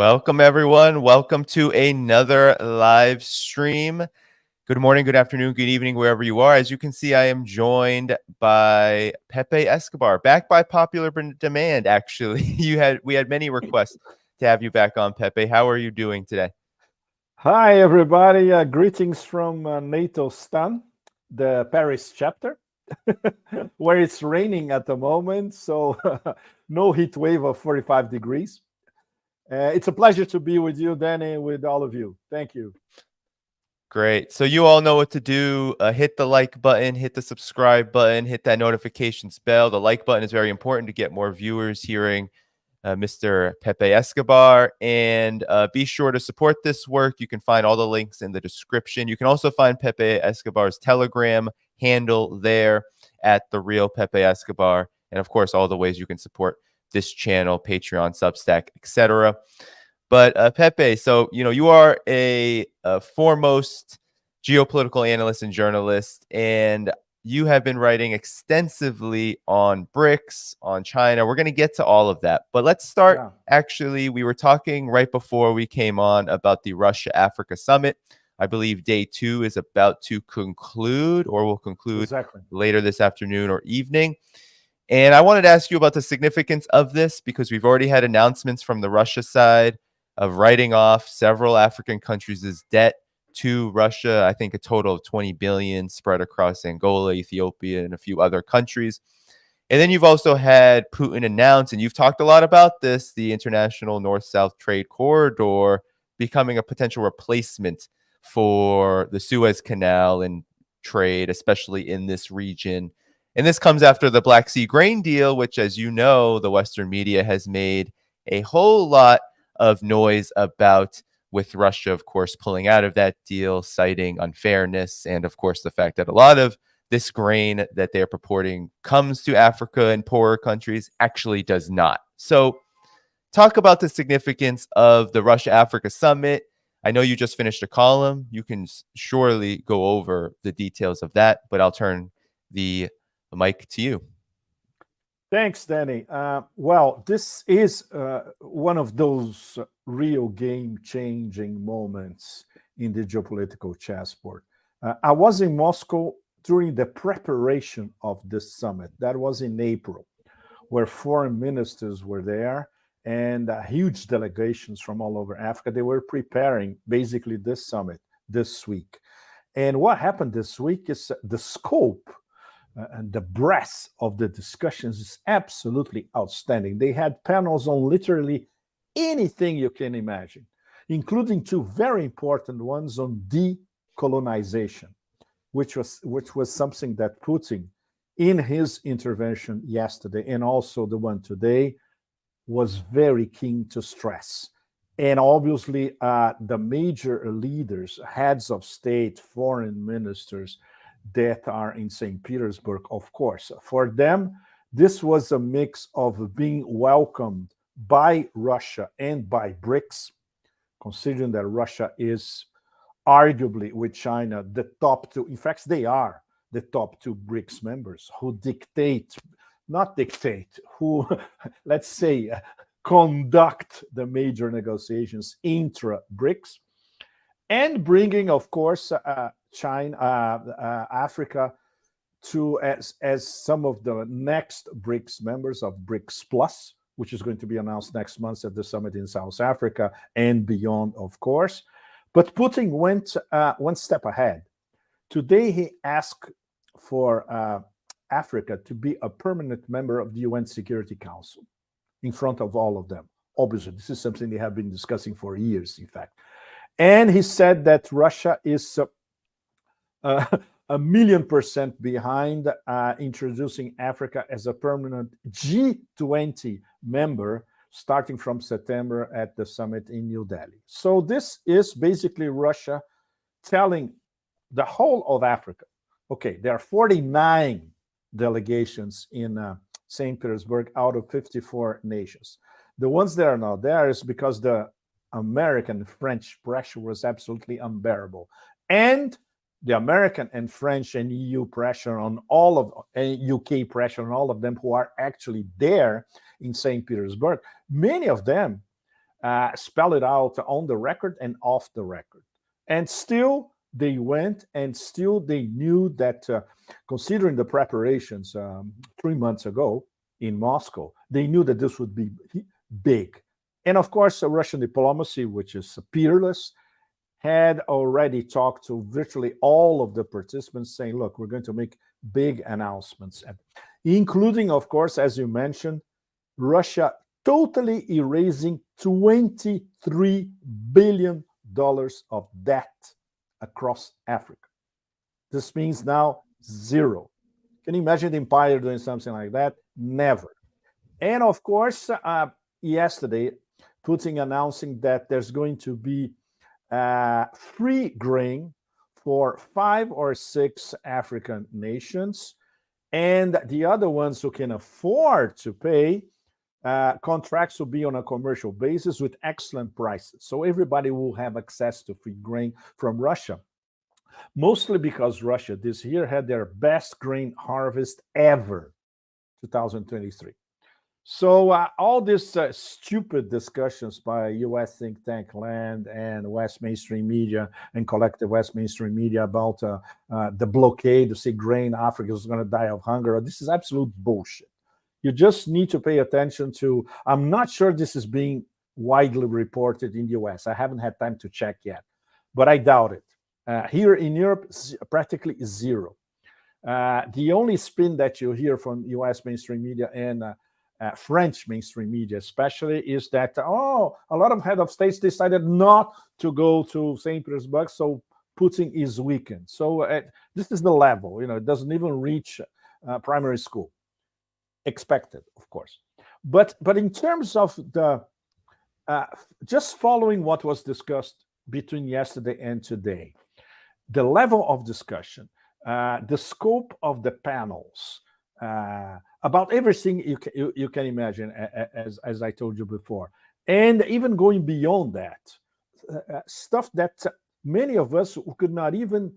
Welcome, everyone. Welcome to another live stream. Good morning, good afternoon, good evening, wherever you are. As you can see, I am joined by Pepe Escobar, back by popular demand, actually. We had many requests to have you back on, Pepe. How are you doing today? Hi, everybody. Greetings from NATO Stan, the Paris chapter, where it's raining at the moment. So no heat wave of 45 degrees. It's a pleasure to be with you, Danny, with all of you. Thank you. Great. So you all know what to do. Hit the like button, hit the subscribe button, hit that notifications bell. The like button is very important to get more viewers hearing Mr. Pepe Escobar. And be sure to support this work. You can find all the links in the description. You can also find Pepe Escobar's Telegram handle there at The Real Pepe Escobar. And of course, all the ways you can support this channel, Patreon, Substack, etc. But Pepe, so you are a foremost geopolitical analyst and journalist, and you have been writing extensively on Brics, on China. We're going to get to all of that, but let's start. Yeah. Actually, we were talking right before we came on about the Russia-Africa summit. I believe day 2 is about to conclude, or will conclude later this afternoon or evening. And I wanted to ask you about the significance of this, because we've already had announcements from the Russia side of writing off several African countries' debt to Russia. I think a total of 20 billion spread across Angola, Ethiopia, and a few other countries. And then you've also had Putin announce, and you've talked a lot about this, the international north-south trade corridor becoming a potential replacement for the Suez Canal and trade, especially in this region. And this comes after the Black Sea grain deal, which, as you know, the Western media has made a whole lot of noise about, with Russia, of course, pulling out of that deal, citing unfairness, and, of course, the fact that a lot of this grain that they're purporting comes to Africa and poorer countries actually does not. So, talk about the significance of the Russia-Africa summit. I know you just finished a column. You can surely go over the details of that, but I'll turn the mic to you. Thanks, Danny. Well, this is one of those real game-changing moments in the geopolitical chessboard. I was in Moscow during the preparation of this summit. That was in April, where foreign ministers were there and huge delegations from all over Africa. They were preparing basically this summit this week. And what happened this week is the scope and the breadth of the discussions is absolutely outstanding. They had panels on literally anything you can imagine, including two very important ones on decolonization, which was something that Putin, in his intervention yesterday and also the one today, was very keen to stress. And obviously, the major leaders, heads of state, foreign ministers that are in St. Petersburg, of course, for them, this was a mix of being welcomed by Russia and by Brics, considering that Russia is arguably with China the top two. In fact, they are the top two Brics members who who, let's say, conduct the major negotiations intra-Brics, and bringing, of course, China, Africa to as some of the next BRICS members of BRICS Plus, which is going to be announced next month at the summit in South Africa and beyond, of course. But Putin went one step ahead. Today, he asked for Africa to be a permanent member of the UN Security Council in front of all of them. Obviously, this is something they have been discussing for years, in fact. And he said that Russia is 1,000,000% behind introducing Africa as a permanent G20 member starting from September at the summit in New Delhi. So this is basically Russia telling the whole of Africa, okay, there are 49 delegations in St. Petersburg out of 54 nations. The ones that are not there is because the American French pressure was absolutely unbearable. And the American and French and EU pressure on all of UK pressure on all of them who are actually there in St. Petersburg, many of them spell it out on the record and off the record. And still they went, and still they knew that considering the preparations 3 months ago in Moscow, they knew that this would be big. And of course, Russian diplomacy, which is peerless, had already talked to virtually all of the participants saying, look, we're going to make big announcements, including, of course, as you mentioned, Russia totally erasing $23 billion of debt across Africa. This means now zero. Can you imagine the empire doing something like that? Never. And of course, yesterday, Putin announcing that there's going to be free grain for 5 or 6 African nations, and the other ones who can afford to pay, contracts will be on a commercial basis with excellent prices. So everybody will have access to free grain from Russia, mostly because Russia this year had their best grain harvest ever, 2023. So all these stupid discussions by U.S. think tank Land and West mainstream media and collective West mainstream media about the blockade to say grain Africa is going to die of hunger, this is absolute bullshit. You just need to pay attention to, I'm not sure this is being widely reported in the U.S. I haven't had time to check yet, but I doubt it. Here in Europe, practically zero. The only spin that you hear from U.S. mainstream media and French mainstream media especially is that, a lot of head of states decided not to go to St. Petersburg, so Putin is weakened. So this is the level. It doesn't even reach primary school. Expected, of course. But in terms of the just following what was discussed between yesterday and today, the level of discussion, the scope of the panels, about everything you can imagine, as I told you before, and even going beyond that, stuff that many of us could not even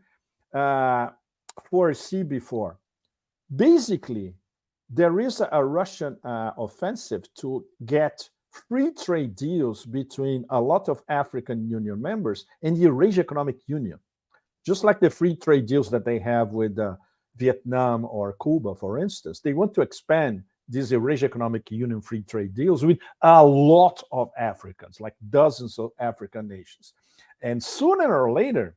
foresee before. Basically, there is a Russian offensive to get free trade deals between a lot of African Union members and the Eurasia Economic Union, just like the free trade deals that they have with Vietnam or Cuba, for instance. They want to expand these Eurasia Economic Union free trade deals with a lot of Africans, like dozens of African nations. And sooner or later,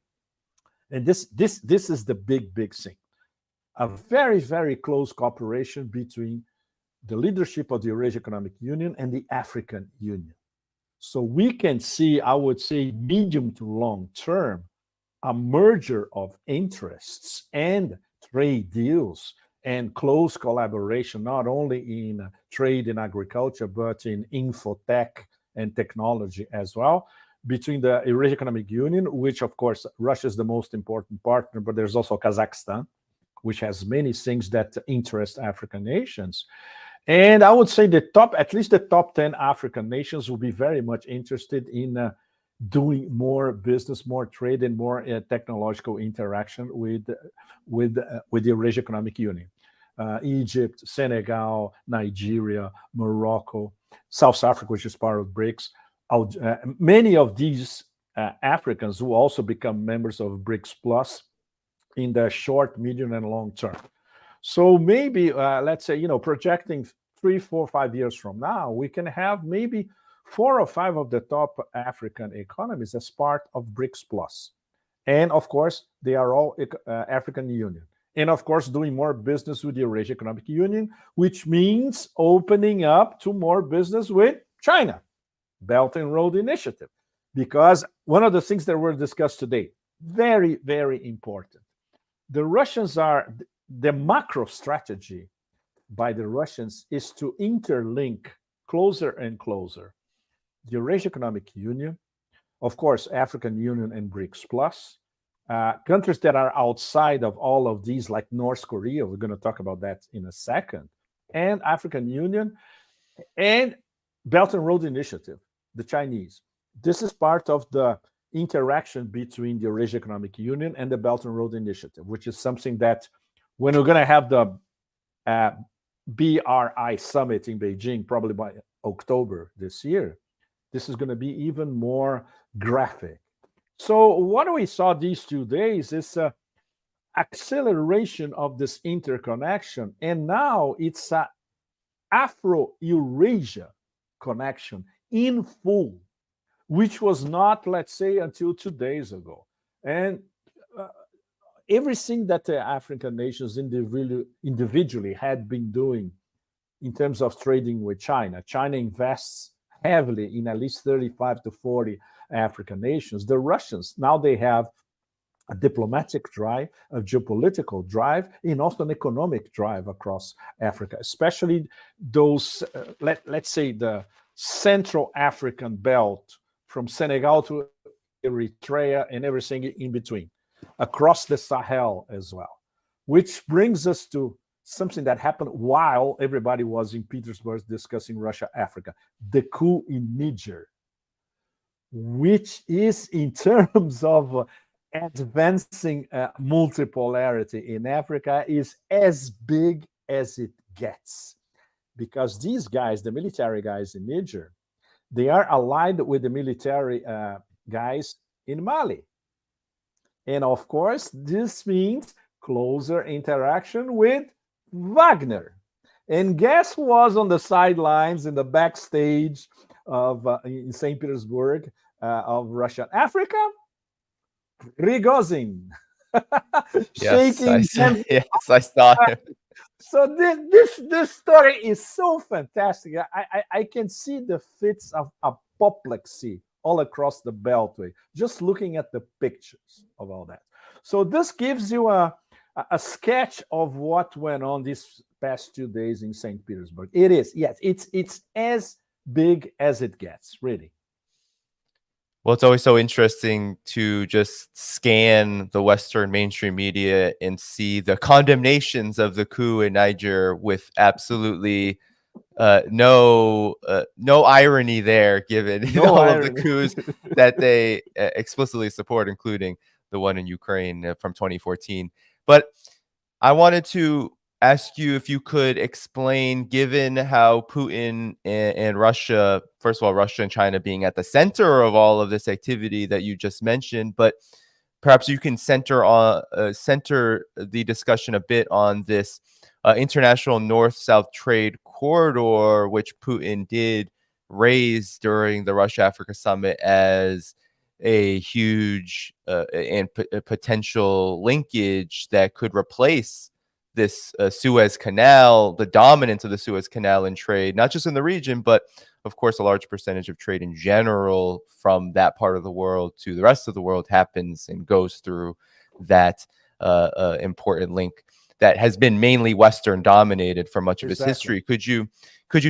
and this is the big thing, a very, very close cooperation between the leadership of the Eurasia Economic Union and the African Union. So we can see, I would say, medium to long term, a merger of interests and trade deals and close collaboration, not only in trade and agriculture, but in infotech and technology as well, between the Eurasia Economic Union, which, of course, Russia is the most important partner, but there's also Kazakhstan, which has many things that interest African nations. And I would say at least the top 10 African nations will be very much interested in doing more business, more trade, and more technological interaction with the Eurasia Economic Union. Egypt, Senegal, Nigeria, Morocco, South Africa, which is part of Brics. Many of these Africans will also become members of Brics Plus in the short, medium, and long term. So maybe, let's say, projecting 3, 4, 5 years from now, we can have maybe 4 or 5 of the top African economies as part of Brics Plus. And of course, they are all African Union. And of course, doing more business with the Eurasia Economic Union, which means opening up to more business with China, Belt and Road Initiative. Because one of the things that were discussed today, very, very important. The Russians the macro strategy by the Russians is to interlink closer and closer the Eurasia Economic Union, of course, African Union and Brics Plus, countries that are outside of all of these, like North Korea, we're going to talk about that in a second, and African Union, and Belt and Road Initiative, the Chinese. This is part of the interaction between the Eurasia Economic Union and the Belt and Road Initiative, which is something that when we're going to have the BRI summit in Beijing, probably by October this year, this is going to be even more graphic. So what we saw these 2 days is acceleration of this interconnection, and now it's a Afro-Eurasia connection in full, which was not, let's say, until 2 days ago. And everything that the African nations individually had been doing in terms of trading with China. China invests heavily in at least 35 to 40 African nations. The Russians, now they have a diplomatic drive, a geopolitical drive, and also an economic drive across Africa, especially those, let's say, the Central African belt from Senegal to Eritrea and everything in between, across the Sahel as well, which brings us to something that happened while everybody was in Petersburg discussing Russia-Africa, the coup in Niger, which is, in terms of advancing multipolarity in Africa, is as big as it gets. Because these guys, the military guys in Niger, they are allied with the military guys in Mali. And of course, this means closer interaction with Wagner. And guess who was on the sidelines in the backstage of in St. Petersburg of Russia, Africa? Prigozhin. Yes, I saw him. So this story is so fantastic. I can see the fits of apoplexy all across the Beltway, just looking at the pictures of all that. So this gives you a sketch of what went on these past 2 days in St. Petersburg. It is, yes, it's as big as it gets, really. Well, it's always so interesting to just scan the Western mainstream media and see the condemnations of the coup in Niger with absolutely no irony there, given No all of the irony. coups that they explicitly support, including the one in Ukraine from 2014. But I wanted to ask you if you could explain, given how Putin and Russia, first of all, Russia and China being at the center of all of this activity that you just mentioned, but perhaps you can center the discussion a bit on this international north-south trade corridor, which Putin did raise during the Russia-Africa summit as a huge and potential linkage that could replace this Suez Canal, the dominance of the Suez Canal in trade, not just in the region, but of course, a large percentage of trade in general from that part of the world to the rest of the world happens and goes through that important link that has been mainly Western dominated for much of its history. Could you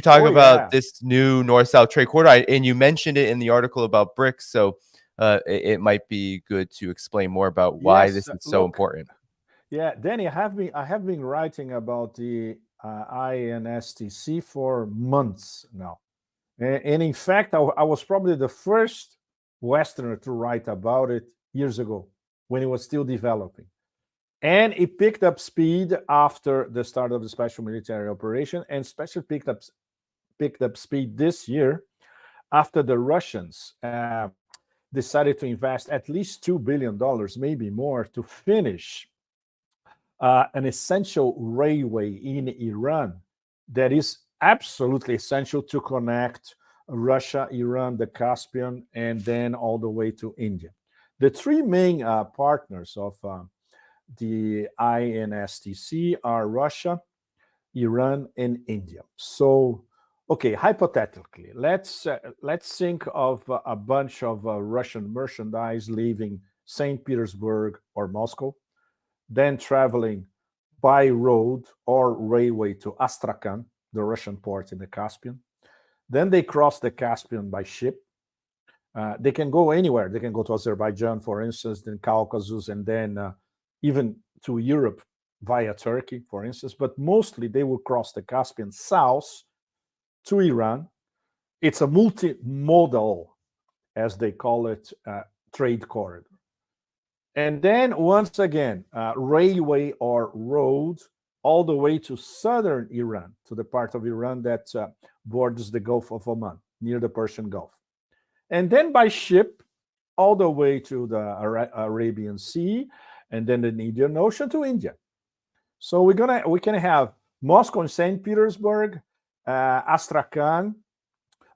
talk about this new north-south trade corridor? And you mentioned it in the article about Brics, so it might be good to explain more about why this is so important. Yeah, Danny, I have been writing about the INSTC for months now. And in fact, I was probably the first Westerner to write about it years ago when it was still developing. And it picked up speed after the start of the special military operation, and especially picked up speed this year after the Russians decided to invest at least $2 billion, maybe more, to finish an essential railway in Iran that is absolutely essential to connect Russia, Iran, the Caspian, and then all the way to India. The three main partners of the INSTC are Russia, Iran, and India. So, okay, hypothetically, let's think of a bunch of Russian merchandise leaving St. Petersburg or Moscow, then traveling by road or railway to Astrakhan, the Russian port in the Caspian. Then they cross the Caspian by ship. They can go anywhere. They can go to Azerbaijan, for instance, then Caucasus, and then even to Europe via Turkey, for instance. But mostly they will cross the Caspian south to Iran. It's a multimodal, as they call it, trade corridor. And then once again, railway or road all the way to southern Iran, to the part of Iran that borders the Gulf of Oman, near the Persian Gulf. And then by ship all the way to the Arabian Sea, and then the Indian Ocean to India. So we can have Moscow and St. Petersburg, Astrakhan,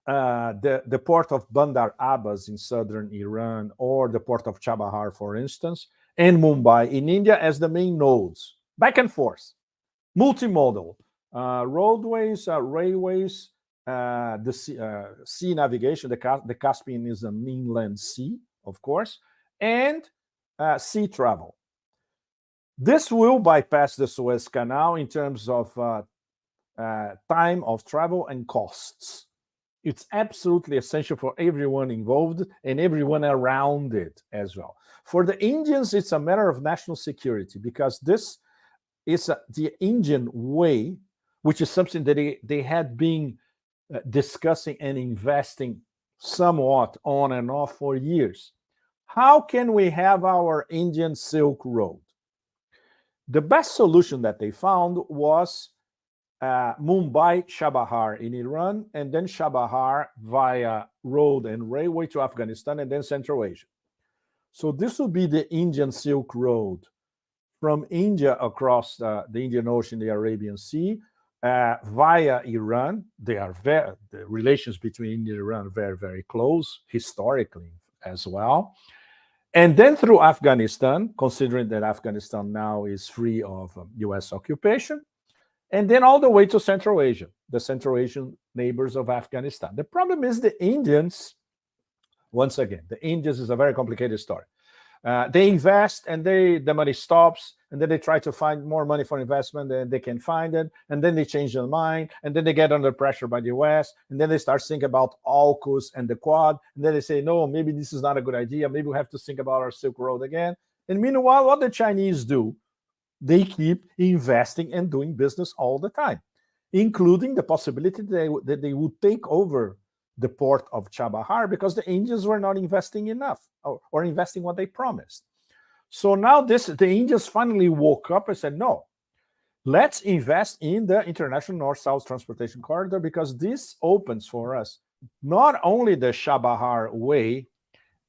the port of Bandar Abbas in southern Iran, or the port of Chabahar, for instance, and Mumbai in India as the main nodes, back and forth, multimodal, roadways, railways, the sea navigation. The Caspian is a mainland sea, of course, and sea travel. This will bypass the Suez Canal in terms of time of travel and costs. It's absolutely essential for everyone involved and everyone around it as well. For the Indians, it's a matter of national security, because this is the Indian way, which is something that they had been discussing and investing somewhat on and off for years. How can we have our Indian Silk Road? The best solution that they found was Mumbai, Chabahar in Iran, and then Chabahar via road and railway to Afghanistan, and then Central Asia. So this would be the Indian Silk Road from India across the Indian Ocean, the Arabian Sea, via Iran. The relations between India and Iran are very, very close, historically as well. And then through Afghanistan, considering that Afghanistan now is free of US occupation, and then all the way to Central Asia, the Central Asian neighbors of Afghanistan. The problem is the Indians Once again, the Indians is a very complicated story. They invest and the money stops, and then they try to find more money for investment, and they can find it, and then they change their mind, and then they get under pressure by the US, and then they start thinking about AUKUS and the Quad, and then they say, no, maybe this is not a good idea, maybe we have to think about our Silk Road again. And meanwhile, what the Chinese do, they keep investing and doing business all the time, including the possibility that they would take over the port of Chabahar because the Indians were not investing enough or investing what they promised. So now the Indians finally woke up and said, no, let's invest in the international north-south transportation corridor, because this opens for us not only the Chabahar way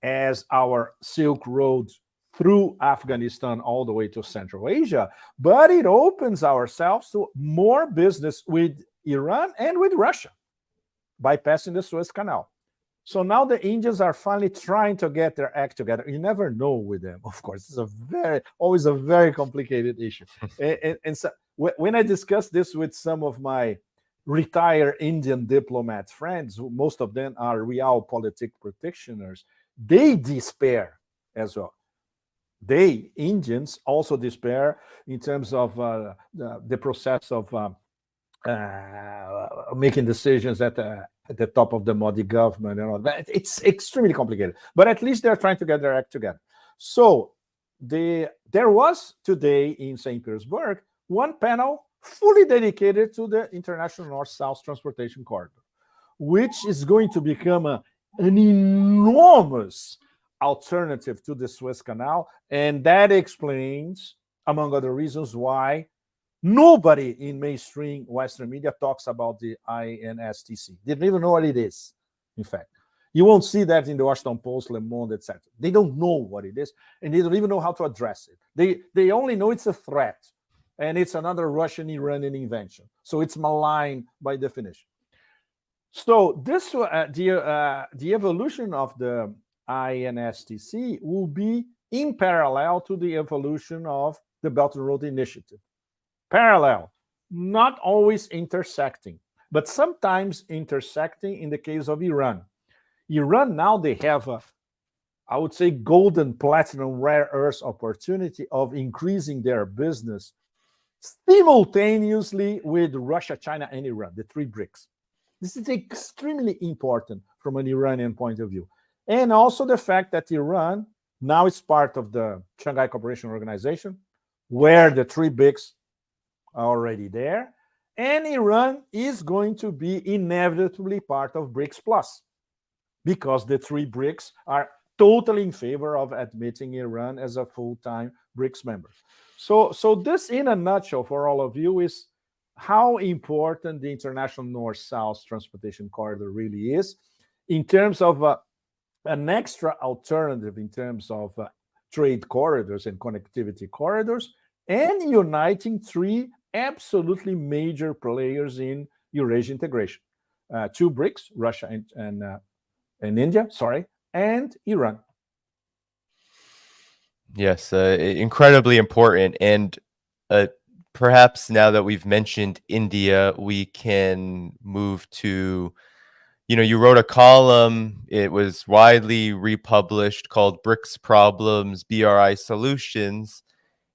as our Silk Road through Afghanistan all the way to Central Asia, but it opens ourselves to more business with Iran and with Russia, bypassing the Suez Canal. So now the Indians are finally trying to get their act together. You never know with them, of course. It's always a very complicated issue. and so when I discuss this with some of my retired Indian diplomat friends, most of them are realpolitik practitioners, they despair as well. Indians also despair in terms of the process of making decisions at the top of the Modi government and all that. It's extremely complicated, but at least they're trying to get their act together. So there was today in St. Petersburg one panel fully dedicated to the international north-south transportation corridor, which is going to become an enormous alternative to the Suez Canal, and that explains, among other reasons, why nobody in mainstream Western media talks about the INSTC. They don't even know what it is, in fact. You won't see that in the Washington Post, Le Monde, etc. They don't know what it is, and they don't even know how to address it. They only know it's a threat, and it's another Russian-Iranian invention. So it's malign by definition. So this the evolution of the INSTC will be in parallel to the evolution of the Belt and Road Initiative. Parallel, not always intersecting, but sometimes intersecting in the case of Iran. Iran now, they have I would say, golden, platinum, rare earth opportunity of increasing their business simultaneously with Russia, China, and Iran, the three Brics. This is extremely important from an Iranian point of view. And also the fact that Iran now is part of the Shanghai Cooperation Organization, where the three Brics are already there. And Iran is going to be inevitably part of BRICS Plus, because the three Brics are totally in favor of admitting Iran as a full-time BRICS member. So this, in a nutshell, for all of you, is how important the international north-south transportation corridor really is in terms of an extra alternative in terms of trade corridors and connectivity corridors, and uniting three absolutely major players in Eurasian integration. Two Brics, Russia and India, and Iran. Yes, incredibly important. And perhaps now that we've mentioned India, we can move to, you wrote a column, it was widely republished, called Brics Problems, BRI Solutions.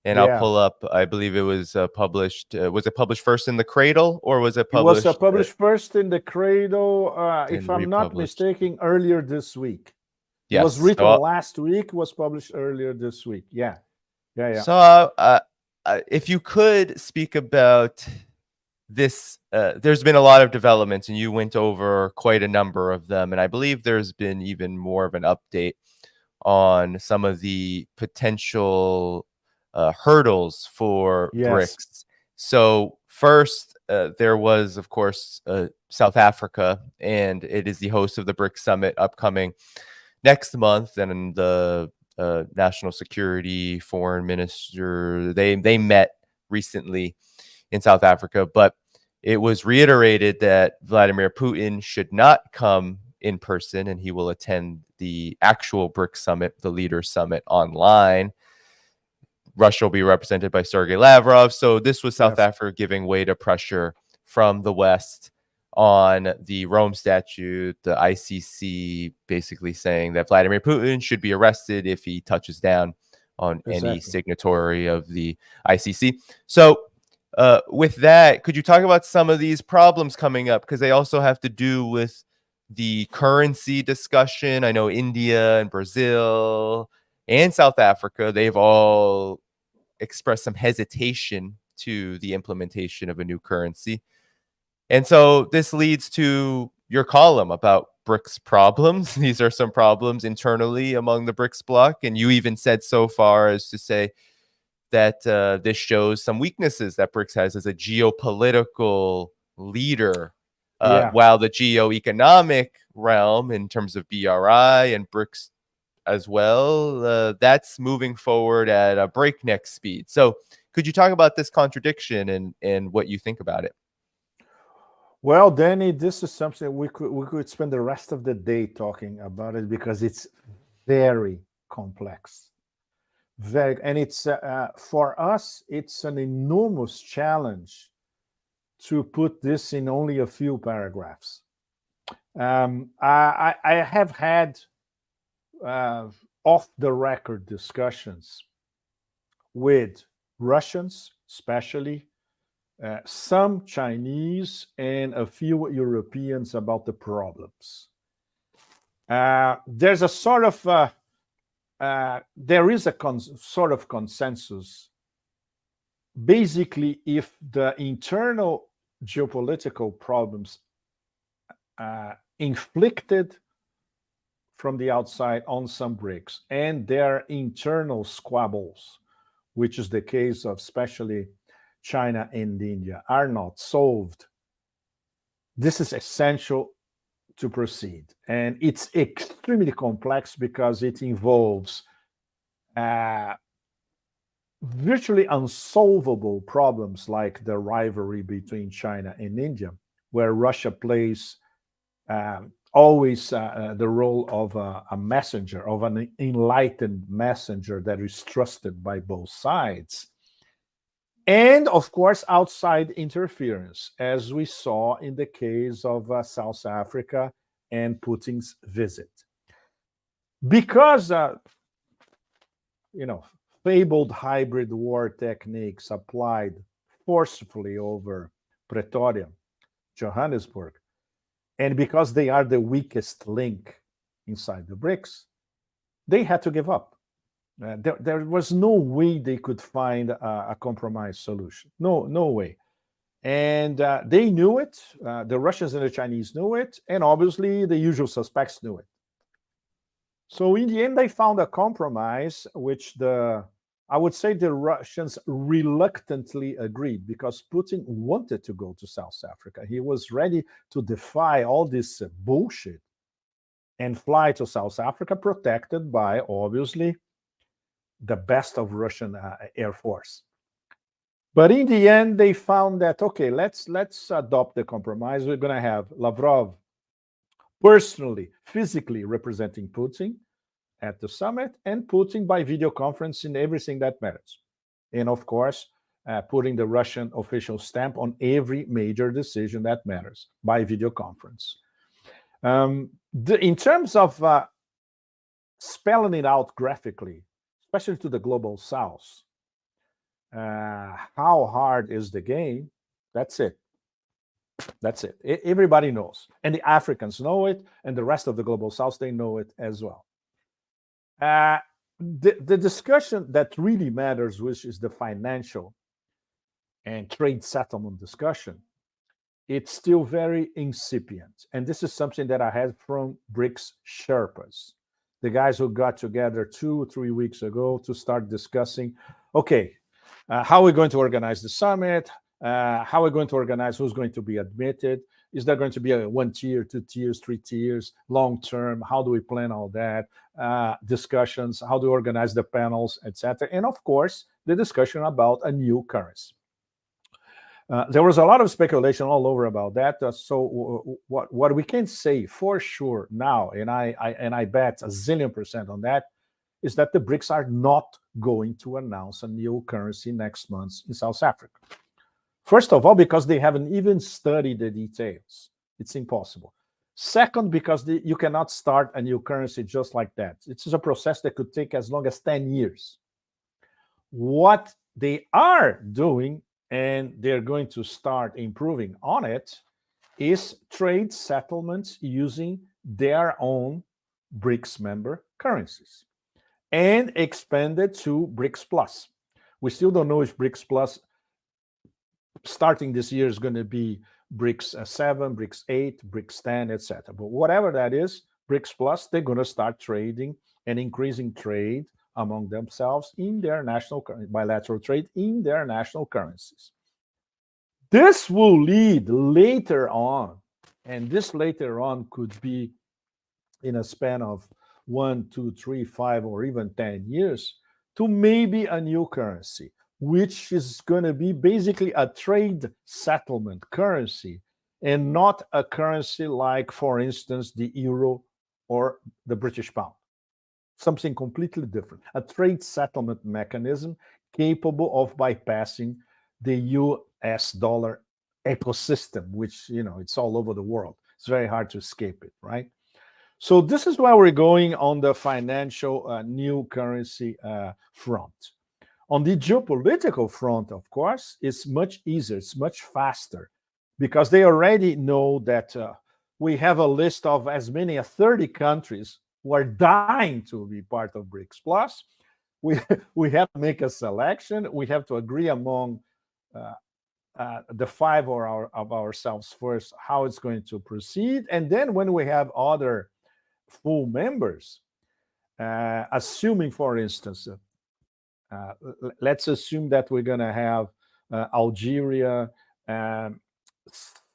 And I'll pull up, I believe it was published. Was it published first in the Cradle, or was it published? It was published first in the Cradle, if I'm not mistaken, earlier this week. Yes. It was written last week, was published earlier this week. Yeah. So if you could speak about this, there's been a lot of developments, and you went over quite a number of them. And I believe there's been even more of an update on some of the potential hurdles for BRICS. So first, there was, of course, South Africa, and it is the host of the BRICS Summit upcoming next month. And the national security foreign minister, they met recently in South Africa, but it was reiterated that Vladimir Putin should not come in person, and he will attend the actual BRICS Summit, the Leaders Summit, online. Russia will be represented by Sergei Lavrov. So this was South Africa giving way to pressure from the West on the Rome Statute, the ICC basically saying that Vladimir Putin should be arrested if he touches down on any Exactly. signatory of the ICC. So, with that, could you talk about some of these problems coming up? Because they also have to do with the currency discussion. I know India and Brazil and South Africa, they've all expressed some hesitation to the implementation of a new currency. And so this leads to your column about Brics problems. These are some problems internally among the Brics bloc. And you even said so far as to say that this shows some weaknesses that Brics has as a geopolitical leader, Yeah. while the geoeconomic realm, in terms of BRI and Brics as well, that's moving forward at a breakneck speed. So could you talk about this contradiction and what you think about it? Well, Danny, this is something we could spend the rest of the day talking about it because it's very complex. Very, and it's for us, it's an enormous challenge to put this in only a few paragraphs. I have had off the record discussions with Russians, especially some Chinese, and a few Europeans about the problems. There's a sort of there is a sort of consensus. Basically, if the internal geopolitical problems inflicted from the outside on some Brics and their internal squabbles, which is the case of especially China and India, are not solved, this is essential to proceed. And it's extremely complex because it involves virtually unsolvable problems like the rivalry between China and India, where Russia plays always the role of a messenger, of an enlightened messenger that is trusted by both sides. And of course, outside interference, as we saw in the case of South Africa and Putin's visit. Because, fabled hybrid war techniques applied forcefully over Pretoria, Johannesburg, and because they are the weakest link inside the Brics, they had to give up. There was no way they could find a compromise solution. No way. And they knew it. The Russians and the Chinese knew it. And obviously, the usual suspects knew it. So in the end, they found a compromise, which I would say the Russians reluctantly agreed because Putin wanted to go to South Africa. He was ready to defy all this bullshit and fly to South Africa, protected by, obviously, the best of Russian Air Force. But in the end, they found that, okay, let's adopt the compromise. We're going to have Lavrov personally, physically representing Putin at the summit, and Putin by video conference in everything that matters. And of course, putting the Russian official stamp on every major decision that matters by video conference. In terms of spelling it out graphically, especially to the global south, how hard is the game? That's it. That's it. Everybody knows. And the Africans know it, and the rest of the global south, they know it as well. The discussion that really matters, which is the financial and trade settlement discussion, it's still very incipient. And this is something that I had from Brics Sherpas, the guys who got together 2 or 3 weeks ago to start discussing, okay, how are we going to organize the summit? How are we going to organize who's going to be admitted? Is there going to be a 1 tier, 2 tiers, 3 tiers, long term? How do we plan all that? Discussions, how do we organize the panels, etc. And of course, the discussion about a new currency. There was a lot of speculation all over about that. So what we can say for sure now, and I bet a zillion % on that, is that the Brics are not going to announce a new currency next month in South Africa. First of all, because they haven't even studied the details. It's impossible. Second, because you cannot start a new currency just like that. It's a process that could take as long as 10 years. What they are doing, and they're going to start improving on it, is trade settlements using their own BRICS member currencies and expanded to BRICS Plus. We still don't know if BRICS Plus starting this year is going to be BRICS 7, BRICS 8, BRICS 10, etc. But whatever that is, BRICS Plus, they're going to start trading and increasing trade among themselves in their national bilateral trade in their national currencies. This will lead later on, and this later on could be in a span of 1, 2, 3, 5, or even 10 years, to maybe a new currency, which is going to be basically a trade settlement currency and not a currency like, for instance, the euro or the British pound. Something completely different, a trade settlement mechanism capable of bypassing the US dollar ecosystem, which, it's all over the world. It's very hard to escape it, right? So this is why we're going on the financial new currency front. On the geopolitical front, of course, it's much easier, it's much faster, because they already know that we have a list of as many as 30 countries who are dying to be part of BRICS Plus. We have to make a selection. We have to agree among the five of ourselves first how it's going to proceed. And then when we have other full members, assuming, for instance, let's assume that we're going to have Algeria,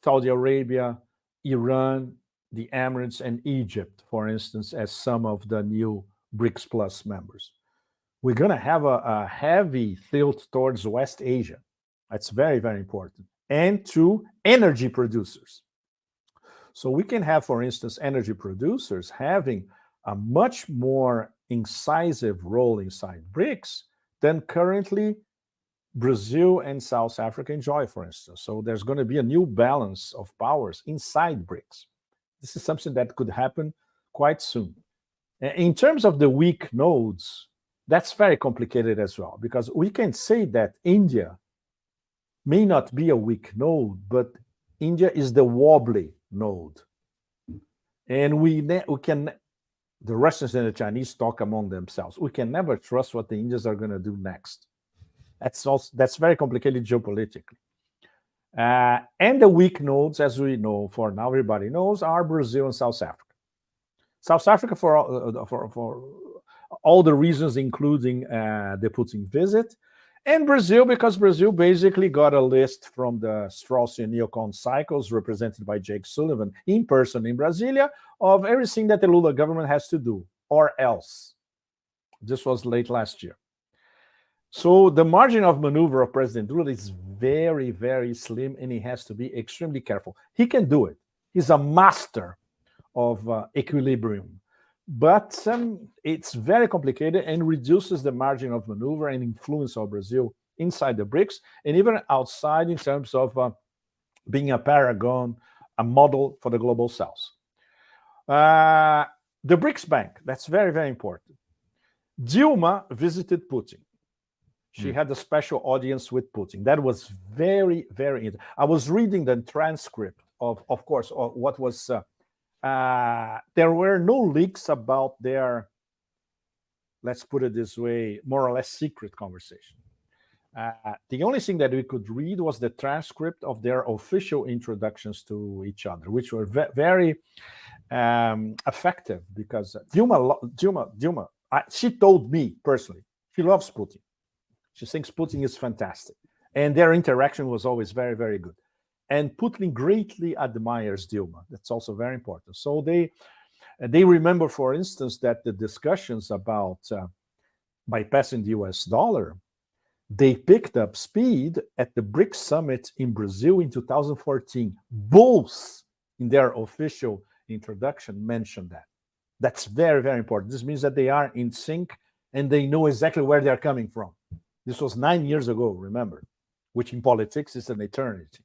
Saudi Arabia, Iran, the Emirates, and Egypt, for instance, as some of the new BRICS Plus members. We're going to have a heavy tilt towards West Asia. That's very, very important. And to energy producers. So we can have, for instance, energy producers having a much more incisive role inside BRICS than currently Brazil and South Africa enjoy, for instance. So there's going to be a new balance of powers inside BRICS. This is something that could happen quite soon. In terms of the weak nodes, that's very complicated as well, because we can say that India may not be a weak node, but India is the wobbly node. And we can, the Russians and the Chinese talk among themselves. We can never trust what the Indians are going to do next. That's very complicated geopolitically. And the weak nodes, as we know for now, everybody knows, are Brazil and South Africa. South Africa for all the reasons, including the Putin visit, and Brazil because Brazil basically got a list from the Straussian Neocon cycles, represented by Jake Sullivan, in person in Brasilia, of everything that the Lula government has to do, or else. This was late last year. So the margin of maneuver of President Lula is very, very slim, and he has to be extremely careful. He can do it. He's a master of equilibrium. But it's very complicated and reduces the margin of maneuver and influence of Brazil inside the BRICS, and even outside in terms of being a paragon, a model for the global south. The BRICS Bank, that's very, very important. Dilma visited Putin. She had a special audience with Putin. That was very, very interesting. I was reading the transcript of course, of what was... there were no leaks about their, let's put it this way, more or less secret conversation. The only thing that we could read was the transcript of their official introductions to each other, which were very effective, because Dilma, she told me personally, she loves Putin. She thinks Putin is fantastic. And their interaction was always very, very good. And Putin greatly admires Dilma. That's also very important. So they remember, for instance, that the discussions about bypassing the US dollar, they picked up speed at the BRICS summit in Brazil in 2014. Both in their official introduction mentioned that. That's very, very important. This means that they are in sync and they know exactly where they're coming from. This was 9 years ago, remember, which in politics is an eternity.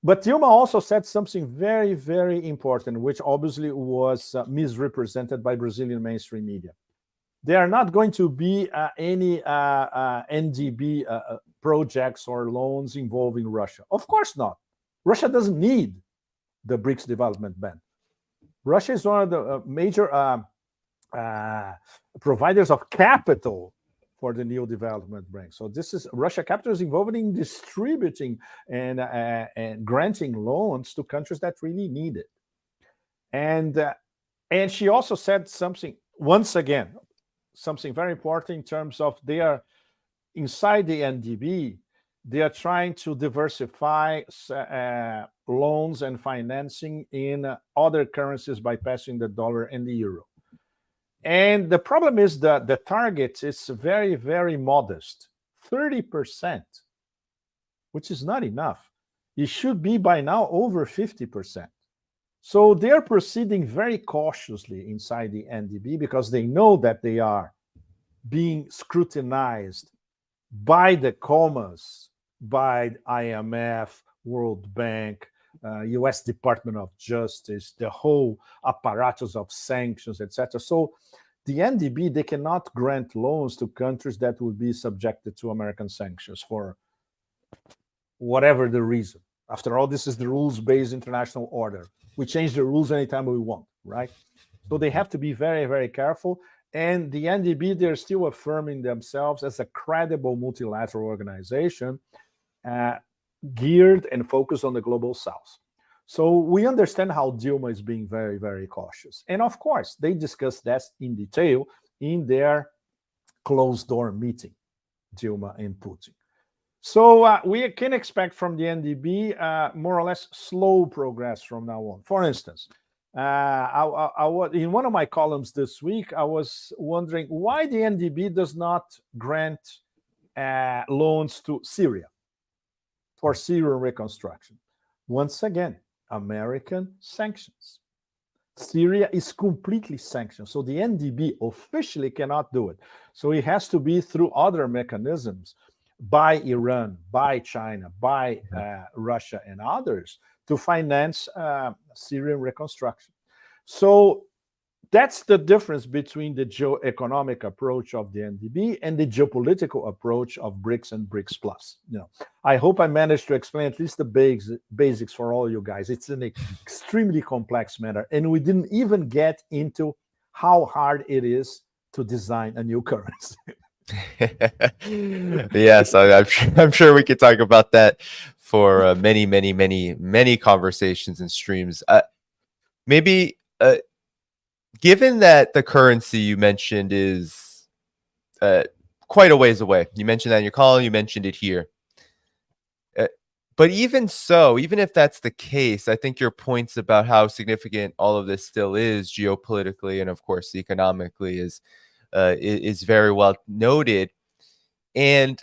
But Dilma also said something very, very important, which obviously was misrepresented by Brazilian mainstream media. There are not going to be any NDB projects or loans involving Russia. Of course not. Russia doesn't need the BRICS Development Bank. Russia is one of the major providers of capital for the New Development Bank. So this is Russia capital is involved in distributing and granting loans to countries that really need it. And she also said something once again, something very important in terms of they are inside the NDB. They are trying to diversify loans and financing in other currencies by passing the dollar and the euro. And the problem is that the target is very, very modest, 30%, which is not enough. It should be by now over 50%. So they're proceeding very cautiously inside the NDB because they know that they are being scrutinized by the comas, by IMF, World Bank, US Department of Justice, the whole apparatus of sanctions, etc. So the NDB, they cannot grant loans to countries that would be subjected to American sanctions for whatever the reason. After all, this is the rules-based international order. We change the rules anytime we want, right? So they have to be very, very careful. And the NDB, they're still affirming themselves as a credible multilateral organization geared and focused on the global south. So we understand how Dilma is being very, very cautious. And of course, they discussed that in detail in their closed-door meeting, Dilma and Putin. So we can expect from the NDB more or less slow progress from now on. For instance, in one of my columns this week, I was wondering why the NDB does not grant loans to Syria for Syrian reconstruction. Once again, American sanctions. Syria is completely sanctioned. So the NDB officially cannot do it. So it has to be through other mechanisms by Iran, by China, by Russia and others to finance Syrian reconstruction. So that's the difference between the geo-economic approach of the NDB and the geopolitical approach of BRICS and BRICS Plus. I hope I managed to explain at least the basics for all you guys. It's an extremely complex matter, and we didn't even get into how hard it is to design a new currency. Yes, I'm sure we could talk about that for many conversations and streams. Maybe given that the currency you mentioned is quite a ways away, you mentioned that in your column, you mentioned it here. But even so, even if that's the case, I think your points about how significant all of this still is geopolitically and, of course, economically is very well noted. And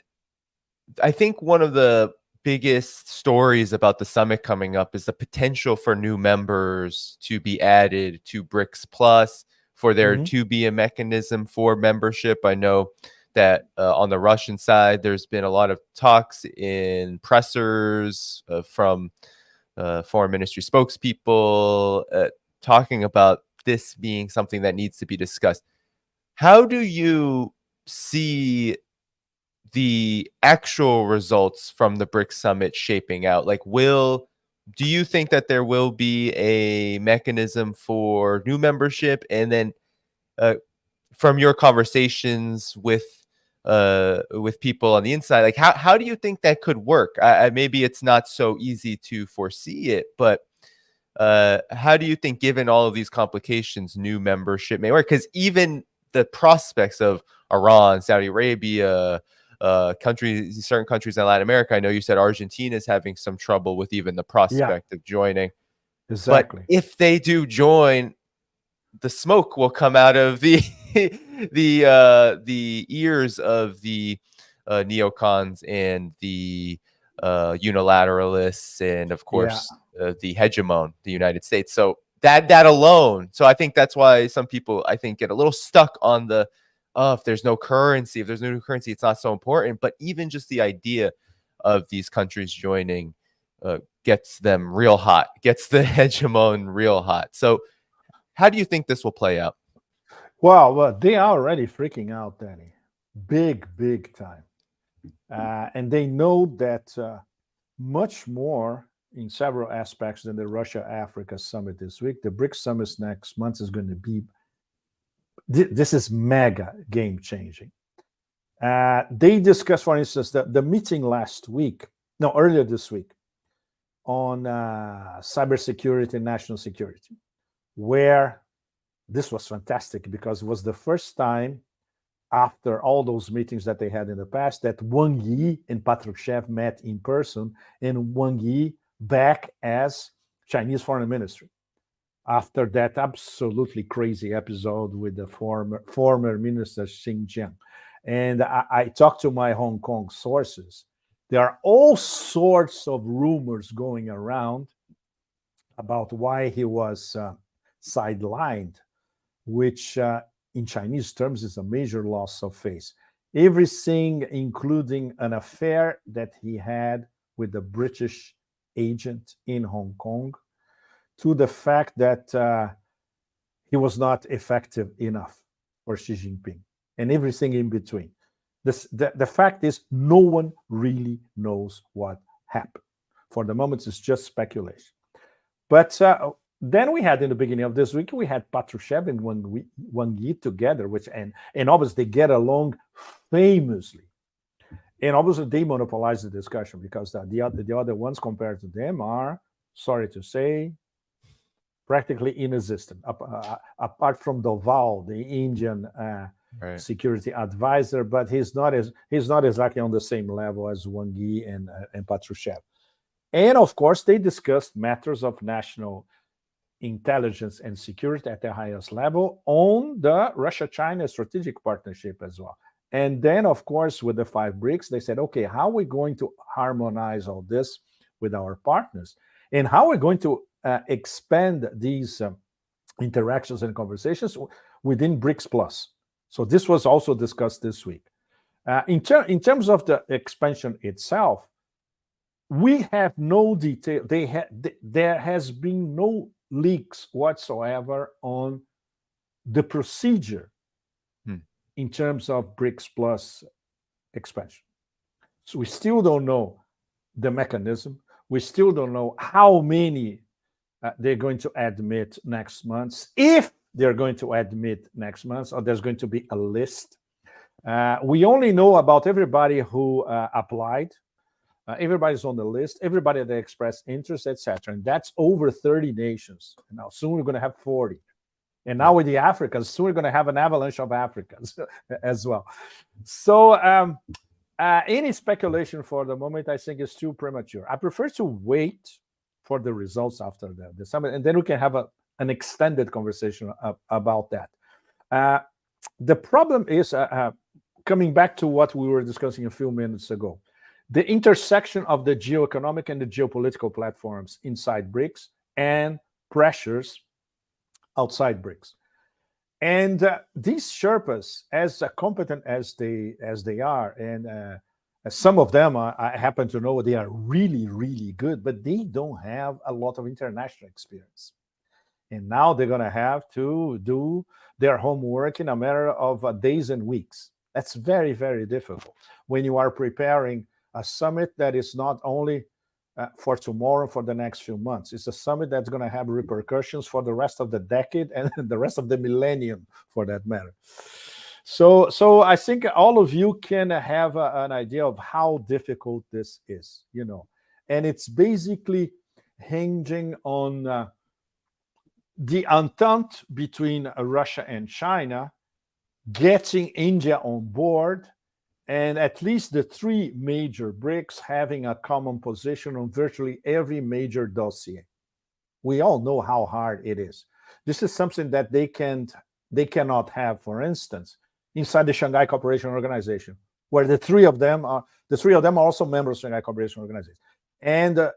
I think one of the biggest stories about the summit coming up is the potential for new members to be added to BRICS Plus, for there to be a mechanism for membership. I know that on the Russian side, there's been a lot of talks in pressers from foreign ministry spokespeople talking about this being something that needs to be discussed. How do you see the actual results from the BRICS summit shaping out? Like, do you think that there will be a mechanism for new membership? And then from your conversations with people on the inside, like how do you think that could work? Maybe it's not so easy to foresee it, but how do you think, given all of these complications, new membership may work? Because even the prospects of Iran, Saudi Arabia, certain countries in Latin America, I know you said Argentina is having some trouble with even the prospect of joining. Exactly. But if they do join, the smoke will come out of the the ears of the neocons and the unilateralists, and of course the hegemon, the United States. So that alone. So I think that's why some people, I think, get a little stuck on the if there's no currency, it's not so important. But even just the idea of these countries joining gets them real hot, gets the hegemon real hot. So how do you think this will play out? Well, they are already freaking out, Danny. Big time. And they know that much more in several aspects than the Russia-Africa summit this week. The BRICS summit next month is going to be, this is mega game-changing. They discussed, for instance, the meeting earlier this week, on cybersecurity and national security, where this was fantastic because it was the first time after all those meetings that they had in the past that Wang Yi and Patrushev met in person, and Wang Yi back as Chinese foreign ministry after that absolutely crazy episode with the former minister Xinjiang. And I talked to my Hong Kong sources. There are all sorts of rumors going around about why he was sidelined, which in Chinese terms is a major loss of face. Everything, including an affair that he had with a British agent in Hong Kong, to the fact that he was not effective enough for Xi Jinping, and everything in between. The fact is, no one really knows what happened. For the moment, it's just speculation. But then we had, in the beginning of this week, we had Patrushev and Wang Yi together, and obviously they get along famously. And obviously they monopolize the discussion because the other ones compared to them are, sorry to say, practically inexistent. Apart from Doval, the Indian security advisor, but he's not exactly on the same level as Wang Yi and Patrushev. And of course, they discussed matters of national intelligence and security at the highest level on the Russia-China strategic partnership as well. And then, of course, with the 5 BRICS, they said, okay, how are we going to harmonize all this with our partners? And how are we going to expand these interactions and conversations within BRICS Plus? So this was also discussed this week. In terms of the expansion itself, we have no detail. There has been no leaks whatsoever on the procedure in terms of BRICS Plus expansion. So we still don't know the mechanism. We still don't know how many they're going to admit next month, if they're going to admit next month, or there's going to be a list. We only know about everybody who applied. Everybody's on the list, everybody that expressed interest, etc. And that's over 30 nations. Now, soon we're going to have 40. And now with the Africans, soon we're going to have an avalanche of Africans as well. So any speculation for the moment, I think, is too premature. I prefer to wait for the results after the summit, and then we can have an extended conversation about that. The problem is, coming back to what we were discussing a few minutes ago, the intersection of the geoeconomic and the geopolitical platforms inside BRICS and pressures outside BRICS. And these Sherpas, as competent as they are, and some of them I happen to know they are really, really good, but they don't have a lot of international experience. And now they're going to have to do their homework in a matter of days and weeks. That's very, very difficult when you are preparing a summit that is not only for tomorrow, for the next few months. It's a summit that's going to have repercussions for the rest of the decade and the rest of the millennium, for that matter. So I think all of you can have an idea of how difficult this is, and it's basically hinging on the entente between Russia and China, getting India on board, and at least the 3 major BRICS having a common position on virtually every major dossier. We all know how hard it is. This is something that they cannot have, for instance, inside the Shanghai Cooperation Organization, where the three of them are also members of the Shanghai Cooperation Organization. And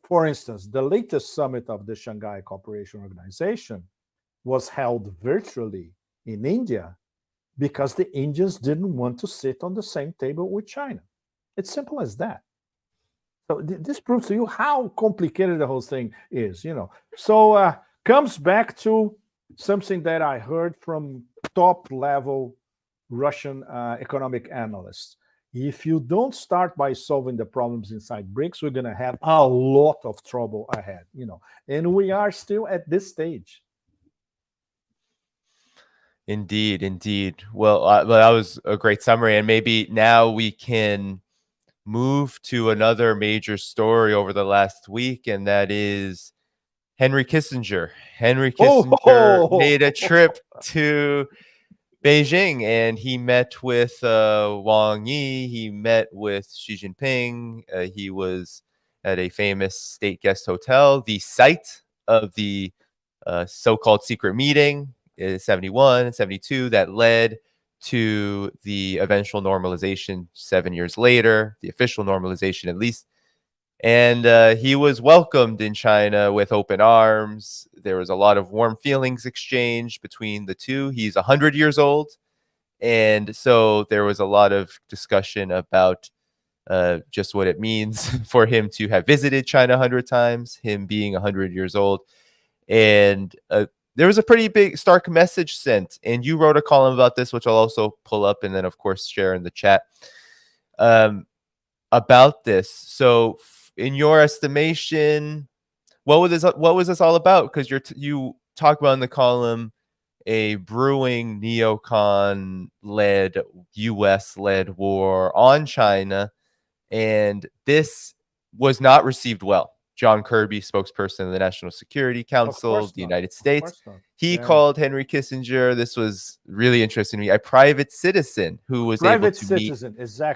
for instance, the latest summit of the Shanghai Cooperation Organization was held virtually in India, because the Indians didn't want to sit on the same table with China. It's simple as that. So this proves to you how complicated the whole thing is, you know. So comes back to something that I heard from top level Russian economic analysts. If you don't start by solving the problems inside Brics, we're going to have a lot of trouble ahead, you know. And we are still at this stage. Indeed, indeed. Well, that was a great summary, and maybe now we can move to another major story over the last week, and that is Henry Kissinger. Henry Kissinger made a trip to Beijing, and he met with Wang Yi. He met with Xi Jinping. He was at a famous state guest hotel, the site of the so-called secret meeting in 71 and 72 that led to the eventual normalization 7 years later, the official normalization at least. And he was welcomed in China with open arms. There was a lot of warm feelings exchanged between the two. He's 100 years old. And so there was a lot of discussion about just what it means for him to have visited China 100 times, him being 100 years old. And there was a pretty big stark message sent. And you wrote a column about this, which I'll also pull up and then, of course, share in the chat about this. So in your estimation, what was this all about? Because you talk about in the column a brewing neocon-led, U.S.-led war on China, and this was not received well. John Kirby, spokesperson of the National Security Council of the United States, he called Henry Kissinger, this was really interesting to me, a private citizen who was able to meet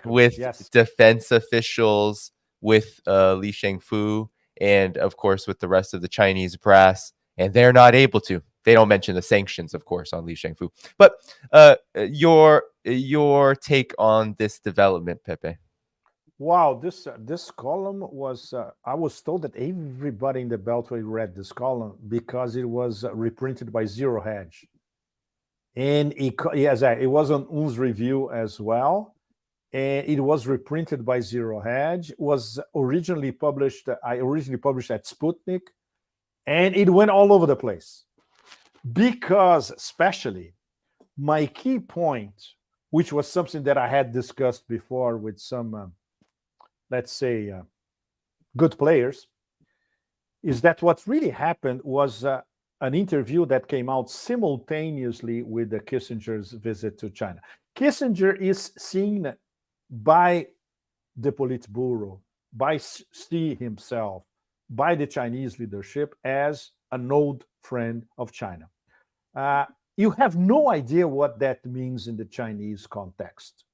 with defense officials, with Li Shangfu, and of course with the rest of the Chinese brass, and they're not able to. They don't mention the sanctions, of course, on Li Shangfu. But your take on this development, Pepe? Wow, this column was, I was told that everybody in the Beltway read this column because it was reprinted by Zero Hedge. And it was on Un's review as well. And it was reprinted by Zero Hedge. It was originally published, I originally published at Sputnik. And it went all over the place. Because especially my key point, which was something that I had discussed before with some let's say, good players, is that what really happened was an interview that came out simultaneously with the Kissinger's visit to China. Kissinger is seen by the Politburo, by Xi himself, by the Chinese leadership as an old friend of China. You have no idea what that means in the Chinese context.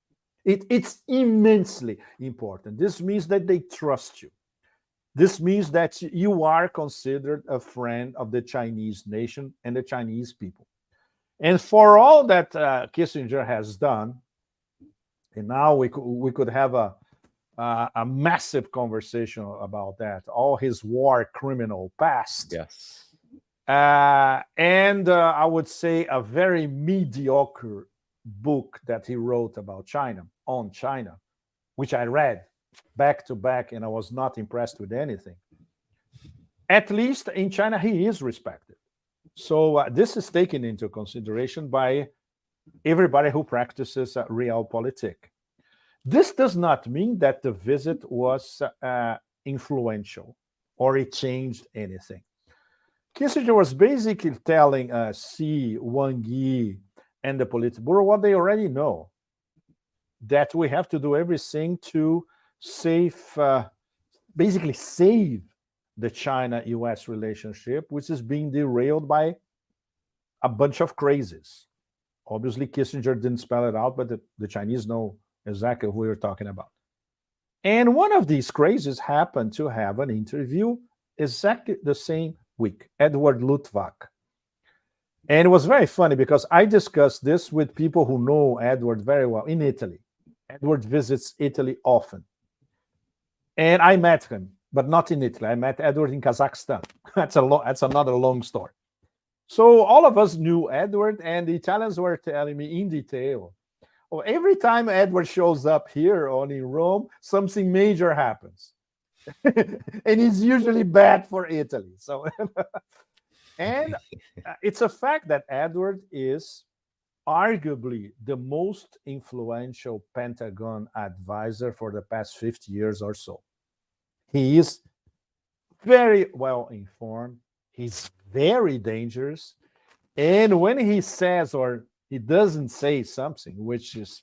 It's immensely important. This means that they trust you. This means that you are considered a friend of the Chinese nation and the Chinese people. And for all that Kissinger has done, and now we could have a massive conversation about that, all his war criminal past. Yes. And I would say a very mediocre book that he wrote about China, on China, which I read back to back, and I was not impressed with anything. At least in China, he is respected. So this is taken into consideration by everybody who practices realpolitik. This does not mean that the visit was influential or it changed anything. Kissinger was basically telling Xi, Wang Yi, and the Politburo what they already know, that we have to do everything to basically save the China-US relationship, which is being derailed by a bunch of crazies. Obviously, Kissinger didn't spell it out, but the Chinese know exactly who we're talking about. And one of these crazies happened to have an interview exactly the same week, Edward Luttwak. And it was very funny because I discussed this with people who know Edward very well in Italy. Edward visits Italy often. And I met him, but not in Italy. I met Edward in Kazakhstan. That's another long story. So all of us knew Edward, and the Italians were telling me in detail, every time Edward shows up here or in Rome, something major happens. and it's usually bad for Italy. So, and it's a fact that Edward is arguably the most influential Pentagon advisor for the past 50 years or so. He is very well informed. He's very dangerous. And when he says or he doesn't say something, which is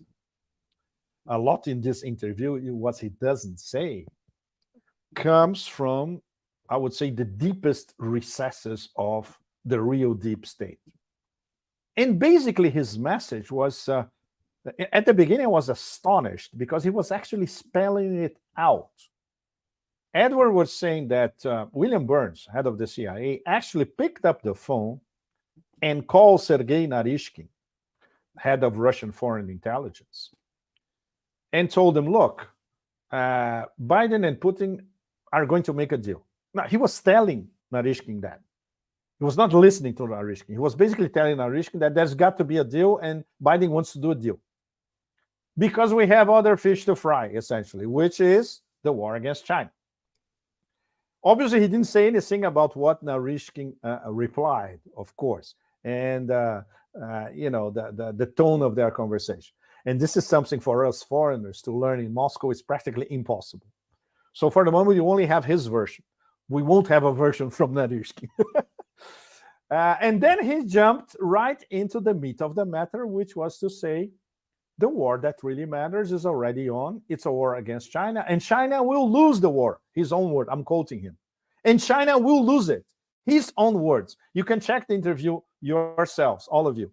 a lot in this interview, what he doesn't say comes from, I would say, the deepest recesses of the real deep state. And basically, his message was at the beginning, I was astonished because he was actually spelling it out. Edward was saying that William Burns, head of the CIA, actually picked up the phone and called Sergei Narishkin, head of Russian foreign intelligence, and told him, look, Biden and Putin are going to make a deal. Now, he was telling Narishkin that. He was not listening to Narishkin. He was basically telling Narishkin that there's got to be a deal and Biden wants to do a deal. Because we have other fish to fry, essentially, which is the war against China. Obviously, he didn't say anything about what Narishkin replied, of course, and the tone of their conversation. And this is something for us foreigners to learn in Moscow. It's practically impossible. So for the moment, you only have his version. We won't have a version from Narishkin. And then he jumped right into the meat of the matter, which was to say, the war that really matters is already on. It's a war against China, and China will lose the war. His own word, I'm quoting him. And China will lose it. His own words. You can check the interview yourselves, all of you.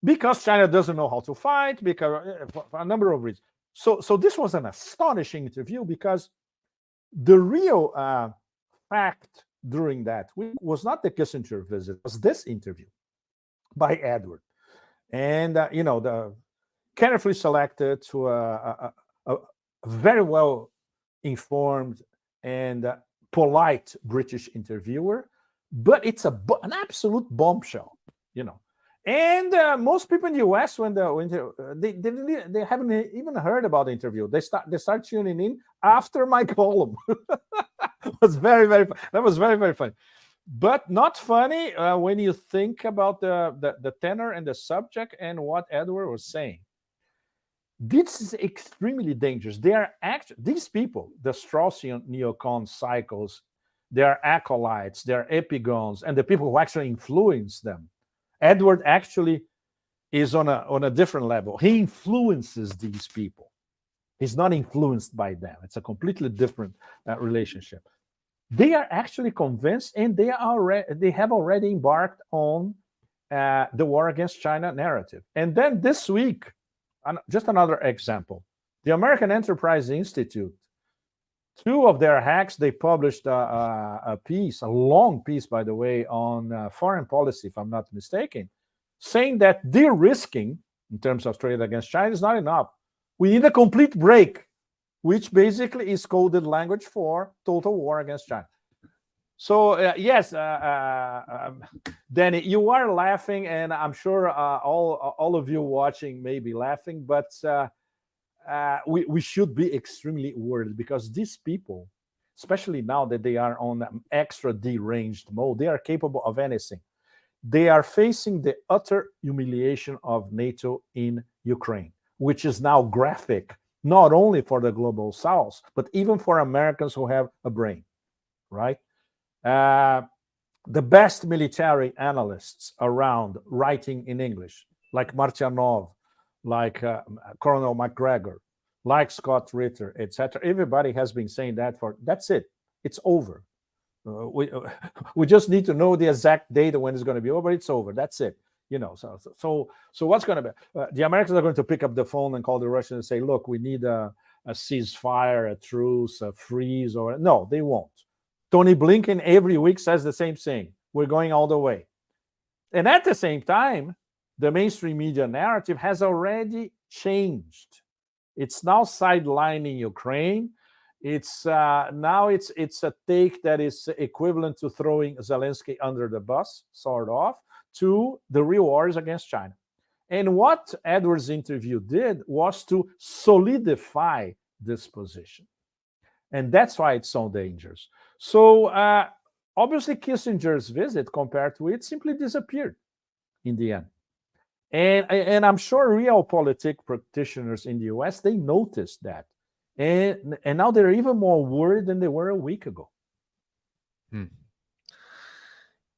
Because China doesn't know how to fight, because for a number of reasons. So this was an astonishing interview because the real fact during that week was not the Kissinger visit, it was this interview by Edward. And, the carefully selected to a very well informed and polite British interviewer, but it's an absolute bombshell, And most people in the US, when they haven't even heard about the interview, they start tuning in after my column. It was very, very fun. That was very, very funny. But not funny when you think about the tenor and the subject and what Edward was saying. This is extremely dangerous. They are these people, the Straussian neocon cycles, their acolytes, their epigons, and the people who actually influence them. Edward actually is on a different level. He influences these people. He's not influenced by them. It's a completely different relationship. They are actually convinced, and they have already embarked on the war against China narrative. And then this week, just another example, the American Enterprise Institute, two of their hacks, they published a piece, a long piece, by the way, on foreign policy, if I'm not mistaken, saying that de-risking in terms of trade against China is not enough. We need a complete break, which basically is coded language for total war against China. So, yes, Danny, you are laughing, and I'm sure all of you watching may be laughing, but we should be extremely worried because these people, especially now that they are on extra deranged mode, they are capable of anything. They are facing the utter humiliation of NATO in Ukraine, which is now graphic, not only for the global South, but even for Americans who have a brain, right? The best military analysts around writing in English, like Martianov, like Colonel McGregor, like Scott Ritter, etc. Everybody has been saying that's it. It's over. We just need to know the exact date when it's going to be over. It's over. That's it. So what's going to be? The Americans are going to pick up the phone and call the Russians and say, look, we need a ceasefire, a truce, a freeze, or no, they won't. Tony Blinken every week says the same thing. We're going all the way. And at the same time, the mainstream media narrative has already changed. It's now sidelining Ukraine. It's now it's a take that is equivalent to throwing Zelensky under the bus, sort of, to the real wars against China. And what Edward's interview did was to solidify this position. And that's why it's so dangerous. So obviously Kissinger's visit compared to it simply disappeared in the end. And I'm sure realpolitik practitioners in the US, they noticed that. And now they're even more worried than they were a week ago.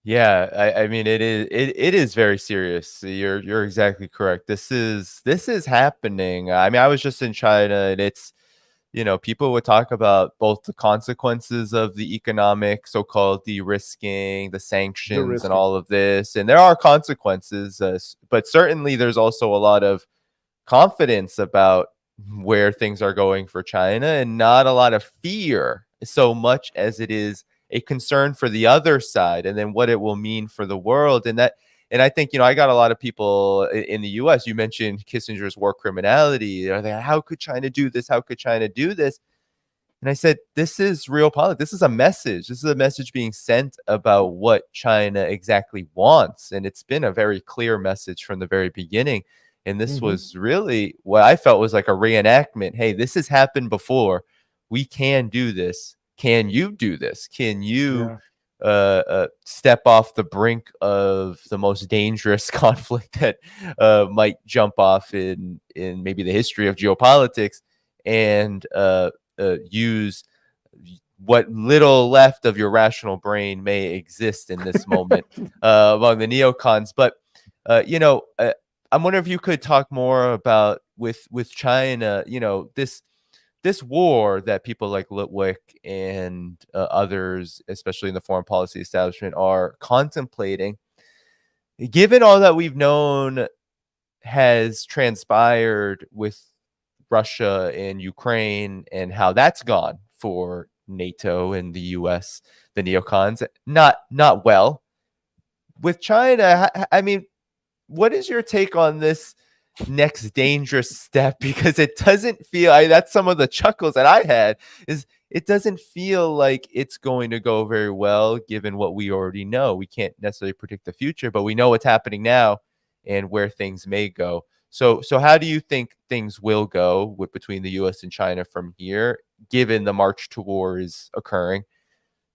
Yeah, I mean it is very serious. You're exactly correct. This is happening. I mean, I was just in China, and it's, people would talk about both the consequences of the economic so-called de-risking, the sanctions, and De-risking. all of this. And there are consequences, but certainly there's also a lot of confidence about where things are going for China, and not a lot of fear so much as it is a concern for the other side, and then what it will mean for the world. And I think, I got a lot of people in the US. You mentioned Kissinger's war criminality. Are they, how could China do this? How could China do this? And I said, this is real politics. This is a message. This is a message being sent about what China exactly wants. And it's been a very clear message from the very beginning. And this was really what I felt was like a reenactment. Hey, this has happened before. We can do this. Can you do this? Can you step off the brink of the most dangerous conflict that might jump off in maybe the history of geopolitics, and use what little left of your rational brain may exist in this moment among the neocons. But I'm wondering if you could talk more about with China, this war that people like Litwick and others, especially in the foreign policy establishment, are contemplating. Given all that we've known has transpired with Russia and Ukraine, and how that's gone for NATO and the US, the neocons, not well. With China, I mean, what is your take on this next dangerous step? Because it doesn't feel, that's some of the chuckles that I had, is it doesn't feel like it's going to go very well, given what we already know. We can't necessarily predict the future, but we know what's happening now and where things may go. So how do you think things will go between the U.S. and China from here, given the march to war is occurring?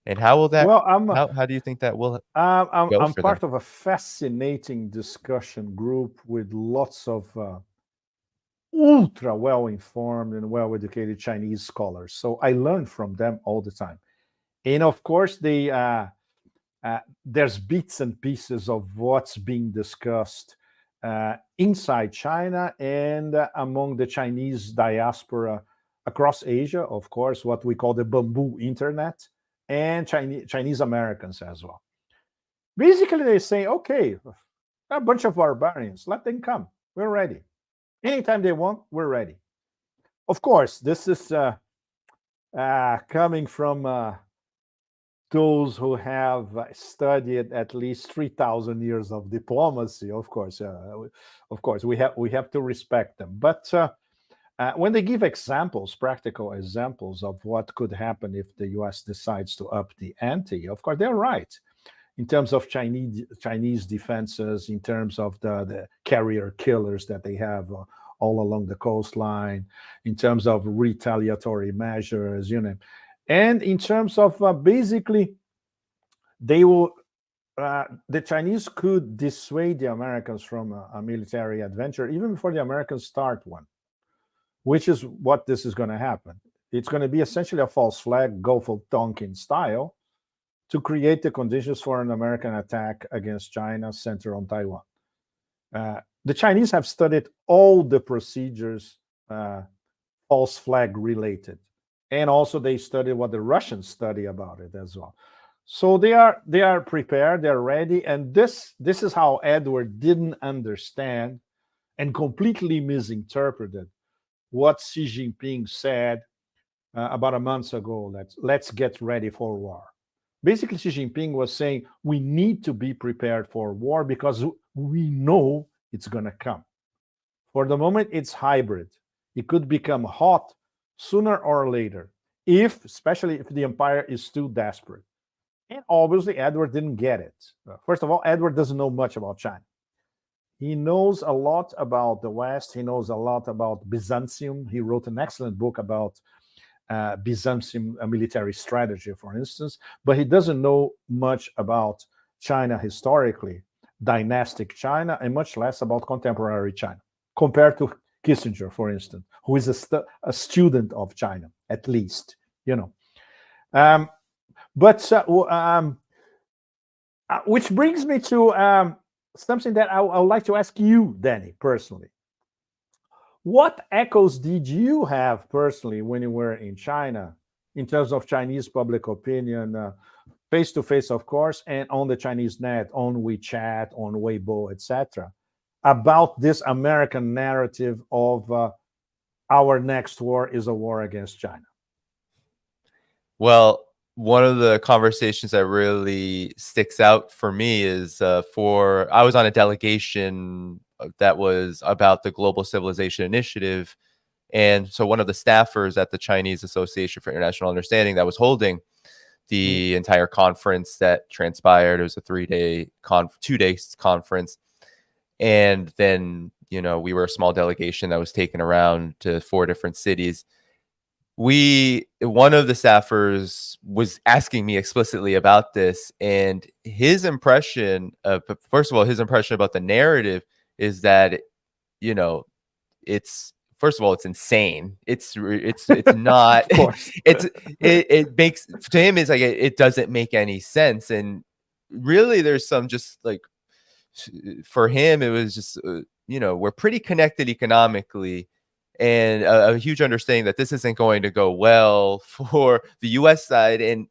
And how will that? Well, How do you think that will go I'm for them? part of a fascinating discussion group with lots of ultra well-informed and well-educated Chinese scholars. So I learn from them all the time. And of course, there's bits and pieces of what's being discussed inside China and among the Chinese diaspora across Asia, of course, what we call the bamboo internet, and Chinese Americans as well. Basically, they say, okay, a bunch of barbarians, let them come. We're ready. Anytime they want, we're ready. Of course, this is coming from those who have studied at least 3,000 years of diplomacy. Of course, we have to respect them. But when they give examples, practical examples of what could happen if the U.S. decides to up the ante, of course, they're right. In terms of Chinese defenses, in terms of the carrier killers that they have all along the coastline, in terms of retaliatory measures, and in terms of basically, they will. The Chinese could dissuade the Americans from a military adventure even before the Americans start one, which is what this is going to happen. It's going to be essentially a false flag, Gulf of Tonkin style, to create the conditions for an American attack against China centered on Taiwan. The Chinese have studied all the procedures false flag related, and also they studied what the Russians study about it as well. So they are prepared, they're ready, and this is how Edward didn't understand and completely misinterpreted what Xi Jinping said about a month ago. Let's get ready for war. Basically, Xi Jinping was saying we need to be prepared for war because we know it's going to come. For the moment, it's hybrid. It could become hot sooner or later, especially if the empire is too desperate. And obviously, Edward didn't get it. First of all, Edward doesn't know much about China. He knows a lot about the West. He knows a lot about Byzantium. He wrote an excellent book about Byzantium military strategy, for instance, but he doesn't know much about China historically, dynastic China, and much less about contemporary China, compared to Kissinger, for instance, who is a student of China, at least, you know. But which brings me to something that I would like to ask you, Danny, personally. What echoes did you have personally when you were in China in terms of Chinese public opinion, face to face, of course, and on the Chinese net, on WeChat, on Weibo, etc., about this American narrative of our next war is a war against China? Well, one of the conversations that really sticks out for me is I was on a delegation that was about the Global Civilization Initiative. And so one of the staffers at the Chinese Association for International Understanding that was holding the entire conference that transpired, it was a 2 day conference. And then, we were a small delegation that was taken around to 4 different cities. One of the staffers was asking me explicitly about this, and his impression first of all, his impression about the narrative is that, it's, first of all, it's insane. It's not, Of course. it makes, to him, it's like, it doesn't make any sense. And really, there's some, just like, for him, it was just, we're pretty connected economically, and a huge understanding that this isn't going to go well for the US side. And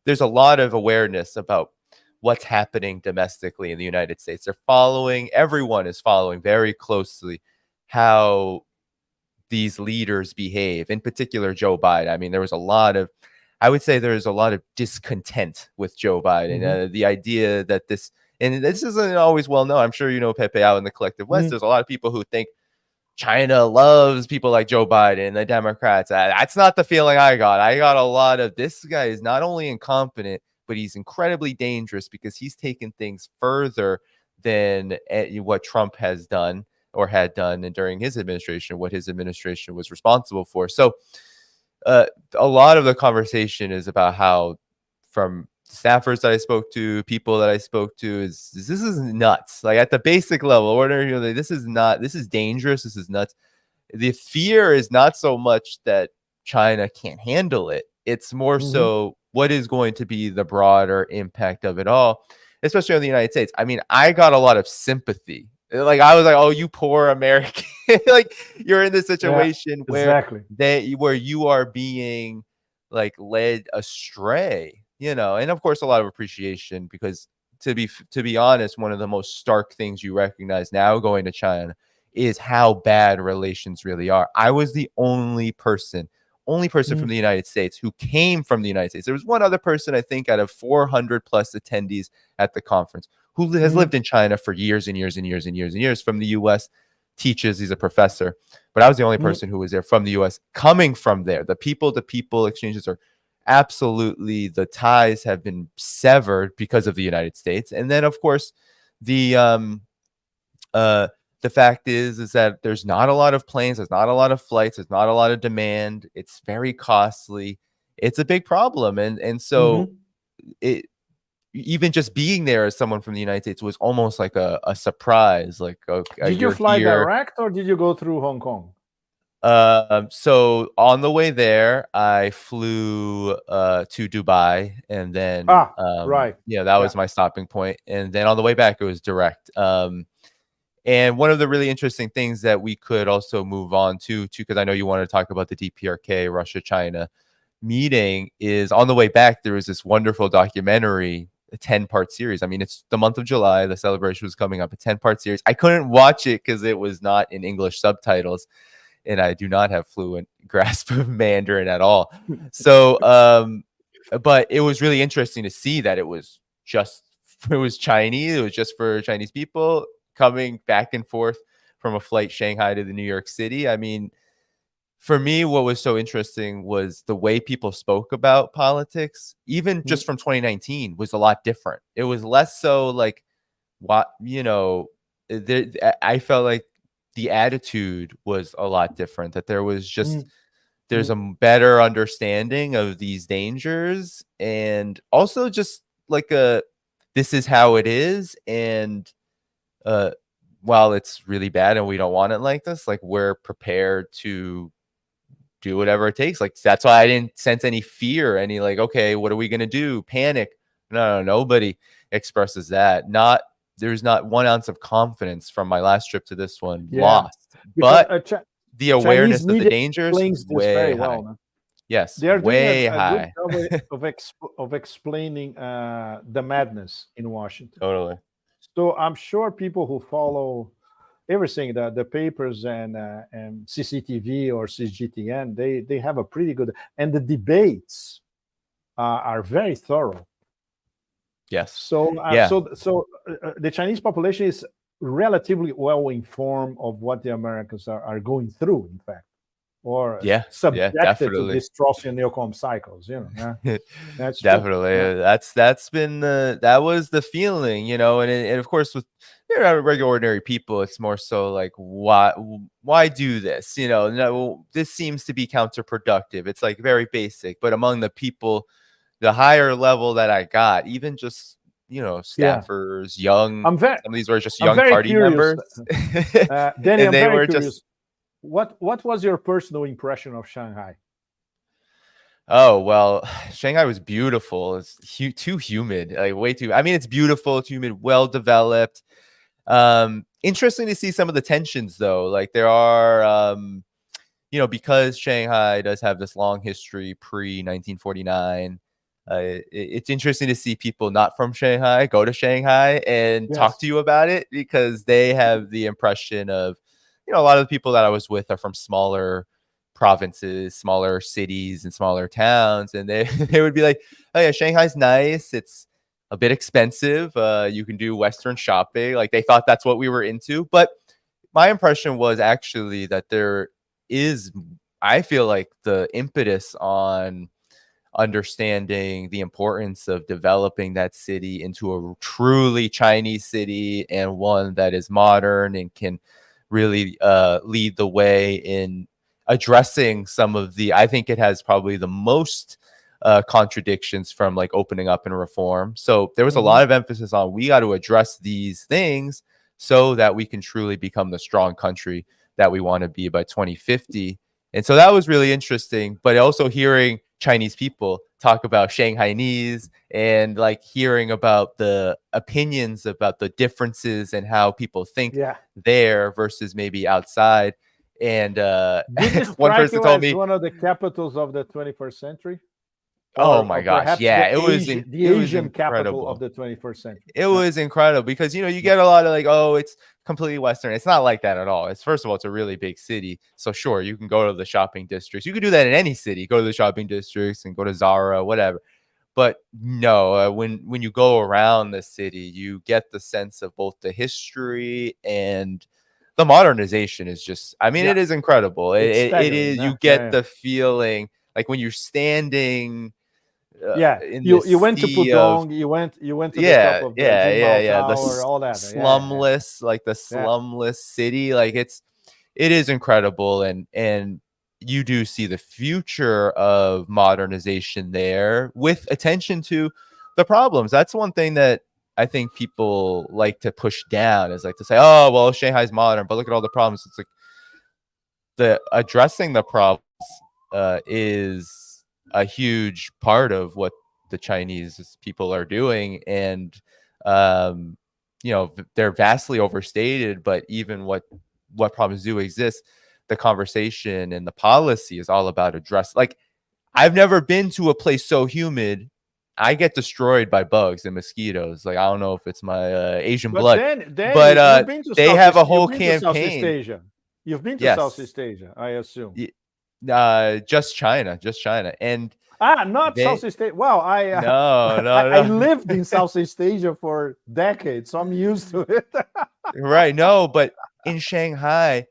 there's a lot of awareness about what's happening domestically in the United States. Everyone is following very closely how these leaders behave, in particular Joe Biden. I mean, I would say there's a lot of discontent with Joe Biden. The idea that and this isn't always well known. I'm sure you know, Pepe, out in the collective West, there's a lot of people who think China loves people like Joe Biden, the Democrats. That's not the feeling I got. I got a lot of, this guy is not only incompetent, but he's incredibly dangerous because he's taken things further than what Trump has done or had done, and during his administration, what his administration was responsible for. So a lot of the conversation is about how, from staffers that I spoke to, people that I spoke to, this is nuts. Like, at the basic level, ordinary, this is dangerous. This is nuts. The fear is not so much that China can't handle it. It's more so what is going to be the broader impact of it all, especially on the United States. I mean, I got a lot of sympathy. Like, I was like, oh, you poor American. Like, you're in this situation where you are being, like, led astray, and of course a lot of appreciation, because to be honest, one of the most stark things you recognize now going to China is how bad relations really are. I was the only person from the United States who came from the United States. There was one other person, I think, out of 400 plus attendees at the conference, who has lived in China for years and years and years and years and years, from the US, teaches, he's a professor. But I was the only person who was there from the US, coming from there. The people-to-people exchanges are absolutely, the ties have been severed because of the United States. And then, of course, the fact is that there's not a lot of planes, there's not a lot of flights, there's not a lot of demand. It's very costly. It's a big problem. And so even just being there as someone from the United States was almost like a surprise. Like, okay, did you fly direct, or did you go through Hong Kong? So on the way there, I flew to Dubai, and then right, that was my stopping point. And then on the way back, it was direct. And one of the really interesting things that we could also move on to, because I know you want to talk about the DPRK Russia-China meeting, is on the way back, there was this wonderful documentary, a 10-part series. I mean, it's the month of July, the celebration was coming up, a 10-part series. I couldn't watch it because it was not in English subtitles, and I do not have fluent grasp of Mandarin at all. So, but it was really interesting to see that it was Chinese. It was just for Chinese people coming back and forth from a flight Shanghai to the New York City. I mean, for me, what was so interesting was the way people spoke about politics, even just from 2019, was a lot different. It was less so like, I felt like the attitude was a lot different, that there was just there's a better understanding of these dangers, and also just like this is how it is, and while it's really bad and we don't want it like this, like we're prepared to do whatever it takes. Like that's why I didn't sense any fear, any like, okay, what are we gonna do? Panic? No, nobody expresses that. There's not 1 ounce of confidence from my last trip to this one lost, because but the Chinese awareness of the media dangers explains this way very high. well. No? Yes, They are doing way a good high. job of explaining the madness in Washington. Totally. So I'm sure people who follow everything, the papers and CCTV or CGTN, they have a pretty good, and the debates are very thorough. Yes. So the Chinese population is relatively well informed of what the Americans are going through, in fact, or subjected to dystrophy and neocon cycles. You know, that's definitely true. that's been that was the feeling, you know, and of course with regular ordinary people, it's more so like why do this? You know, no, this seems to be counterproductive. It's like very basic, but among the people, the higher level that I got, even just staffers, young. Some of these were just young party members. Danny, I'm very curious. What was your personal impression of Shanghai? Oh, well, Shanghai was beautiful. It's too humid, like way too. I mean, it's beautiful, it's humid, well developed. Interesting to see some of the tensions, though. Like there are, because Shanghai does have this long history pre 1949. It's interesting to see people not from Shanghai go to Shanghai and talk to you about it, because they have the impression of, a lot of the people that I was with are from smaller provinces, smaller cities, and smaller towns, and they would be like, "Oh yeah, Shanghai's nice. It's a bit expensive. You can do Western shopping." Like they thought that's what we were into, but my impression was actually that there is, I feel like, the impetus on understanding the importance of developing that city into a truly Chinese city, and one that is modern and can really lead the way in addressing some of the, I think it has probably the most contradictions from like opening up and reform. So there was a lot of emphasis on, we got to address these things so that we can truly become the strong country that we want to be by 2050. And so that was really interesting, but also hearing Chinese people talk about Shanghainese, and like hearing about the opinions about the differences and how people think there versus maybe outside. And one person told me, one of the capitals of the 21st century. Oh my gosh, yeah, it was the Asian capital of the 21st century. It was incredible, because you get a lot of like, oh, it's completely Western. It's not like that at all. It's, first of all, it's a really big city, so sure, you can go to the shopping districts. You can do that in any city. Go to the shopping districts and go to Zara, whatever. But no, when you go around the city, you get the sense of both the history and the modernization is just, I mean, it is incredible. It is. You get the feeling like when you're standing. You went to Pudong, you went to the top of the Tower, all that. Slumless, like the slumless city. Like it is incredible, and you do see the future of modernization there, with attention to the problems. That's one thing that I think people like to push down, is like to say, oh, well, Shanghai's modern, but look at all the problems. It's like the addressing the problems is a huge part of what the Chinese people are doing. And they're vastly overstated, but even what problems do exist, the conversation and the policy is all about address. Like, I've never been to a place so humid. I get destroyed by bugs and mosquitoes. Like, I don't know if it's my Asian blood, but they have a whole campaign. You've been to Southeast Asia, I assume. Just China, and not Southeast Asia. Wow, I lived in Southeast Asia for decades, so I'm used to it. Right? No, but in Shanghai,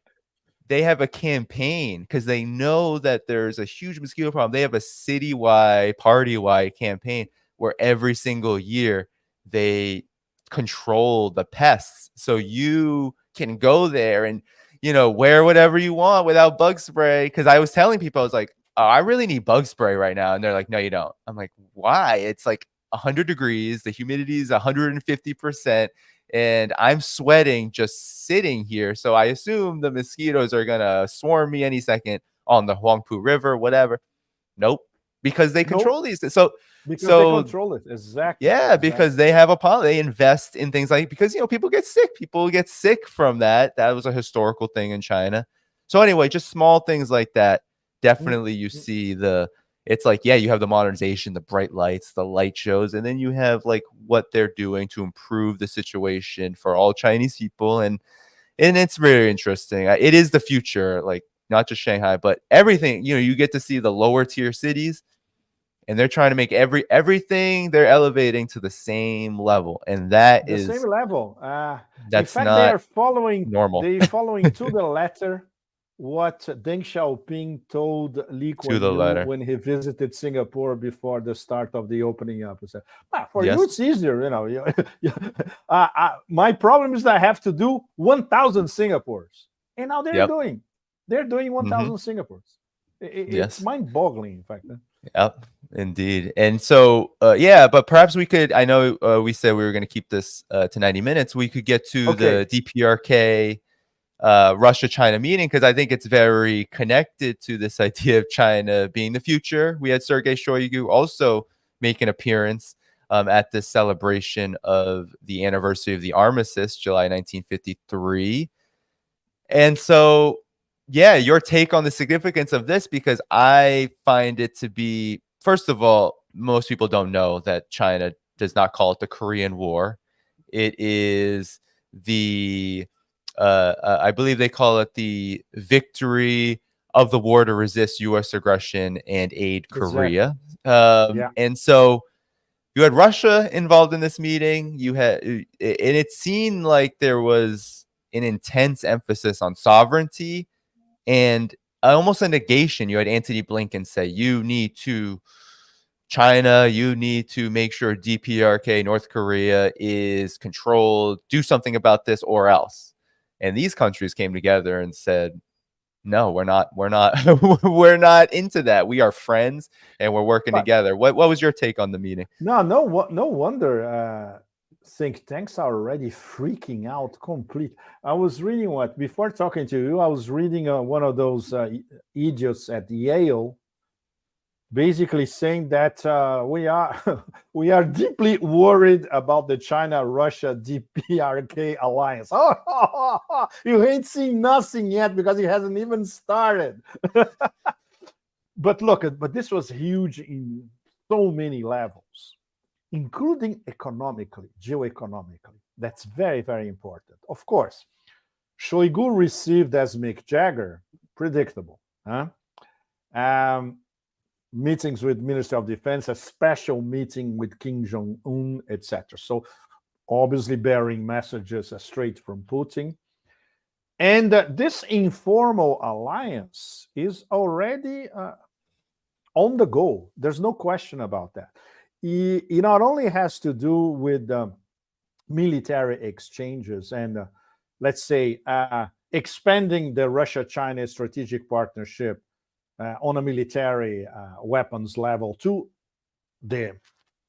they have a campaign because they know that there's a huge mosquito problem. They have a citywide, party-wide campaign where every single year they control the pests, so you can go there and wear whatever you want without bug spray. Because I was telling people, I was like, oh, I really need bug spray right now. And they're like, no, you don't. I'm like, why? It's like 100 degrees. The humidity is 150%. And I'm sweating just sitting here. So I assume the mosquitoes are going to swarm me any second on the Huangpu River, whatever. Nope. Because they control Nope. these. Because they So control it. Exactly. yeah, because Exactly. they have a policy. They invest in things like, because people get sick. People get sick from that. That was a historical thing in China. So anyway, just small things like that. Mm, Definitely, you mm. see it's like, yeah, you have the modernization, the bright lights, the light shows, and then you have like what they're doing to improve the situation for all Chinese people, and it's very interesting. It is the future, like not just Shanghai, but everything. You get to see the lower tier cities, and they're trying to make everything they're elevating to the same level, and The same level. In that's fact, they not are following. normal. They following to the letter what Deng Xiaoping told Lee To Kuan the Yew letter. when he visited Singapore before the start of the opening up. He said, "For you, Yes. it's easier. My problem is that I have to do 1,000 Singapores, and now they're Yep. doing. They're doing Hmm. 1,000 Singapores. It's Yes. mind-boggling, in fact. Yep. Indeed. And so, yeah, but perhaps we could. I know we said we were going to keep this to 90 minutes. We could get to the Okay. DPRK Russia China meeting, because I think it's very connected to this idea of China being the future. We had Sergei Shoigu also make an appearance at this celebration of the anniversary of the armistice, July 1953. And so, yeah, your take on the significance of this, because I find it to be, first of all, most people don't know that China does not call it the Korean War. It is I believe they call it the victory of the war to resist U.S. aggression and aid Exactly. Korea. Yeah. And so you had Russia involved in this meeting. And it seemed like there was an intense emphasis on sovereignty and almost a negation. You had Antony Blinken say, China, you need to make sure DPRK, North Korea, is controlled. Do something about this or else. And these countries came together and said, no, we're not we're not into that. We are friends and we're working But together. What was your take on the meeting? no wonder think tanks are already freaking out complete. I was reading before talking to you. I was reading one of those idiots at Yale, basically saying that we are we are deeply worried about the China-Russia DPRK alliance. Oh, you ain't seen nothing yet because it hasn't even started. But but this was huge in so many levels, including economically, geoeconomically. That's very, very important. Of course, Shoigu received as Mick Jagger, predictable. Huh? Um, Meetings with Minister of Defense, a special meeting with Kim Jong-un, etc. So obviously bearing messages straight from Putin. And this informal alliance is already on the go. There's no question about that. It not only has to do with military exchanges and, let's say, expanding the Russia-China strategic partnership on a military weapons level to the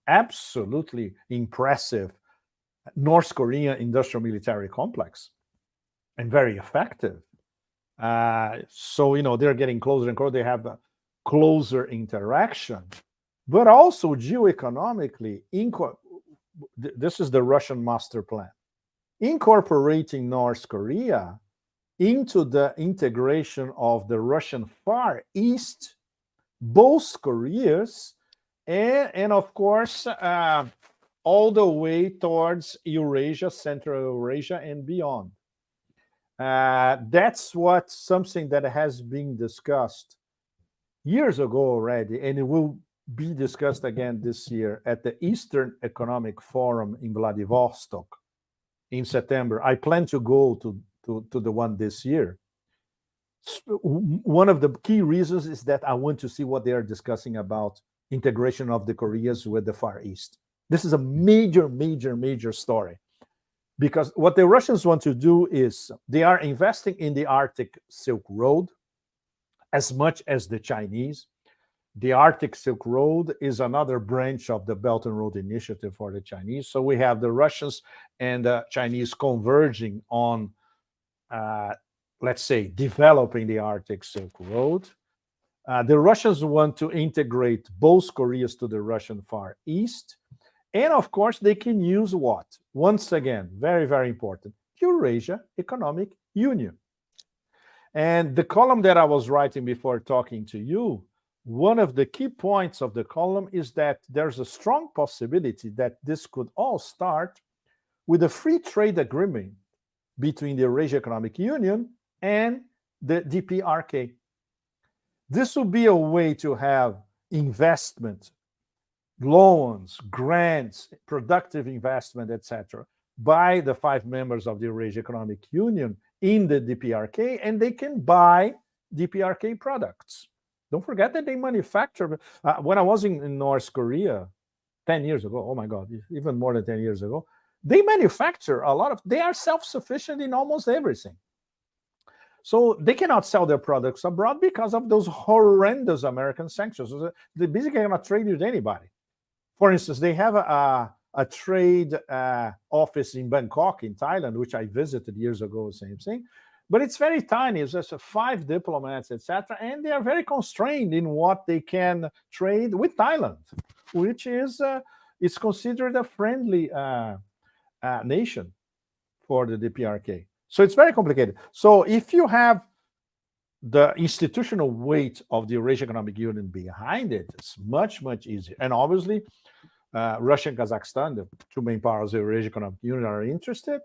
absolutely impressive North Korean industrial military complex, and very effective. So, they're getting closer and closer. They have a closer interaction, but also geoeconomically, this is the Russian master plan, incorporating North Korea into the integration of the Russian Far East, both Koreas, and of course, all the way towards Eurasia, Central Eurasia, and beyond. That's something that has been discussed years ago already, and it will be discussed again this year at the Eastern Economic Forum in Vladivostok in September. I plan to go to the one this year. One of the key reasons is that I want to see what they are discussing about integration of the Koreas with the Far East. This is a major, major, major story, because what the Russians want to do is they are investing in the Arctic Silk Road as much as the Chinese. The Arctic Silk Road is another branch of the Belt and Road Initiative for the Chinese. So we have the Russians and the Chinese converging on, let's say, developing the Arctic Silk Road. The Russians want to integrate both Koreas to the Russian Far East. And of course, they can use what? Once again, very, very important, Eurasia Economic Union. And the column that I was writing before talking to you, one of the key points of the column is that there's a strong possibility that this could all start with a free trade agreement between the Eurasia Economic Union and the DPRK. This would be a way to have investment, loans, grants, productive investment, etc., by the 5 members of the Eurasia Economic Union in the DPRK, and they can buy DPRK products. Don't forget that they manufacture. When I was in North Korea 10 years ago, oh my God, even more than 10 years ago, they manufacture a lot of, they are self-sufficient in almost everything. So they cannot sell their products abroad because of those horrendous American sanctions. They basically cannot trade with anybody. For instance, they have a trade office in Bangkok, in Thailand, which I visited years ago, same thing. But it's very tiny. It's just 5 diplomats, etc. And they are very constrained in what they can trade with Thailand, which is considered a friendly nation for the DPRK. So it's very complicated. So if you have the institutional weight of the Eurasia Economic Union behind it, it's much, much easier. And obviously, Russia and Kazakhstan, the 2 main powers of the Eurasia Economic Union, are interested.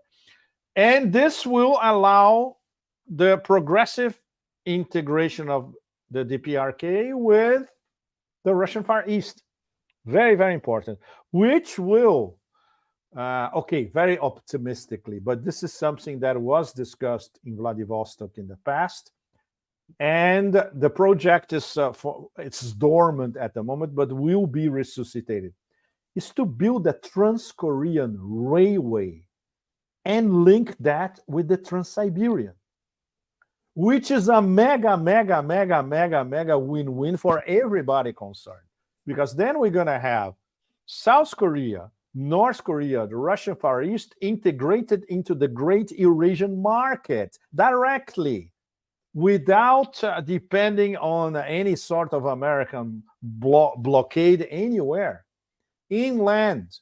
And this will allow the progressive integration of the DPRK with the Russian Far East. Very, very important, which will, okay, very optimistically, but this is something that was discussed in Vladivostok in the past. And the project is, it's dormant at the moment, but will be resuscitated, is to build a Trans-Korean railway and link that with the Trans-Siberian, which is a mega win-win for everybody concerned. Because then we're going to have South Korea, North Korea, the Russian Far East integrated into the great Eurasian market directly, without depending on any sort of American blockade anywhere. Inland,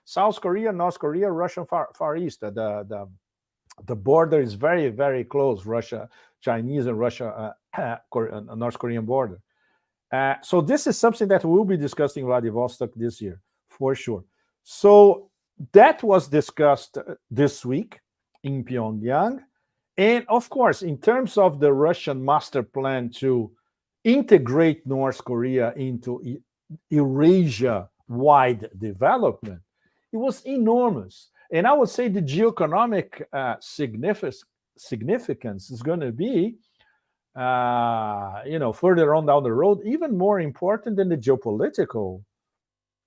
South Korea, North Korea, Russian Far East. The border is very, very close. Russia, Chinese and Russia, North Korean border. So this is something that we'll be discussing in Vladivostok this year, for sure. So that was discussed this week in Pyongyang. And of course, in terms of the Russian master plan to integrate North Korea into Eurasia-wide development, it was enormous. And I would say the geoeconomic significance is going to be, further on down the road, even more important than the geopolitical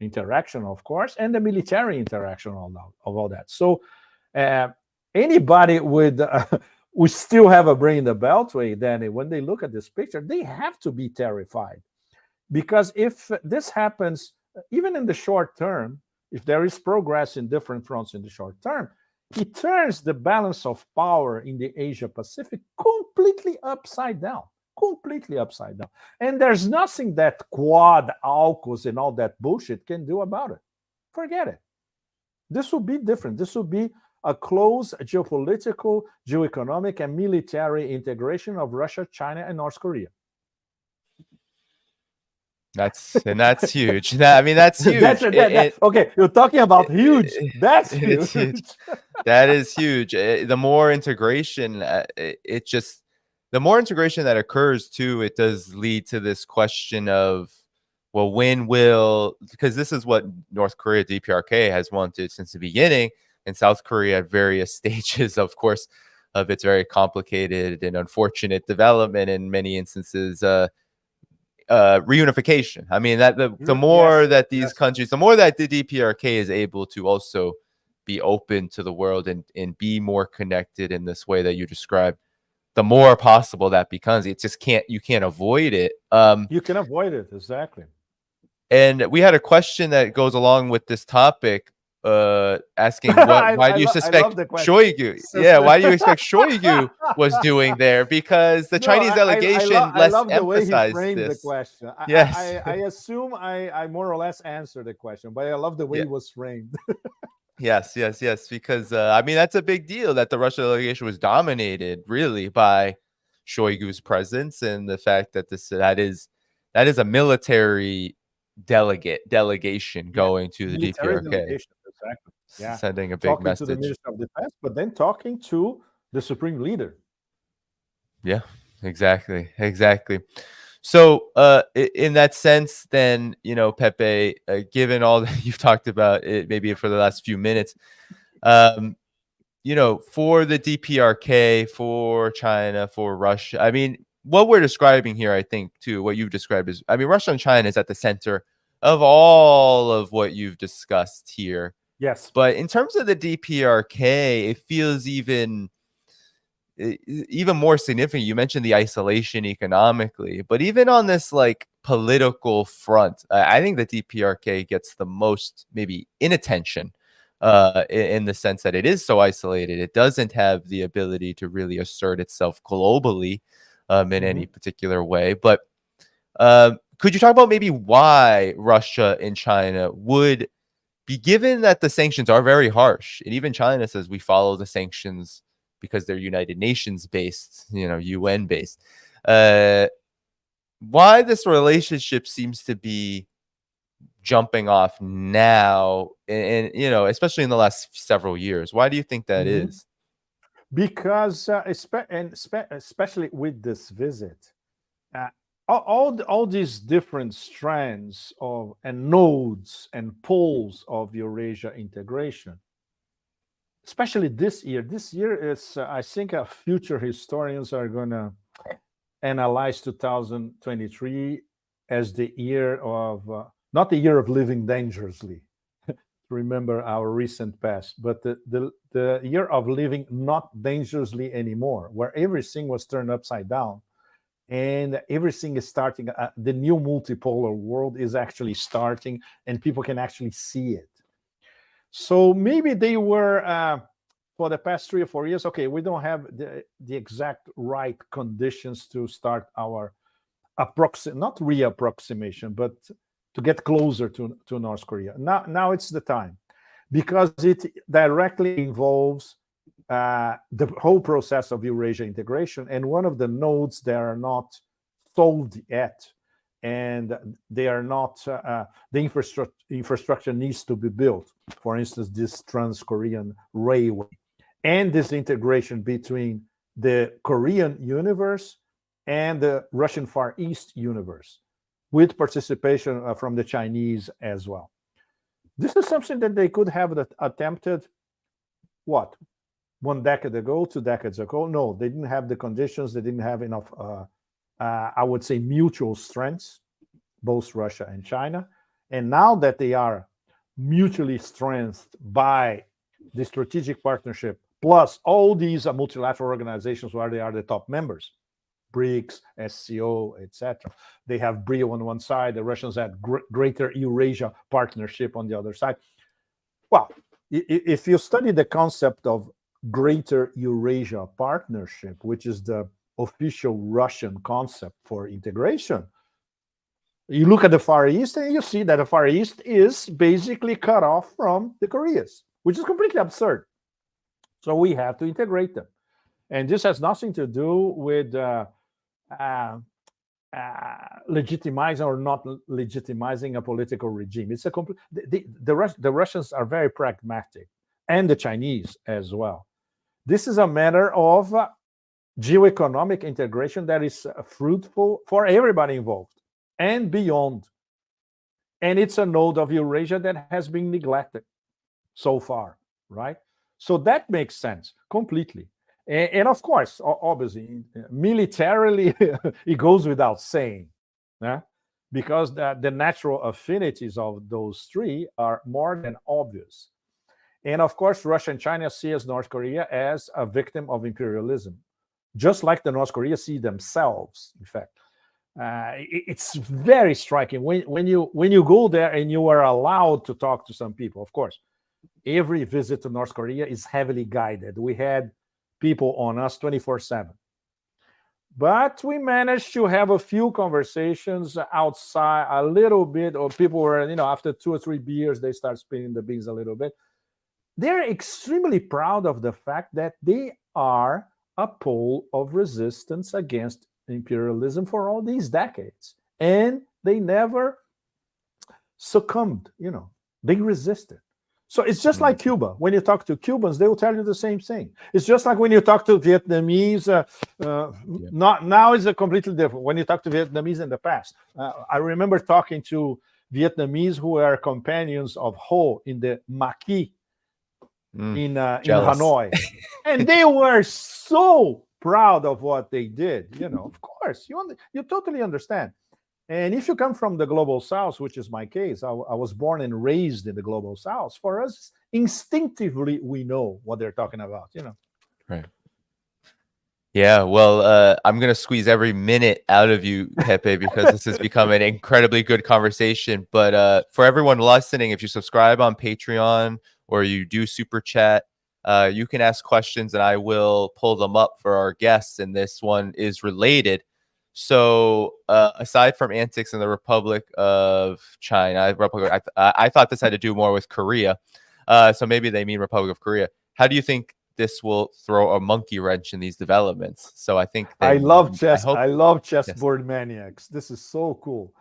interaction, of course, and the military interaction of all that. So anybody with we still have a brain in the beltway, then when they look at this picture, they have to be terrified. Because if this happens, even in the short term, if there is progress in different fronts in the short term, it turns the balance of power in the Asia-Pacific completely upside down. And there's nothing that Quad, AUKUS, and all that bullshit can do about it. Forget it. This will be different. This will be a close geopolitical, geoeconomic, and military integration of Russia, China, and North Korea. That's huge. That's huge. Okay, you're talking about huge. That's huge. Huge. That is huge. The more integration, the more integration that occurs too, it does lead to this question of, well, because this is what North Korea, DPRK, has wanted since the beginning, and South Korea at various stages, of course, of its very complicated and unfortunate development in many instances, reunification. The more that these countries, the more that the DPRK is able to also be open to the world and be more connected in this way that you described, the more possible that becomes. It just you can't avoid it. You can avoid it, exactly. And we had a question that goes along with this topic, asking why do you I love suspect the question. Shoigu? Yeah, why do you expect Shoigu was doing there? Because the No, Chinese delegation I less love the way he emphasized framed the this. question. Yes. I assume I more or less answered the question, but I love the way Yeah. it was framed. Yes. Because I mean, that's a big deal that the Russian delegation was dominated really by Shoigu's presence, and the fact that that is a military delegation Yeah, going to the military DPRK, delegation, exactly. Yeah, sending a big talking to the message. Minister of Defense, but then talking to the Supreme Leader. Yeah, exactly. So, in that sense, then, Pepe, given all that you've talked about it, maybe for the last few minutes, um, for the DPRK, for China, for Russia, I mean, what we're describing here, I think, too, what you've described is, I mean, Russia and China is at the center of all of what you've discussed here. Yes. But in terms of the DPRK, it feels even more significant. You mentioned the isolation economically, but even on this like political front, I think the DPRK gets the most maybe inattention, in the sense that it is so isolated. It doesn't have the ability to really assert itself globally, in any particular way. But could you talk about maybe why Russia and China would be, given that the sanctions are very harsh, and even China says we follow the sanctions because they're United Nations based, UN based. Why this relationship seems to be jumping off now, and especially in the last several years? Why do you think that is? Because especially with this visit, all these different strands of and nodes and poles of Eurasia integration, especially this year. This year is, I think, future historians are going to analyze 2023 as the year of not the year of living dangerously. Remember our recent past, but the year of living not dangerously anymore, where everything was turned upside down and everything is starting. The new multipolar world is actually starting, and people can actually see it. So maybe they were, for the past 3 or 4 years, okay, we don't have the exact right conditions to start our not reapproximation, but to get closer to North Korea. Now it's the time, because it directly involves the whole process of Eurasia integration. And one of the nodes that are not solved yet, and they are not, the infrastructure needs to be built. For instance, this Trans-Korean railway, and this integration between the Korean universe and the Russian Far East universe, with participation from the Chinese as well. This is something that they could have attempted, what, 1 decade ago, 2 decades ago? No, they didn't have the conditions. They didn't have enough, I would say, mutual strengths, both Russia and China. And now that they are mutually strengthened by the strategic partnership, plus all these multilateral organizations where they are the top members, Brics, SCO, etc. They have BRIO on one side, the Russians had Greater Eurasia Partnership on the other side. Well, if you study the concept of Greater Eurasia Partnership, which is the official Russian concept for integration, you look at the Far East and you see that the Far East is basically cut off from the Koreas, which is completely absurd. So we have to integrate them. And this has nothing to do with legitimizing or not legitimizing a political regime. It's a complete. The Russians are very pragmatic, and the Chinese as well. This is a matter of geoeconomic integration that is fruitful for everybody involved and beyond. And it's a node of Eurasia that has been neglected so far, right? So that makes sense completely. And of course, obviously, militarily, it goes without saying, because the natural affinities of those three are more than obvious. And of course, Russia and China see as North Korea as a victim of imperialism. just like the North Korea see themselves. In fact, it's very striking when you go there and you are allowed to talk to some people. Of course, every visit to North Korea is heavily guided. We had people on us 24/7. But we managed to have a few conversations outside a little bit, or people were, after 2 or 3 beers, they start spinning the beans a little bit. They're extremely proud of the fact that they are a pole of resistance against imperialism for all these decades. And they never succumbed, they resisted. So it's just like Cuba. When you talk to Cubans, they will tell you the same thing. It's just like when you talk to Vietnamese. Not now is a completely different. When you talk to Vietnamese in the past, I remember talking to Vietnamese who are companions of Ho in the Maquis in Hanoi, and they were so proud of what they did. Of course, you totally understand. And if you come from the global south, which is my case, I was born and raised in the global south. For us, instinctively, we know what they're talking about, Right. Yeah, well, I'm going to squeeze every minute out of you, Pepe, because this has become an incredibly good conversation. But for everyone listening, if you subscribe on Patreon or you do Super Chat, you can ask questions and I will pull them up for our guests. And this one is related. So aside from antics in the Republic of China, I thought this had to do more with Korea. So maybe they mean Republic of Korea. How do you think this will throw a monkey wrench in these developments? So I think I love chessboard maniacs. This is so cool.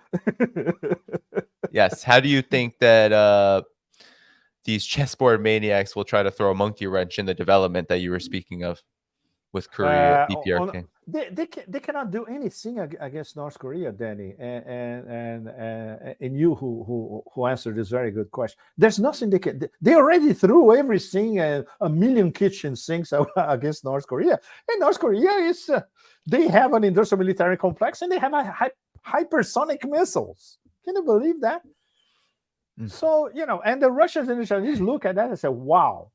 Yes. How do you think that these chessboard maniacs will try to throw a monkey wrench in the development that you were speaking of with Korea, DPRK? They cannot do anything against North Korea, Danny, and you who answered this very good question. There's nothing they can. They already threw everything, a million kitchen sinks against North Korea. And North Korea is they have an industrial military complex and they have hypersonic missiles. Can you believe that? So and the Russians and the Chinese look at that and say, "Wow."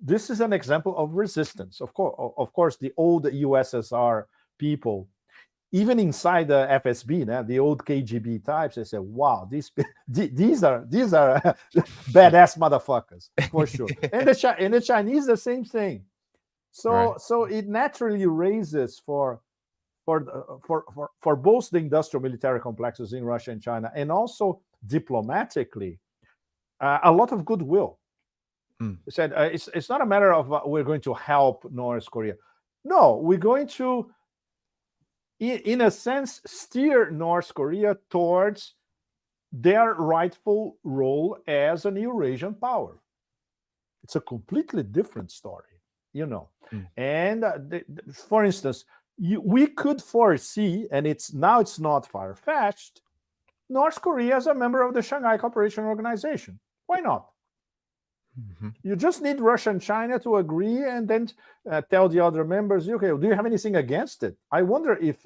This is an example of resistance. Of course, the old USSR people, even inside the FSB, the old KGB types, they say, "Wow, these are badass motherfuckers for sure." And the Chinese, the same thing. So it naturally raises for both the industrial military complexes in Russia and China, and also diplomatically, a lot of goodwill. Said it's not a matter of we're going to help North Korea. No, we're going to, in a sense, steer North Korea towards their rightful role as an Eurasian power. It's a completely different story, And for instance, we could foresee, and it's not far-fetched, North Korea as a member of the Shanghai Cooperation Organization. Why not? You just need Russia and China to agree and then tell the other members, okay, do you have anything against it? I wonder if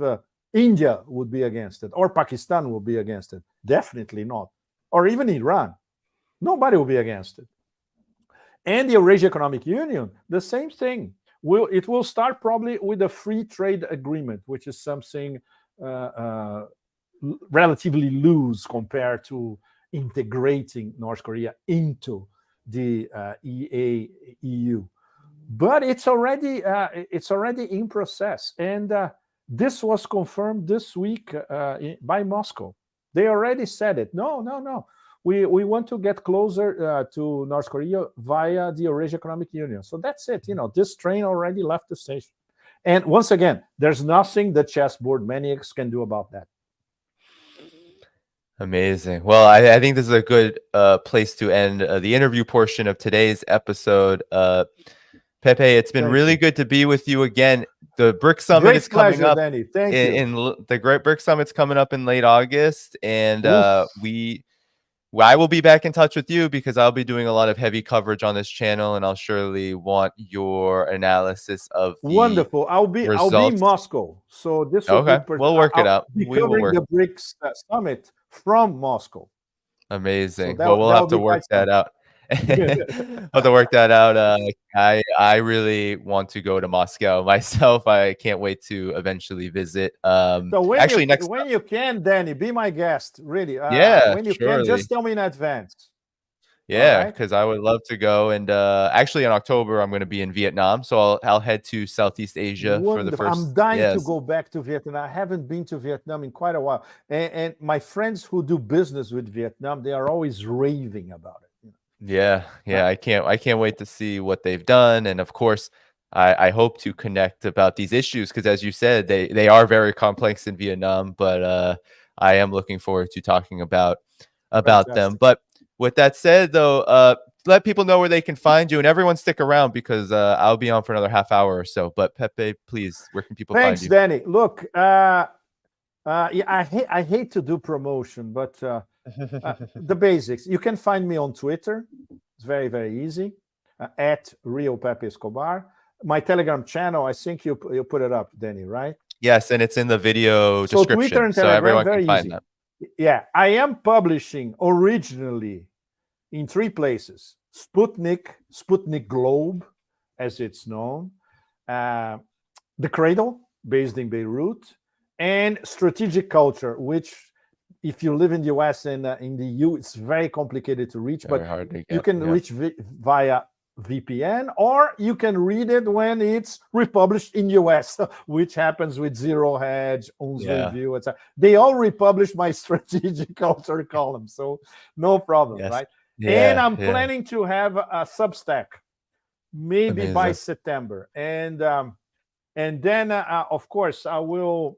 India would be against it or Pakistan would be against it. Definitely not. Or even Iran. Nobody will be against it. And the Eurasia Economic Union, the same thing. It will start probably with a free trade agreement, which is something relatively loose compared to integrating North Korea into the EU, but it's already in process, and this was confirmed this week by Moscow. They already said it. No. We want to get closer to North Korea via the Eurasia Economic Union. So that's it. This train already left the station. And once again, there's nothing the chessboard maniacs can do about that. Amazing. Well, I think this is a good place to end the interview portion of today's episode. Pepe, it's been really good to be with you again. The Brics Summit is coming up. Danny. Thank you. The Great Brics Summit's coming up in late August, and I will be back in touch with you because I'll be doing a lot of heavy coverage on this channel, and I'll surely want your analysis of the wonderful. I'll be in Moscow, so this will okay. We'll work it out. We will covering the Brics Summit from Moscow. Amazing. So we'll have to work that out. I'll have to work that out. I really want to go to Moscow myself. I can't wait to eventually visit. So Actually, next, when you can, Danny, be my guest. Really, yeah, when you can, surely. just tell me in advance. All Yeah, right. because I would love to go. And actually, in October, I'm going to be in Vietnam, so I'll head to Southeast Asia for the Wonderful. I'm first. dying to Yes. go back to Vietnam. I haven't been to Vietnam in quite a while. And my friends who do business with Vietnam, they are always raving about it. Yeah, Uh, yeah, I can't wait to see what they've done, and of course, I hope to connect about these issues because, as you said, they are very complex in Vietnam. But I am looking forward to talking about them. Fantastic. But with that said, though, let people know where they can find you, and everyone stick around because I'll be on for another half hour or so. But Pepe, please, where can people find Thanks, you? Danny. Look, yeah, I hate to do promotion, but the basics. You can find me on Twitter. It's very, very easy. At Real Pepe Escobar. My Telegram channel, I think you put it up, Danny, right? Yes, and it's in the video So Twitter description, and so Telegram, everyone can very find easy. that. Yeah, I am publishing originally in 3 places: Sputnik Globe, as it's known, uh, The Cradle, based in Beirut, and Strategic Culture, which, if you live in the US and in the EU, it's very complicated to reach, Very but hard to you get. can Yeah. reach via VPN, or you can read it when it's republished in US, which happens with Zero Hedge, Ons Yeah. Review, etc. They all republish my strategic culture column, so no problem, Yes. right? And Yeah. I'm Yeah. planning to have a Substack maybe by Amazing. September, and then of course I will.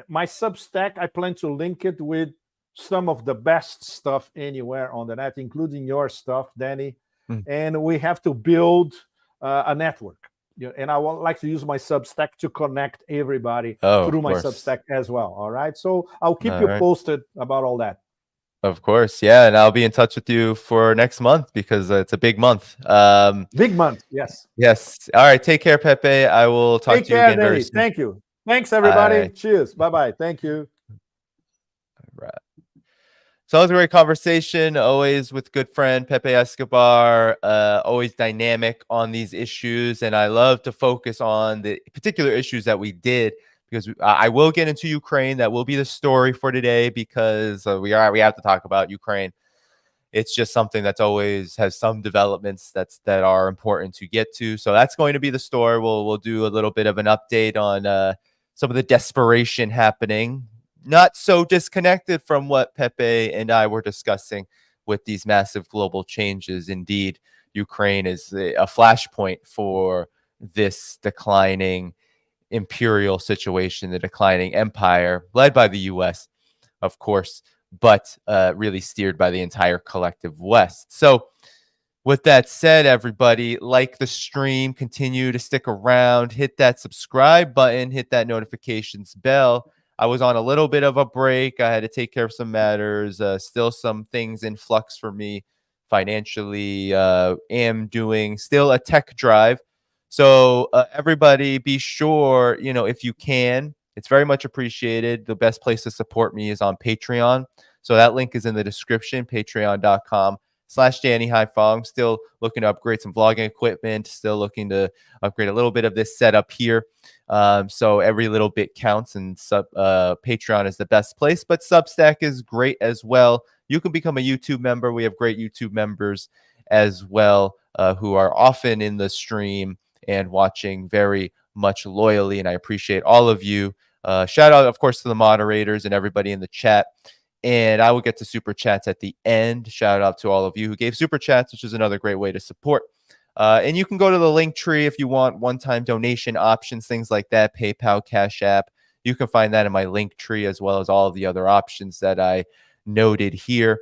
My Substack, I plan to link it with some of the best stuff anywhere on the net, including your stuff, Danny. Mm. And we have to build a network. And I would like to use my Substack to connect everybody Oh, of through my course. Substack as well. All right. So I'll keep All you right. posted about all that. Of course. Yeah. And I'll be in touch with you for next month because it's a big month. Big month. Yes. Yes. All right. Take care, Pepe. I will talk Take to you care, again very Danny. soon. Thank you. Thanks, everybody. Bye. Cheers. Bye bye. Thank you. Right. So that was a great conversation, always with good friend Pepe Escobar, always dynamic on these issues. And I love to focus on the particular issues that we did because I will get into Ukraine. That will be the story for today because we have to talk about Ukraine. It's just something that's always has some developments that are important to get to. So that's going to be the story. We'll do a little bit of an update on some of the desperation happening, not so disconnected from what Pepe and I were discussing with these massive global changes. Indeed, Ukraine is a flashpoint for this declining imperial situation, the declining empire led by the US, of course, but really steered by the entire collective West. So, with that said, everybody, like the stream, continue to stick around, hit that subscribe button, hit that notifications bell. I was on a little bit of a break. I had to take care of some matters, still some things in flux for me financially. Am doing still a tech drive. So, everybody, be sure, if you can, it's very much appreciated. The best place to support me is on Patreon. So that link is in the description, patreon.com/Danny Dhaiphong. Still looking to upgrade some vlogging equipment, still looking to upgrade a little bit of this setup here. So every little bit counts, and Patreon is the best place, but Substack is great as well. You can become a YouTube member. We have great YouTube members as well who are often in the stream and watching very much loyally, and I appreciate all of you. Shout out, of course, to the moderators and everybody in the chat. And I will get to super chats at the end. Shout out to all of you who gave super chats, which is another great way to support. And you can go to the link tree if you want one-time donation options, things like that, PayPal, Cashapp. You can find that in my link tree as well as all of the other options that I noted here.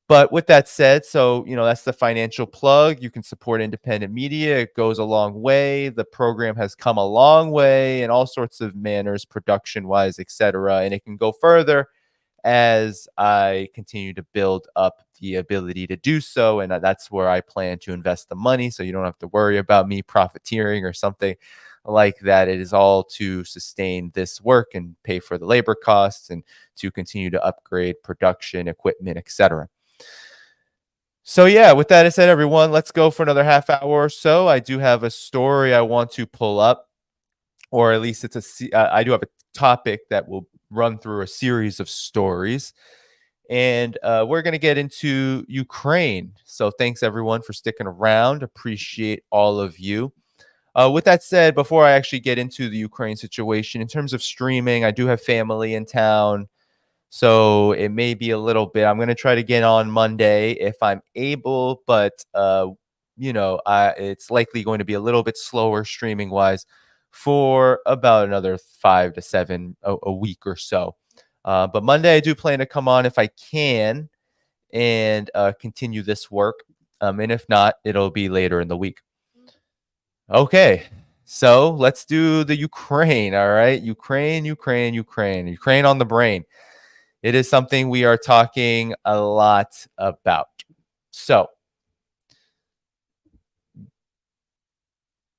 But with that said, so, that's the financial plug. You can support independent media. It goes a long way. The program has come a long way in all sorts of manners, production-wise, etc. And it can go further as I continue to build up the ability to do so. And that's where I plan to invest the money. So you don't have to worry about me profiteering or something like that. It is all to sustain this work and pay for the labor costs and to continue to upgrade production, equipment, etc. So yeah, with that said, everyone, let's go for another half hour or so. I do have a story I want to pull up, or at least I do have a topic that will run through a series of stories. And we're going to get into Ukraine. So thanks, everyone, for sticking around. Appreciate all of you. With that said, before I actually get into the Ukraine situation, in terms of streaming, I do have family in town. So it may be a little bit. I'm going to try to get on Monday if I'm able, but it's likely going to be a little bit slower streaming wise for about another 5 to 7 a week or so. But Monday I do plan to come on if I can and continue this work. And if not, it'll be later in the week. Okay. So let's do the Ukraine. All right. Ukraine on the brain. It is something we are talking a lot about. So,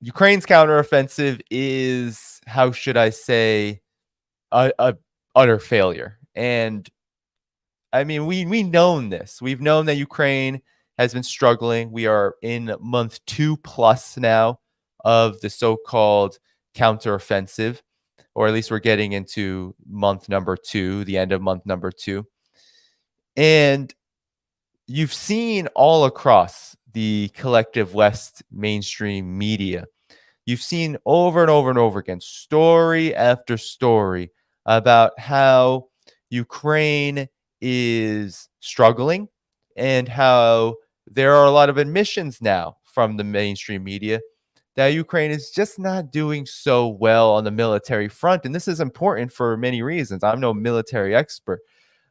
Ukraine's counteroffensive is, how should I say, a utter failure. And I mean, we've known this. We've known that Ukraine has been struggling. We are in month 2+ now of the so-called counteroffensive, or at least we're getting into month number 2, the end of month number 2. And you've seen all across the collective West mainstream media, you've seen over and over and over again, story after story about how Ukraine is struggling and how there are a lot of admissions now from the mainstream media that Ukraine is just not doing so well on the military front. And this is important for many reasons. I'm no military expert.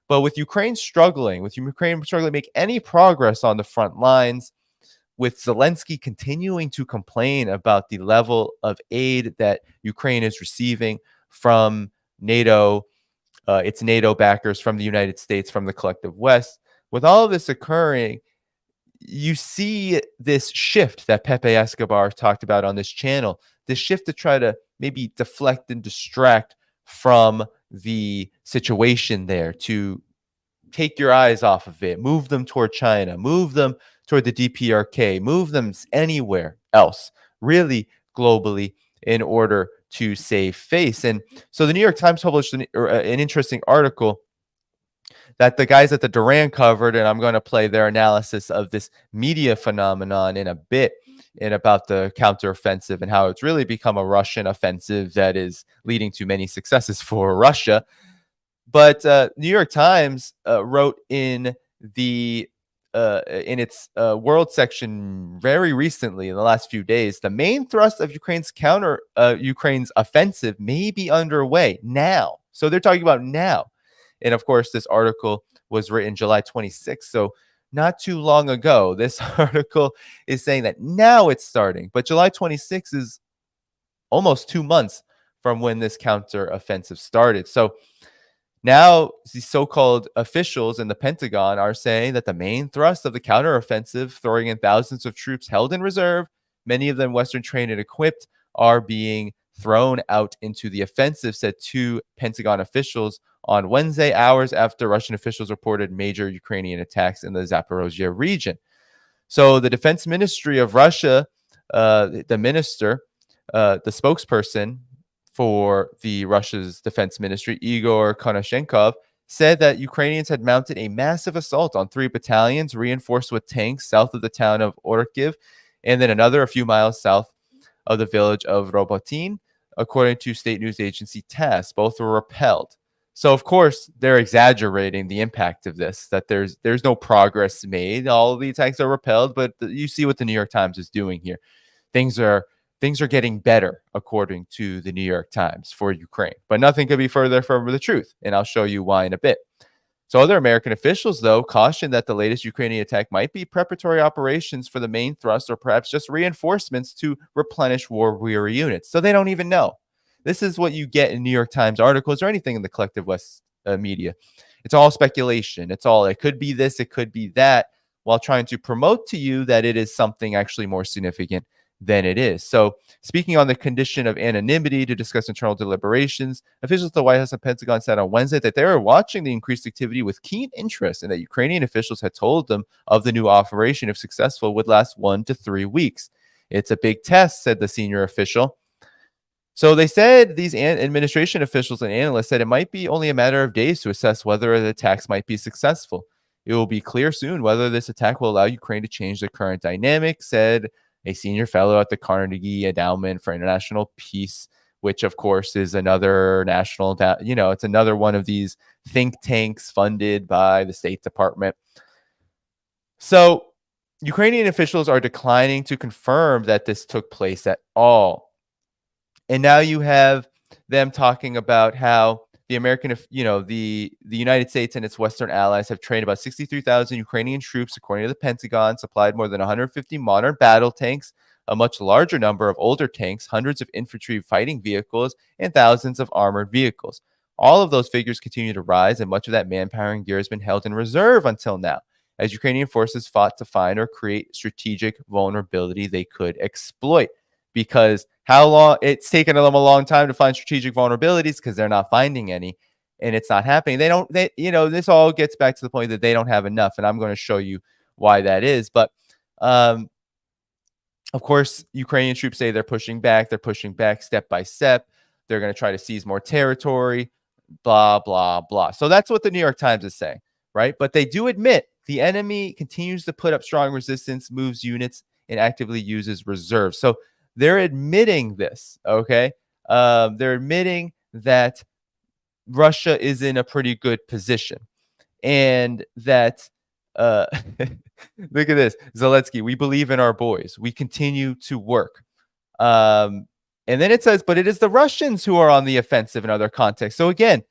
But with Ukraine struggling to make any progress on the front lines, with Zelensky continuing to complain about the level of aid that Ukraine is receiving from NATO, its NATO backers, from the United States, from the collective West, with all of this occurring, you see this shift that Pepe Escobar talked about on this channel, this shift to try to maybe deflect and distract from the situation there, to take your eyes off of it, move them toward China, move them toward the DPRK, move them anywhere else, really globally, in order to save face. And so the New York Times published an interesting article that the guys at the Duran covered, and I'm going to play their analysis of this media phenomenon in a bit, and about the counteroffensive and how it's really become a Russian offensive that is leading to many successes for Russia. But New York Times wrote in its world section very recently, in the last few days, the main thrust of Ukraine's offensive may be underway now. So they're talking about now. And of course, this article was written July 26th. So not too long ago. This article is saying that now it's starting. But July 26th is almost 2 months from when this counteroffensive started. So now the so-called officials in the Pentagon are saying that the main thrust of the counteroffensive, throwing in thousands of troops held in reserve, many of them Western trained and equipped, are being thrown out into the offensive, said 2 Pentagon officials on Wednesday, hours after Russian officials reported major Ukrainian attacks in the Zaporozhye region. So the Defense Ministry of Russia, the spokesperson for the Russia's defense ministry, Igor Konashenkov, said that Ukrainians had mounted a massive assault on 3 battalions reinforced with tanks south of the town of Orkiv, and then another a few miles south of the village of Robotin, according to state news agency TASS. Both were repelled. So, of course, they're exaggerating the impact of this, that there's no progress made. All of the attacks are repelled, but you see what the New York Times is doing here. Things are getting better, according to the New York Times, for Ukraine. But nothing could be further from the truth, and I'll show you why in a bit. So other American officials, though, cautioned that the latest Ukrainian attack might be preparatory operations for the main thrust, or perhaps just reinforcements to replenish war-weary units. So they don't even know. This is what you get in New York Times articles or anything in the collective West media. It's all speculation. It could be this, it could be that, while trying to promote to you that it is something actually more significant than it is. So, speaking on the condition of anonymity to discuss internal deliberations, officials at the White House and Pentagon said on Wednesday that they were watching the increased activity with keen interest and that Ukrainian officials had told them of the new operation, if successful, would last 1 to 3 weeks. It's a big test, said the senior official. So they said these administration officials and analysts said it might be only a matter of days to assess whether the attacks might be successful. It will be clear soon whether this attack will allow Ukraine to change the current dynamic, said a senior fellow at the Carnegie Endowment for International Peace, which of course is another national, it's another one of these think tanks funded by the State Department. So Ukrainian officials are declining to confirm that this took place at all. And now you have them talking about how the the United States and its Western allies have trained about 63,000 Ukrainian troops, according to the Pentagon, supplied more than 150 modern battle tanks, a much larger number of older tanks, hundreds of infantry fighting vehicles, and thousands of armored vehicles. All of those figures continue to rise, and much of that manpower and gear has been held in reserve until now, as Ukrainian forces fought to find or create strategic vulnerability they could exploit. Because how long it's taken them a long time to find strategic vulnerabilities because they're not finding any, and it's not happening. This all gets back to the point that they don't have enough, and I'm going to show you why that is. But of course, Ukrainian troops say they're pushing back step by step. They're going to try to seize more territory, blah, blah, blah. So that's what the New York Times is saying, right? But they do admit the enemy continues to put up strong resistance, moves units, and actively uses reserves. So they're admitting this, okay? They're admitting that Russia is in a pretty good position, and that look at this, Zelensky. We believe in our boys. We continue to work. And then it says, but it is the Russians who are on the offensive in other contexts. So again,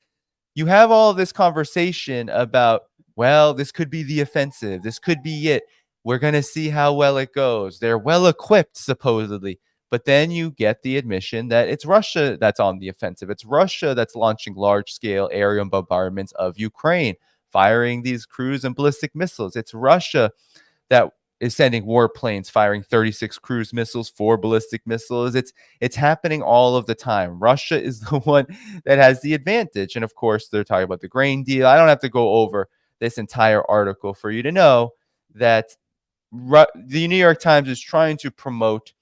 you have all this conversation about, well, this could be the offensive. This could be it. We're going to see how well it goes. They're well equipped, supposedly. But then you get the admission that it's Russia that's on the offensive. It's Russia that's launching large-scale aerial bombardments of Ukraine, firing these cruise and ballistic missiles. It's Russia that is sending warplanes, firing 36 cruise missiles, 4 ballistic missiles. It's happening all of the time. Russia is the one that has the advantage. And of course, they're talking about the grain deal. I don't have to go over this entire article for you to know that the New York Times is trying to promote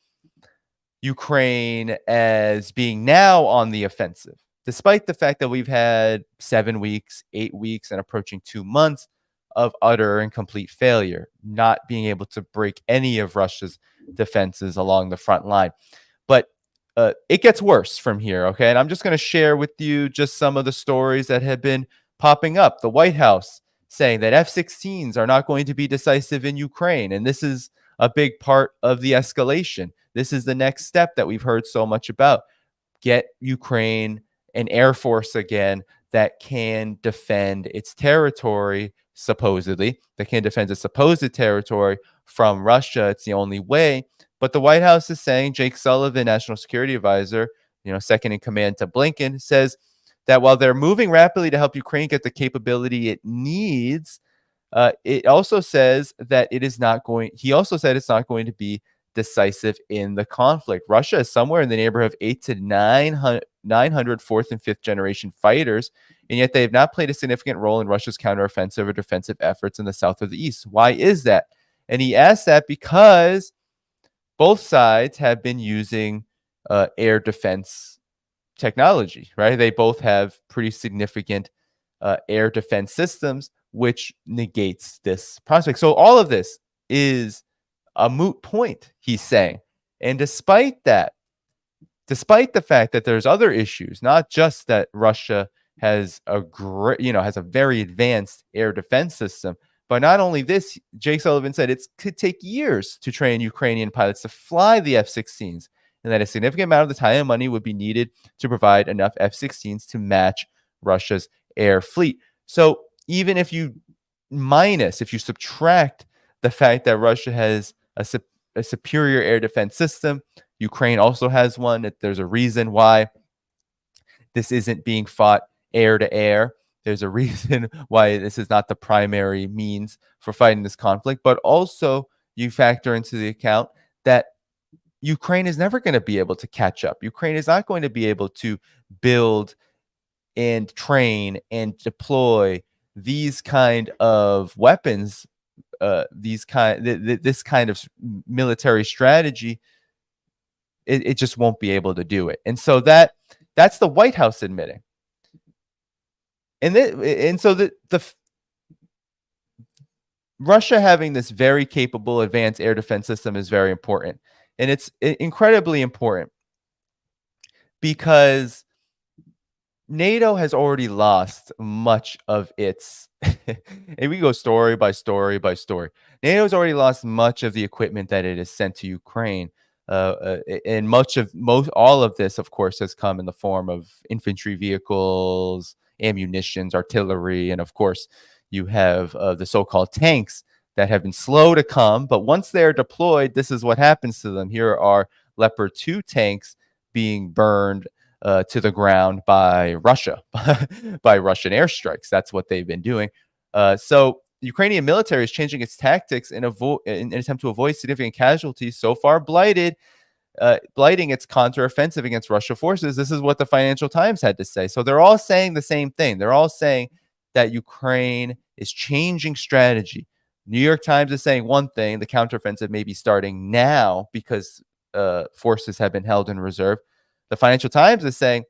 Ukraine as being now on the offensive, despite the fact that we've had 7 weeks, 8 weeks, and approaching 2 months of utter and complete failure, not being able to break any of Russia's defenses along the front line. But it gets worse from here, okay? And I'm just going to share with you just some of the stories that have been popping up. The White House saying that F-16s are not going to be decisive in Ukraine, and this is a big part of the escalation. This is the next step that we've heard so much about. Get Ukraine an air force again that can defend its territory, supposedly, that can defend its supposed territory from Russia. It's the only way. But the White House is saying, Jake Sullivan, National Security Advisor, second in command to Blinken, says that while they're moving rapidly to help Ukraine get the capability it needs, it also says that it is not going. He also said it's not going to be decisive in the conflict. Russia is somewhere in the neighborhood of 8 to 900 fourth and fifth generation fighters, and yet they have not played a significant role in Russia's counteroffensive or defensive efforts in the south or the east. Why is that? And he asked that because both sides have been using air defense technology, right? They both have pretty significant air defense systems, which negates this prospect. So all of this is a moot point, he's saying. And despite the fact that there's other issues, not just that Russia has has a very advanced air defense system, but not only this, Jake Sullivan said it could take years to train Ukrainian pilots to fly the F-16s, and that a significant amount of the time and money would be needed to provide enough F-16s to match Russia's air fleet. So even if you subtract the fact that Russia has a superior air defense system, Ukraine also has one, that there's a reason why this isn't being fought air to air. There's a reason why this is not the primary means for fighting this conflict. But also you factor into the account that Ukraine is never going to be able to catch up. Ukraine is not going to be able to build and train and deploy these kind of weapons, this kind of military strategy. It just won't be able to do it. And so that's the White House admitting. And so the Russia having this very capable advanced air defense system is very important. And it's incredibly important because NATO has already lost much of its, and we go story by story by story. NATO has already lost much of the equipment that it has sent to Ukraine. And all of this, of course, has come in the form of infantry vehicles, ammunitions, artillery, and of course, you have the so-called tanks that have been slow to come. But once they're deployed, this is what happens to them. Here are Leopard 2 tanks being burned to the ground by Russia, by Russian airstrikes. That's what they've been doing. So the Ukrainian military is changing its tactics in an attempt to avoid significant casualties, so far blighting its counteroffensive against Russian forces. This is what the Financial Times had to say. So they're all saying the same thing. They're all saying that Ukraine is changing strategy. New York Times is saying one thing, the counteroffensive may be starting now because forces have been held in reserve. The Financial Times is saying,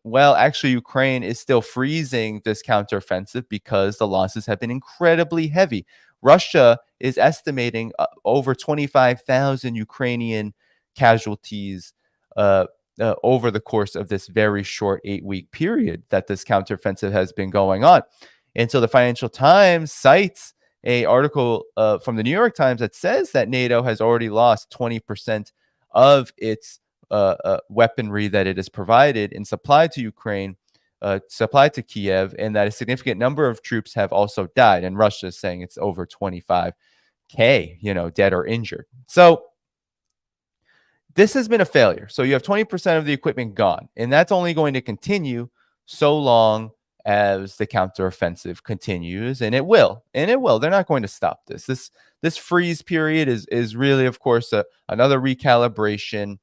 well, actually, Ukraine is still freezing this counteroffensive because the losses have been incredibly heavy. Russia is estimating over 25,000 Ukrainian casualties over the course of this very short 8-week period that this counteroffensive has been going on. And so the Financial Times cites an article from the New York Times that says that NATO has already lost 20% of its weaponry that it has provided and supplied to Ukraine, supplied to Kiev, and that a significant number of troops have also died. And Russia is saying it's over 25K, dead or injured. So this has been a failure. So you have 20% of the equipment gone, and that's only going to continue so long as the counteroffensive continues, and it will. They're not going to stop this. This freeze period is really, of course, another recalibration.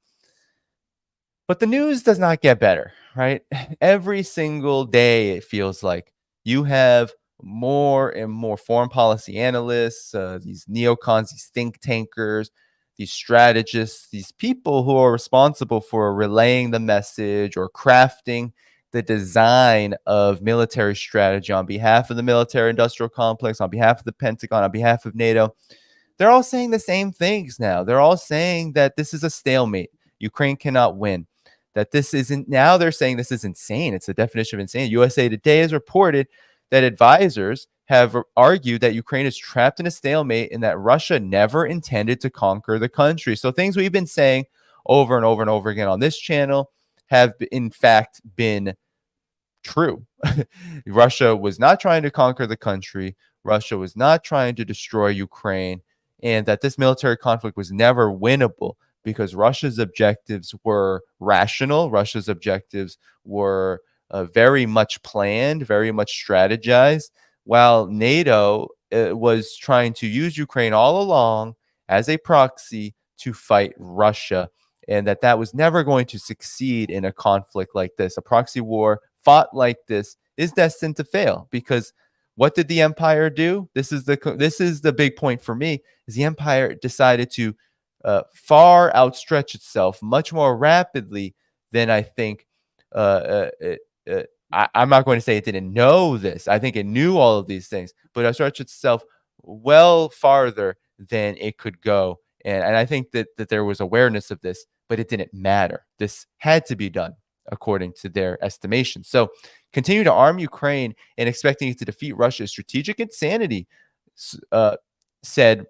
But the news does not get better, right? Every single day, it feels like you have more and more foreign policy analysts, these neocons, these think tankers, these strategists, these people who are responsible for relaying the message or crafting the design of military strategy on behalf of the military industrial complex, on behalf of the Pentagon, on behalf of NATO. They're all saying the same things now. They're all saying that this is a stalemate. Ukraine cannot win. That this isn't, now they're saying this is insane. It's the definition of insane. USA Today has reported that advisors have argued that Ukraine is trapped in a stalemate and that Russia never intended to conquer the country. So things we've been saying over and over and over again on this channel have in fact been true. Russia was not trying to conquer the country. Russia was not trying to destroy Ukraine, and that this military conflict was never winnable because Russia's objectives were rational. Russia's objectives were very much planned, very much strategized, while NATO was trying to use Ukraine all along as a proxy to fight Russia, and that was never going to succeed in a conflict like this. A proxy war fought like this is destined to fail because what did the empire do? This is the big point for me, is the empire decided to far outstretch itself much more rapidly than I think. I'm not going to say it didn't know this. I think it knew all of these things, but outstretched itself well farther than it could go. And I think that there was awareness of this, but it didn't matter. This had to be done according to their estimation. So continue to arm Ukraine and expecting it to defeat Russia is strategic insanity, said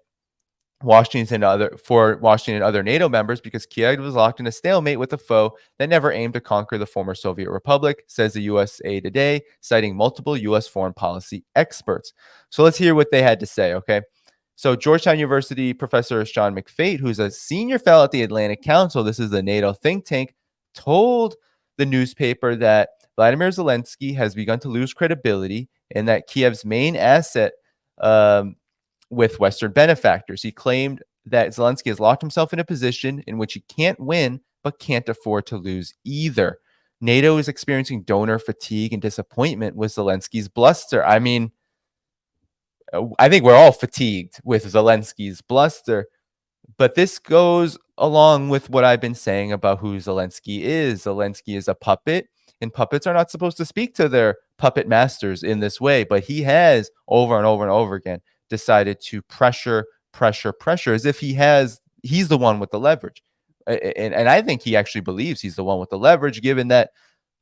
Washington and other NATO members, because Kiev was locked in a stalemate with a foe that never aimed to conquer the former Soviet republic, says the USA Today, citing multiple U.S. foreign policy experts. So let's hear what they had to say, okay? So Georgetown University professor Sean McFate, who's a senior fellow at the Atlantic Council, this is the NATO think tank, told the newspaper that Vladimir Zelensky has begun to lose credibility and that Kiev's main asset with Western benefactors. He claimed that Zelensky has locked himself in a position in which he can't win, but can't afford to lose either. NATO is experiencing donor fatigue and disappointment with Zelensky's bluster. I mean, I think we're all fatigued with Zelensky's bluster, but this goes along with what I've been saying about who Zelensky is. Zelensky is a puppet, and puppets are not supposed to speak to their puppet masters in this way, but he has over and over and over again decided to pressure as if he's the one with the leverage. And I think he actually believes he's the one with the leverage, given that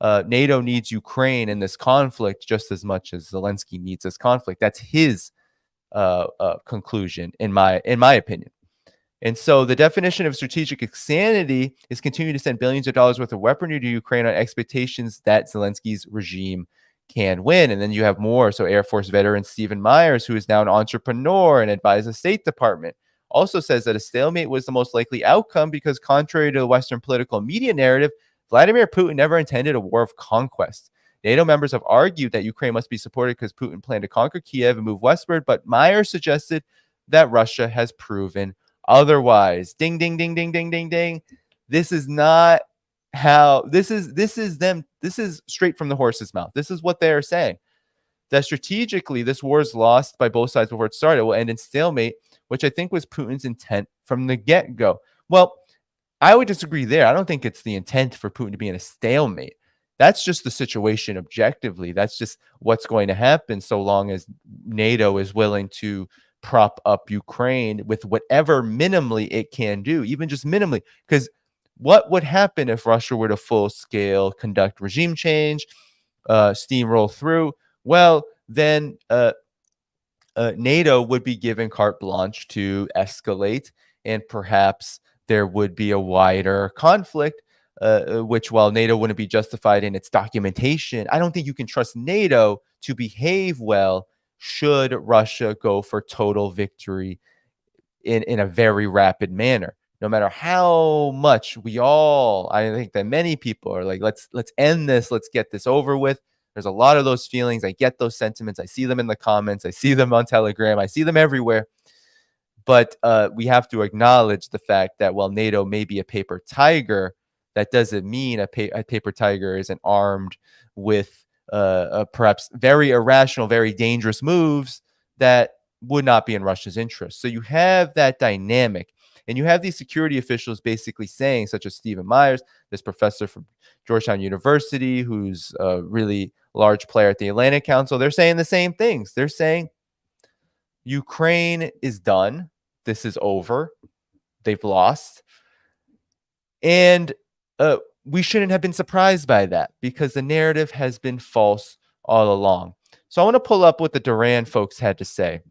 NATO needs Ukraine in this conflict just as much as Zelensky needs this conflict. That's his conclusion, in my opinion. And so the definition of strategic insanity is continuing to send billions of dollars worth of weaponry to Ukraine on expectations that Zelensky's regime can win. And then you have more. So Air Force veteran Stephen Myers, who is now an entrepreneur and advised the State Department, also says that a stalemate was the most likely outcome because, contrary to the Western political media narrative, Vladimir Putin never intended a war of conquest. NATO members have argued that Ukraine must be supported because Putin planned to conquer Kiev and move westward, but Myers suggested that Russia has proven otherwise. Ding, ding, ding, ding, ding, ding, ding. This is not how this is them. This is straight from the horse's mouth. This is what they are saying. That strategically, this war is lost by both sides before it started. It will end in stalemate, which I think was Putin's intent from the get-go. Well, I would disagree there. I don't think it's the intent for Putin to be in a stalemate. That's just the situation objectively. That's just what's going to happen so long as NATO is willing to prop up Ukraine with whatever minimally it can do, even just minimally. Because what would happen if Russia were to full-scale conduct regime change, steamroll through? Well, then NATO would be given carte blanche to escalate, and perhaps there would be a wider conflict, which, while NATO wouldn't be justified in its documentation, I don't think you can trust NATO to behave well should Russia go for total victory in a very rapid manner. No matter how much I think that many people are like, let's end this, let's get this over with. There's a lot of those feelings. I get those sentiments. I see them in the comments. I see them on Telegram. I see them everywhere. But we have to acknowledge the fact that while NATO may be a paper tiger, that doesn't mean a paper tiger isn't armed with perhaps very irrational, very dangerous moves that would not be in Russia's interest. So you have that dynamic. And you have these security officials basically saying, such as Stephen Myers, this professor from Georgetown University, who's a really large player at the Atlantic Council, they're saying the same things. They're saying Ukraine is done. This is over. They've lost. And we shouldn't have been surprised by that because the narrative has been false all along. So I want to pull up what the Duran folks had to say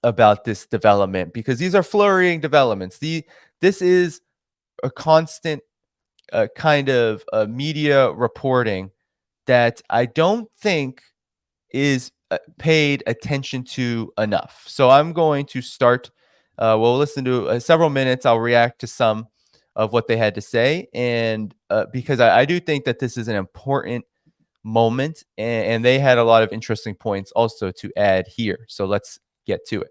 about this development, because these are flurrying developments. This is a constant kind of media reporting that I don't think is paid attention to enough. So I'm going to start. We'll listen to several minutes. I'll react to some of what they had to say, and because I do think that this is an important moment, and they had a lot of interesting points also to add here. So let's get to it.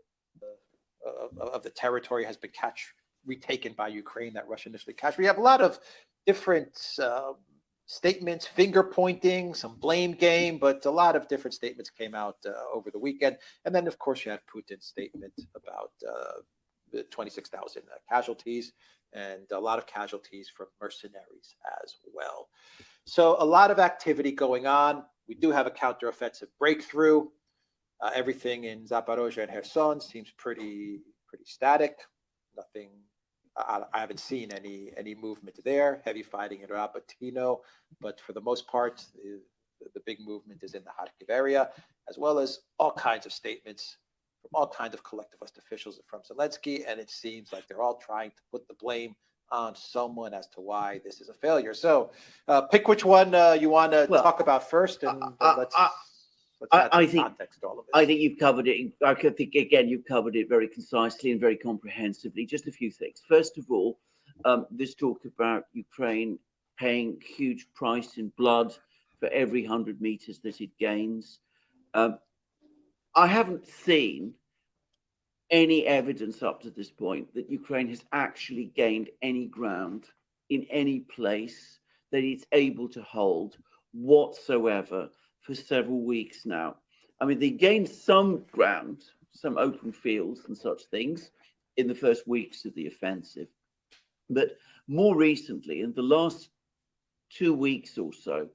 Of the territory has been retaken by Ukraine that Russia initially captured. We have a lot of different statements, finger pointing, some blame game, but a lot of different statements came out over the weekend. And then, of course, you had Putin's statement about the 26,000 casualties, and a lot of casualties from mercenaries as well. So a lot of activity going on. We do have a counteroffensive breakthrough. Everything in Zaporozhye and Kherson seems pretty static. Nothing. I haven't seen any movement there. Heavy fighting in Rapatino, but for the most part, the big movement is in the Kharkiv area, as well as all kinds of statements from all kinds of collectivist officials from Zelensky, and it seems like they're all trying to put the blame on someone as to why this is a failure. So, pick which one you want to talk about first, and let's I think context to all of this. I think you've covered it. I think again you've covered it very concisely and very comprehensively. Just a few things. First of all, this talk about Ukraine paying huge price in blood for every 100 meters that it gains. I haven't seen any evidence up to this point that Ukraine has actually gained any ground in any place that it's able to hold whatsoever for several weeks now. I mean, they gained some ground, some open fields and such things in the first weeks of the offensive. But more recently, in the last 2 weeks or so,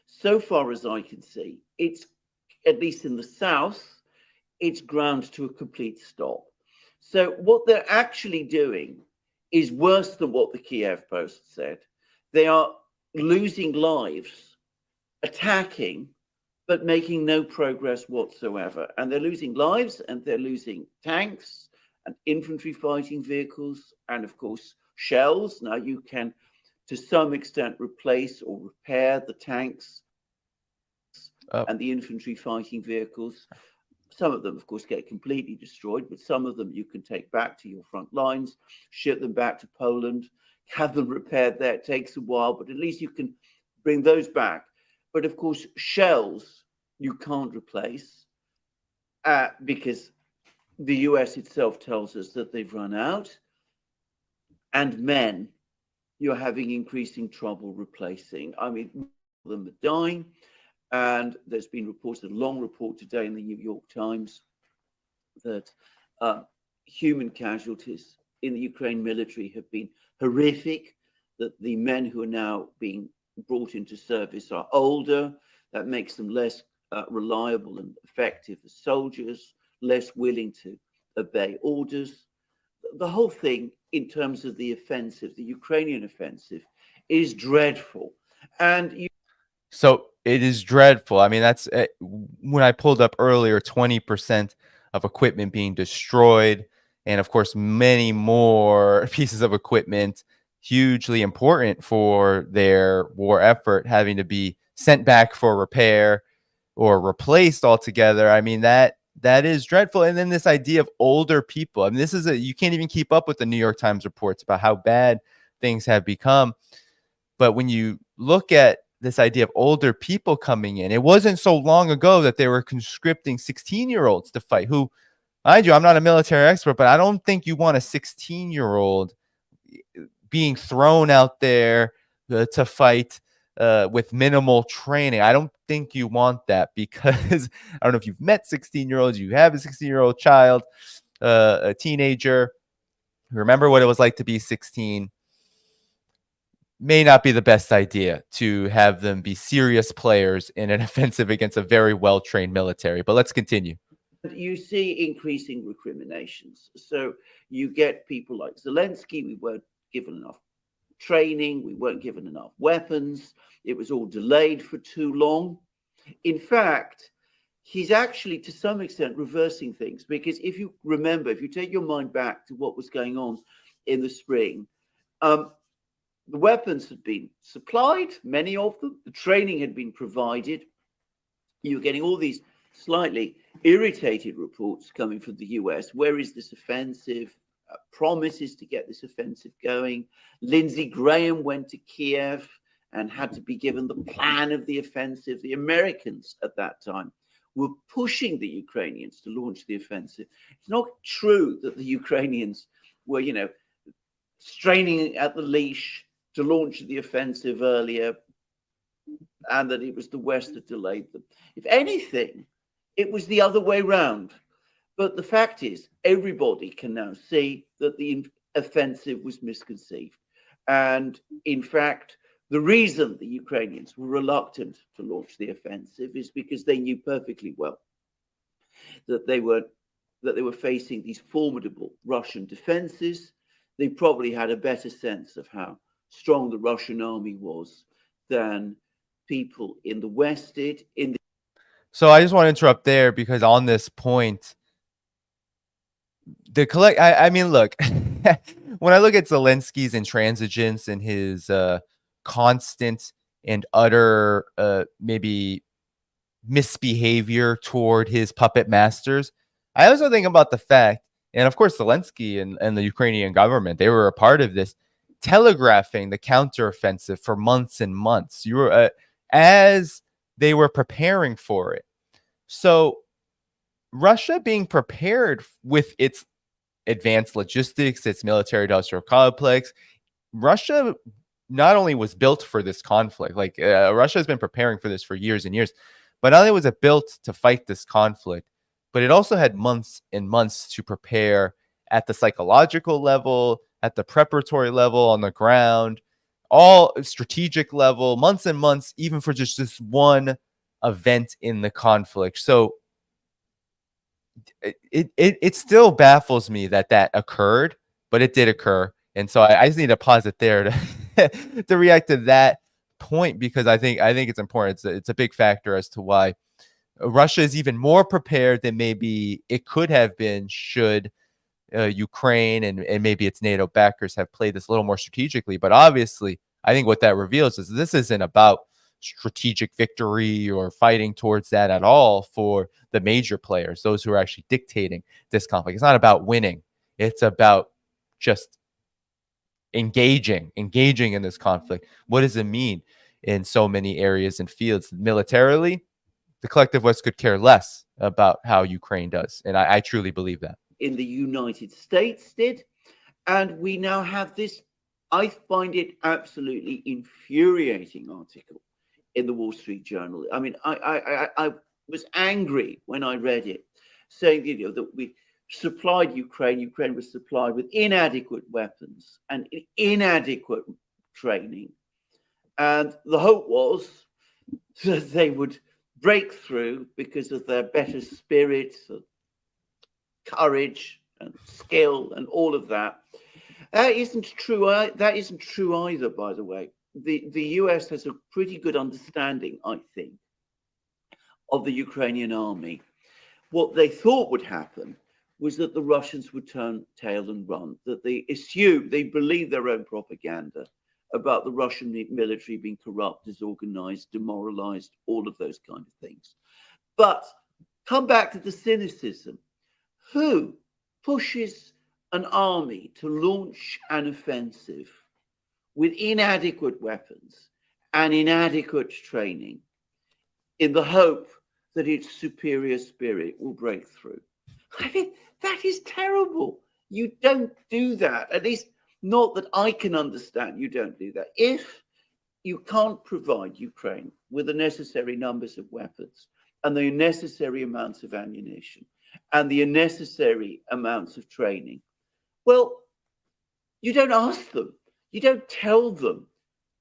so far as I can see, it's, at least in the south, it's ground to a complete stop. So what they're actually doing is worse than what the Kiev Post said. They are losing lives, attacking, but making no progress whatsoever. And they're losing lives, and they're losing tanks and infantry fighting vehicles, and of course, shells. Now you can, to some extent, replace or repair the tanks and the infantry fighting vehicles. Some of them, of course, get completely destroyed, but some of them you can take back to your front lines, ship them back to Poland, have them repaired there. It takes a while, but at least you can bring those back. But of course, shells you can't replace because the US itself tells us that they've run out. And men, you're having increasing trouble replacing. I mean, more of them are dying. And there's been reported, a long report today in the New York Times, that human casualties in the Ukraine military have been horrific, that the men who are now being brought into service are older. That makes them less reliable and effective as soldiers, less willing to obey orders. The whole thing, in terms of the offensive, the Ukrainian offensive, is dreadful. And So it is dreadful. I mean, that's when I pulled up earlier, 20% of equipment being destroyed. And of course, many more pieces of equipment, hugely important for their war effort, having to be sent back for repair or replaced altogether. I mean, that is dreadful. And then this idea of older people. I mean, this is you can't even keep up with the New York Times reports about how bad things have become. But when you look at this idea of older people coming in, it wasn't so long ago that they were conscripting 16-year-olds to fight, who, mind you, I'm not a military expert, but I don't think you want a 16-year-old being thrown out there to fight with minimal training. I don't think you want that, because I don't know if you've met 16-year-olds, you have a 16-year-old child, a teenager, remember what it was like to be 16. May not be the best idea to have them be serious players in an offensive against a very well-trained military. But let's continue. You see increasing recriminations. So you get people like Zelensky. We weren't given enough training. We weren't given enough weapons. It was all delayed for too long. In fact, he's actually, to some extent, reversing things. Because if you remember, if you take your mind back to what was going on in the spring, the weapons had been supplied, many of them. The training had been provided. You were getting all these slightly irritated reports coming from the US. Where is this offensive? Promises to get this offensive going. Lindsey Graham went to Kiev and had to be given the plan of the offensive. The Americans at that time were pushing the Ukrainians to launch the offensive. It's not true that the Ukrainians were, straining at the leash to launch the offensive earlier, and that it was the West that delayed them. If anything, it was the other way round. But the fact is, everybody can now see that the offensive was misconceived. And in fact, the reason the Ukrainians were reluctant to launch the offensive is because they knew perfectly well that they were facing these formidable Russian defenses. They probably had a better sense of how strong the Russian army was than people in the West did. So I just want to interrupt there, because on this point, I mean, look, when I look at Zelensky's intransigence and his constant and utter maybe misbehavior toward his puppet masters, I also think about the fact, and of course Zelensky and the Ukrainian government, they were a part of this, telegraphing the counteroffensive for months and months. You were as they were preparing for it. So Russia being prepared with its advanced logistics, its military industrial complex. Russia not only was built for this conflict, like Russia has been preparing for this for years and years, but not only was it built to fight this conflict, but it also had months and months to prepare at the psychological level, at the preparatory level, on the ground, all strategic level, months and months, even for just this one event in the conflict. So it still baffles me that occurred, but it did occur. And so I just need to pause it there to to react to that point, because I think it's important. It's a big factor as to why Russia is even more prepared than maybe it could have been should Ukraine and maybe its NATO backers have played this a little more strategically. But obviously, I think what that reveals is this isn't about strategic victory or fighting towards that at all for the major players, those who are actually dictating this conflict. It's not about winning. It's about just engaging in this conflict. What does it mean in so many areas and fields? Militarily, the collective West could care less about how Ukraine does. And I truly believe that. In the United States did. And we now have this, I find it absolutely infuriating article in the Wall Street Journal. I mean, I was angry when I read it, saying, you know, that we supplied Ukraine was supplied with inadequate weapons and inadequate training. And the hope was that they would break through because of their better spirit, courage and skill and all of that. That isn't true. That isn't true either, by the way. The US has a pretty good understanding, I think, of the Ukrainian army. What they thought would happen was that the Russians would turn tail and run, that they believe their own propaganda about the Russian military being corrupt, disorganized, demoralized, all of those kind of things. But come back to the cynicism. Who pushes an army to launch an offensive with inadequate weapons and inadequate training in the hope that its superior spirit will break through? I mean, that is terrible. You don't do that. At least not that I can understand. You don't do that. If you can't provide Ukraine with the necessary numbers of weapons and the necessary amounts of ammunition and the necessary amounts of training, well, you don't ask them. You don't tell them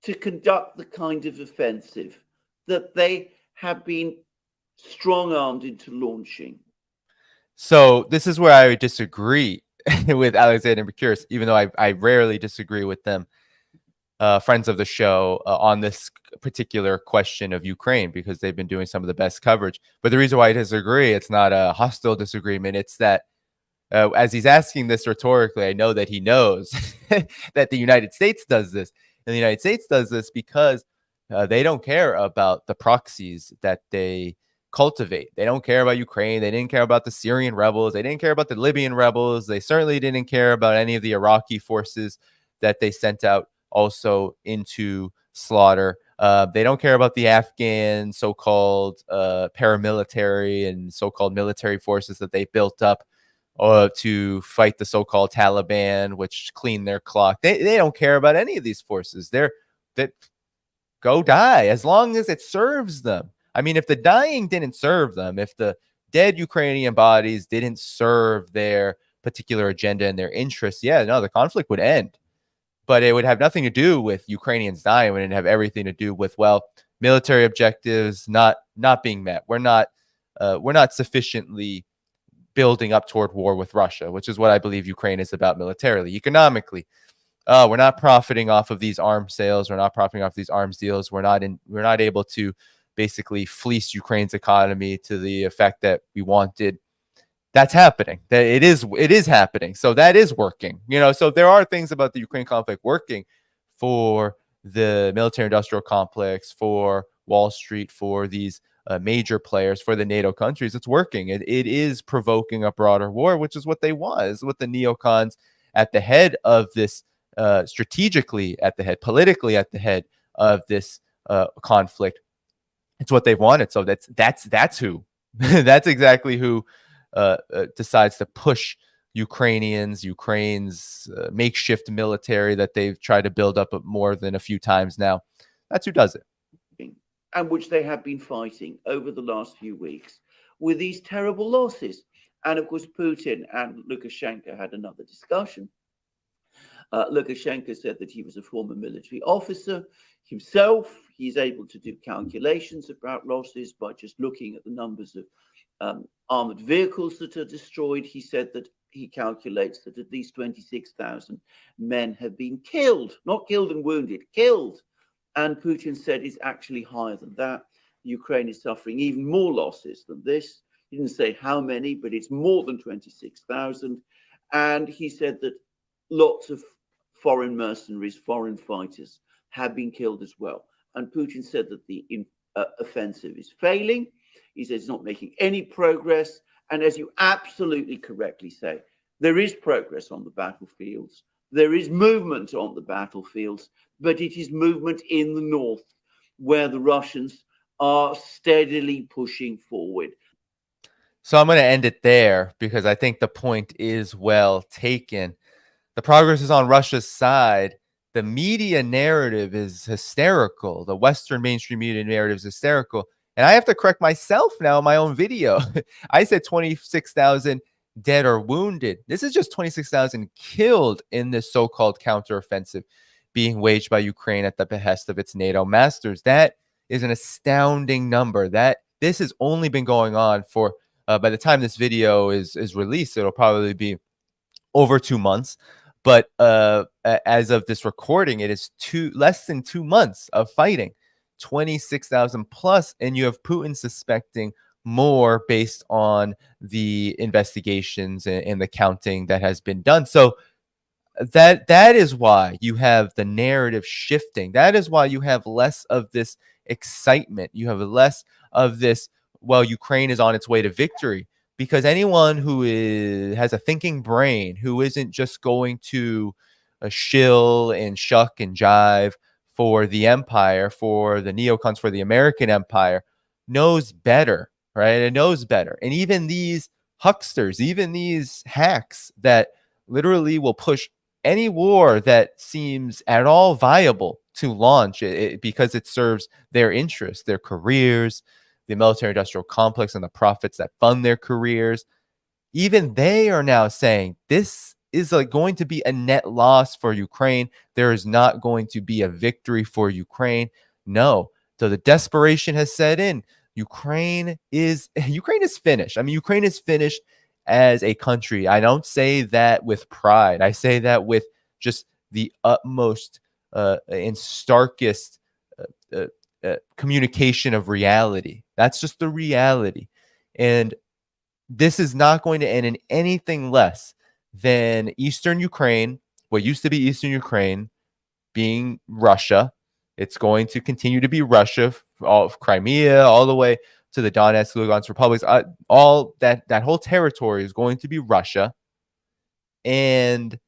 to conduct the kind of offensive that they have been strong-armed into launching. So this is where I would disagree with Alexander and Mercurius, even though I rarely disagree with them, friends of the show, on this particular question of Ukraine, because they've been doing some of the best coverage. But the reason why I disagree, it's not a hostile disagreement. It's that as he's asking this rhetorically, I know that he knows that the United States does this. And the United States does this because they don't care about the proxies that they cultivate. They don't care about Ukraine. They didn't care about the Syrian rebels. They didn't care about the Libyan rebels. They certainly didn't care about any of the Iraqi forces that they sent out also into slaughter. They don't care about the Afghan so-called paramilitary and so-called military forces that they built up to fight the so-called Taliban, which clean their clock. They don't care about any of these forces. That go die as long as it serves them. I mean, if the dying didn't serve them, if the dead Ukrainian bodies didn't serve their particular agenda and their interests, yeah, no, the conflict would end. But it would have nothing to do with Ukrainians dying. It would have everything to do with, well, military objectives not being met. We're not sufficiently building up toward war with Russia, which is what I believe Ukraine is about militarily. Economically, we're not profiting off of these arms sales. We're not profiting off these arms deals. We're not able to basically fleece Ukraine's economy to the effect that we wanted. That's happening. That it is happening. So that is working. So there are things about the Ukraine conflict working for the military-industrial complex, for Wall Street, for these major players, for the NATO countries. It's working. It is provoking a broader war, which is what they want. Is what the neocons at the head of this, strategically at the head, politically at the head of this conflict. It's what they've wanted. So that's who, that's exactly who decides to push Ukrainians, Ukraine's makeshift military that they've tried to build up more than a few times now. That's who does it. And which they have been fighting over the last few weeks with these terrible losses. And of course, Putin and Lukashenko had another discussion. Lukashenko said that he was a former military officer himself. He's able to do calculations about losses by just looking at the numbers of armored vehicles that are destroyed. He said that he calculates that at least 26,000 men have been killed, not killed and wounded, killed. And Putin said it's actually higher than that. Ukraine is suffering even more losses than this. He didn't say how many, but it's more than 26,000. And he said that lots of foreign mercenaries, foreign fighters have been killed as well. And Putin said that the offensive is failing. He says it's not making any progress. And as you absolutely correctly say, there is progress on the battlefields. There is movement on the battlefields, but it is movement in the north where the Russians are steadily pushing forward. So I'm going to end it there because I think the point is well taken. The progress is on Russia's side. The media narrative is hysterical. The Western mainstream media narrative is hysterical. And I have to correct myself now in my own video. I said 26,000 dead or wounded. This is just 26,000 killed in this so-called counteroffensive being waged by Ukraine at the behest of its NATO masters. That is an astounding number. That this has only been going on for, by the time this video is released, it'll probably be over 2 months. But as of this recording, it is less than 2 months of fighting, 26,000 plus, and you have Putin suspecting more based on the investigations and the counting that has been done. So that is why you have the narrative shifting. That is why you have less of this excitement. You have less of this, well, Ukraine is on its way to victory. Because anyone who has a thinking brain, who isn't just going to shill and shuck and jive for the empire, for the neocons, for the American empire, knows better, right? It knows better. And even these hucksters, even these hacks that literally will push any war that seems at all viable to launch because it serves their interests, their careers, the military-industrial complex and the profits that fund their careers, even they are now saying this is going to be a net loss for Ukraine. There is not going to be a victory for Ukraine. No. So the desperation has set in. Ukraine is finished. I mean, Ukraine is finished as a country. I don't say that with pride. I say that with just the utmost and starkest communication of reality. That's just the reality. And this is not going to end in anything less than Eastern Ukraine, what used to be Eastern Ukraine, being Russia. It's going to continue to be Russia, all of Crimea, all the way to the Donetsk, Lugansk republics. All that whole territory is going to be Russia. And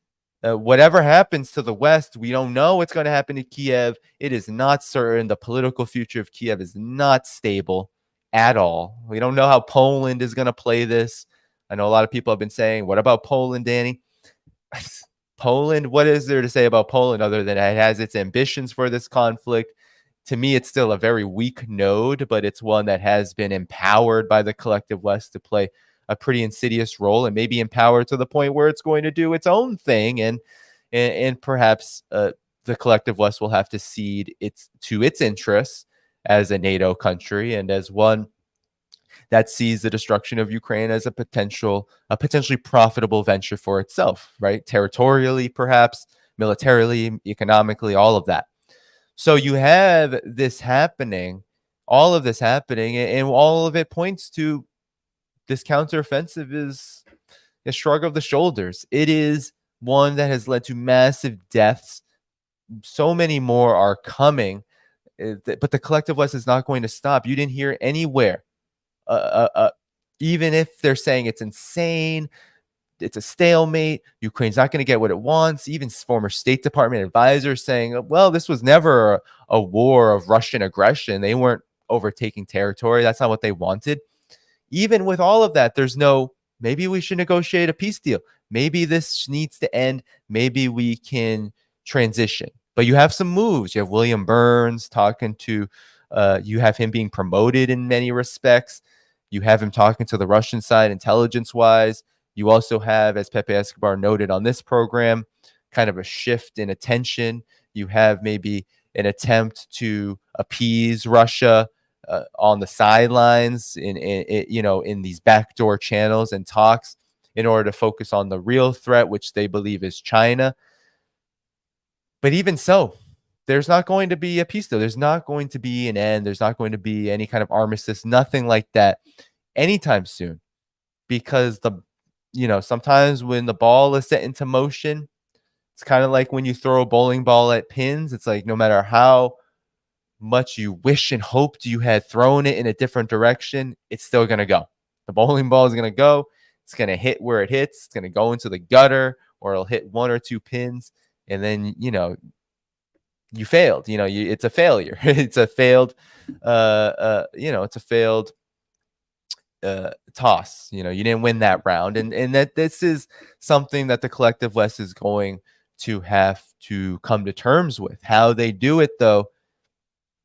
whatever happens to the West, we don't know what's going to happen to Kiev. It is not certain. The political future of Kiev is not stable at all. We don't know how Poland is going to play this. I know a lot of people have been saying, what about Poland, Danny? Poland, what is there to say about Poland other than it has its ambitions for this conflict? To me, it's still a very weak node, but it's one that has been empowered by the collective West to play a pretty insidious role and maybe empowered to the point where it's going to do its own thing. And perhaps the collective West will have to cede its interests as a NATO country and as one that sees the destruction of Ukraine as a potentially profitable venture for itself, right? Territorially, perhaps, militarily, economically, all of that. So you have this happening, all of this happening, and all of it points to this counteroffensive is a shrug of the shoulders. It is one that has led to massive deaths. So many more are coming, but the collective West is not going to stop. You didn't hear anywhere, even if they're saying it's insane, it's a stalemate, Ukraine's not going to get what it wants. Even former State Department advisors saying, well, this was never a war of Russian aggression. They weren't overtaking territory. That's not what they wanted. Even with all of that, there's no, maybe we should negotiate a peace deal. maybe this needs to end. Maybe we can transition. But you have some moves. You have William Burns talking to, you have him being promoted in many respects. You have him talking to the Russian side intelligence-wise. You also have, as Pepe Escobar noted on this program, kind of a shift in attention. You have maybe an attempt to appease Russia on the sidelines in these backdoor channels and talks in order to focus on the real threat, which they believe is China. But even so, there's not going to be a peace deal. There's not going to be an end. There's not going to be any kind of armistice, nothing like that anytime soon. Because sometimes when the ball is set into motion, it's kind of like when you throw a bowling ball at pins. It's like no matter how much you wish and hoped you had thrown it in a different direction, it's still going to go. The bowling ball is going to go. It's going to hit where it hits. It's going to go into the gutter, or it'll hit one or two pins. And then, you failed. It's a failure. It's a failed, it's a failed toss. You didn't win that round. And that this is something that the collective West is going to have to come to terms with. How they do it, though,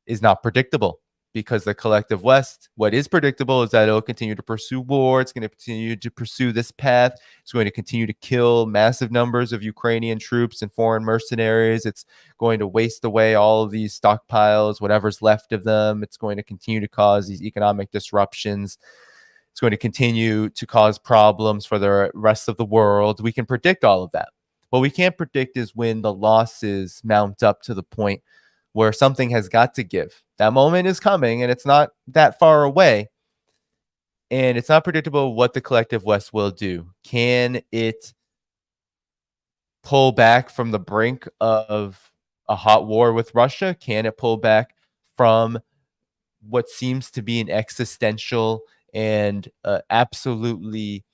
is not predictable, because the collective West, what is predictable is that it'll continue to pursue war. It's going to continue to pursue this path. It's going to continue to kill massive numbers of Ukrainian troops and foreign mercenaries. It's going to waste away all of these stockpiles, whatever's left of them. It's going to continue to cause these economic disruptions. It's going to continue to cause problems for the rest of the world. We can predict all of that. What we can't predict is when the losses mount up to the point where something has got to give. That moment is coming, and it's not that far away. And it's not predictable what the collective West will do. Can it pull back from the brink of a hot war with Russia? Can it pull back from what seems to be an existential and absolutely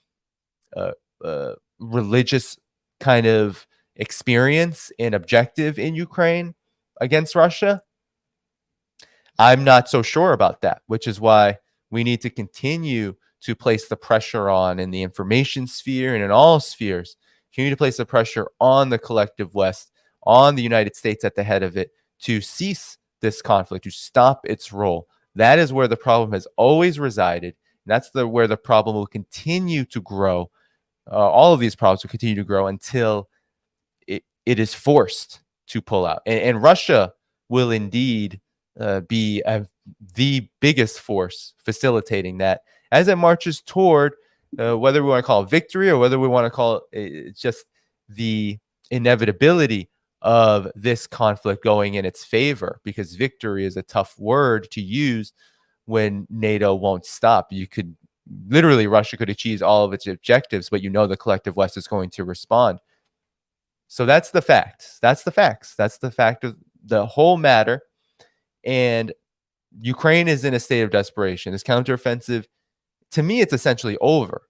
religious kind of experience and objective in Ukraine against Russia? I'm not so sure about that, which is why we need to continue to place the pressure on in the information sphere and in all spheres. Continue to place the pressure on the collective West, on the United States at the head of it, to cease this conflict, to stop its role. That is where the problem has always resided. And that's where the problem will continue to grow. All of these problems will continue to grow until it is forced to pull out. And Russia will indeed be the biggest force facilitating that as it marches toward whether we want to call it victory or whether we want to call it just the inevitability of this conflict going in its favor, because victory is a tough word to use when NATO won't stop. You could literally, Russia could achieve all of its objectives, but the collective West is going to respond. So that's the facts. That's the facts. That's the fact of the whole matter. And Ukraine is in a state of desperation. This counteroffensive, to me, it's essentially over.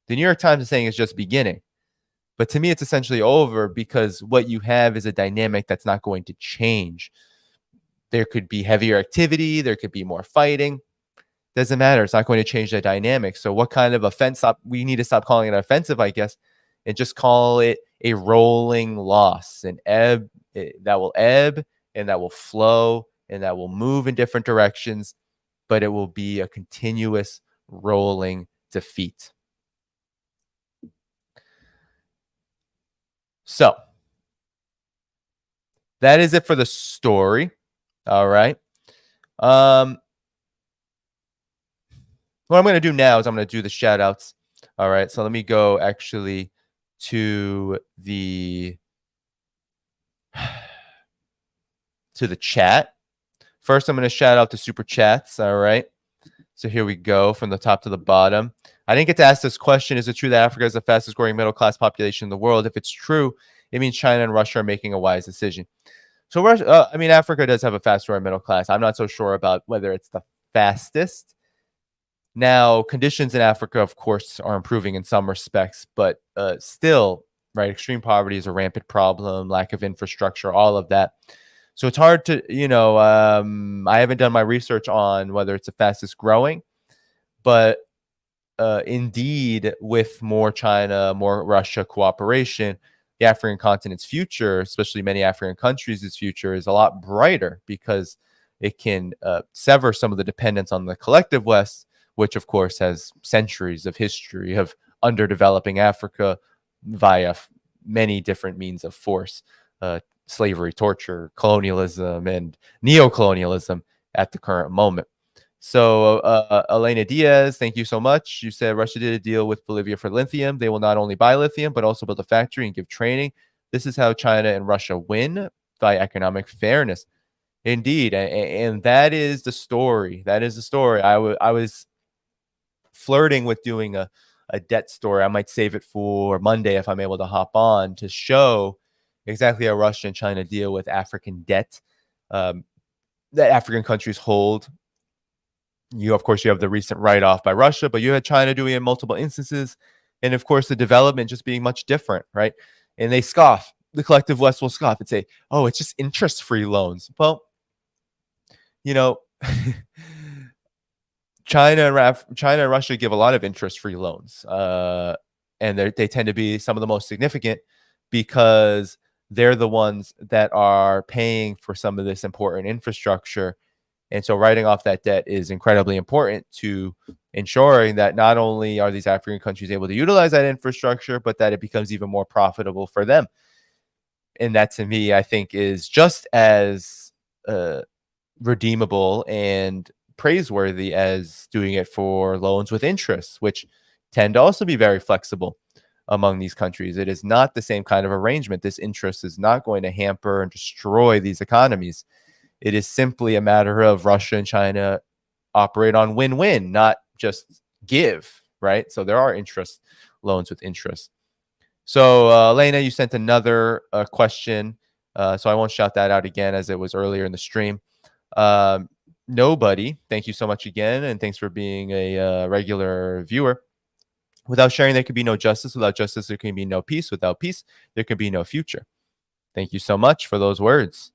The New York Times is saying it's just beginning. But to me, it's essentially over, because what you have is a dynamic that's not going to change. There could be heavier activity. There could be more fighting. Doesn't matter. It's not going to change the dynamic. So what kind of offense? We need to stop calling it offensive, I guess, and just call it a rolling loss, an ebb that will ebb and that will flow and that will move in different directions, but it will be a continuous rolling defeat. So that is it for the story. All right. What I'm going to do now is I'm going to do the shout outs. All right. So let me go actually to the chat. First, I'm going to shout out the super chats. All right. So here we go from the top to the bottom. I didn't get to ask this question. Is it true that Africa is the fastest growing middle class population in the world? If it's true, it means China and Russia are making a wise decision. So Russia, Africa does have a fast growing middle class. I'm not so sure about whether it's the fastest. Now, conditions in Africa, of course, are improving in some respects, but still, right, extreme poverty is a rampant problem, lack of infrastructure, all of that. So it's hard to, I haven't done my research on whether it's the fastest growing, but indeed, with more China, more Russia cooperation, the African continent's future, especially many African countries' future, is a lot brighter because it can sever some of the dependence on the collective West, which, of course, has centuries of history of underdeveloping Africa via many different means of force, slavery, torture, colonialism, and neocolonialism at the current moment. So, Elena Diaz, thank you so much. You said Russia did a deal with Bolivia for lithium. They will not only buy lithium, but also build a factory and give training. This is how China and Russia win by economic fairness. Indeed. And that is the story. That is the story. I was flirting with doing a debt story. I might save it for Monday if I'm able to hop on to show exactly how Russia and China deal with African debt that African countries hold. Of course, you have the recent write-off by Russia, but you had China doing it in multiple instances. And of course, the development just being much different, right? And they scoff. The collective West will scoff and say, oh, it's just interest-free loans. Well, China and Russia give a lot of interest-free loans. And they tend to be some of the most significant because they're the ones that are paying for some of this important infrastructure. And so writing off that debt is incredibly important to ensuring that not only are these African countries able to utilize that infrastructure, but that it becomes even more profitable for them. And that, to me, I think is just as redeemable and praiseworthy as doing it for loans with interest, which tend to also be very flexible among these countries. It is not the same kind of arrangement. This interest is not going to hamper and destroy these economies. It is simply a matter of Russia and China operate on win-win, not just give, right? So there are loans with interest. So, Elena, you sent another question. So I won't shout that out again as it was earlier in the stream. Nobody, thank you so much again. And thanks for being a regular viewer. Without sharing, there can be no justice. Without justice, there can be no peace. Without peace, there can be no future. Thank you so much for those words.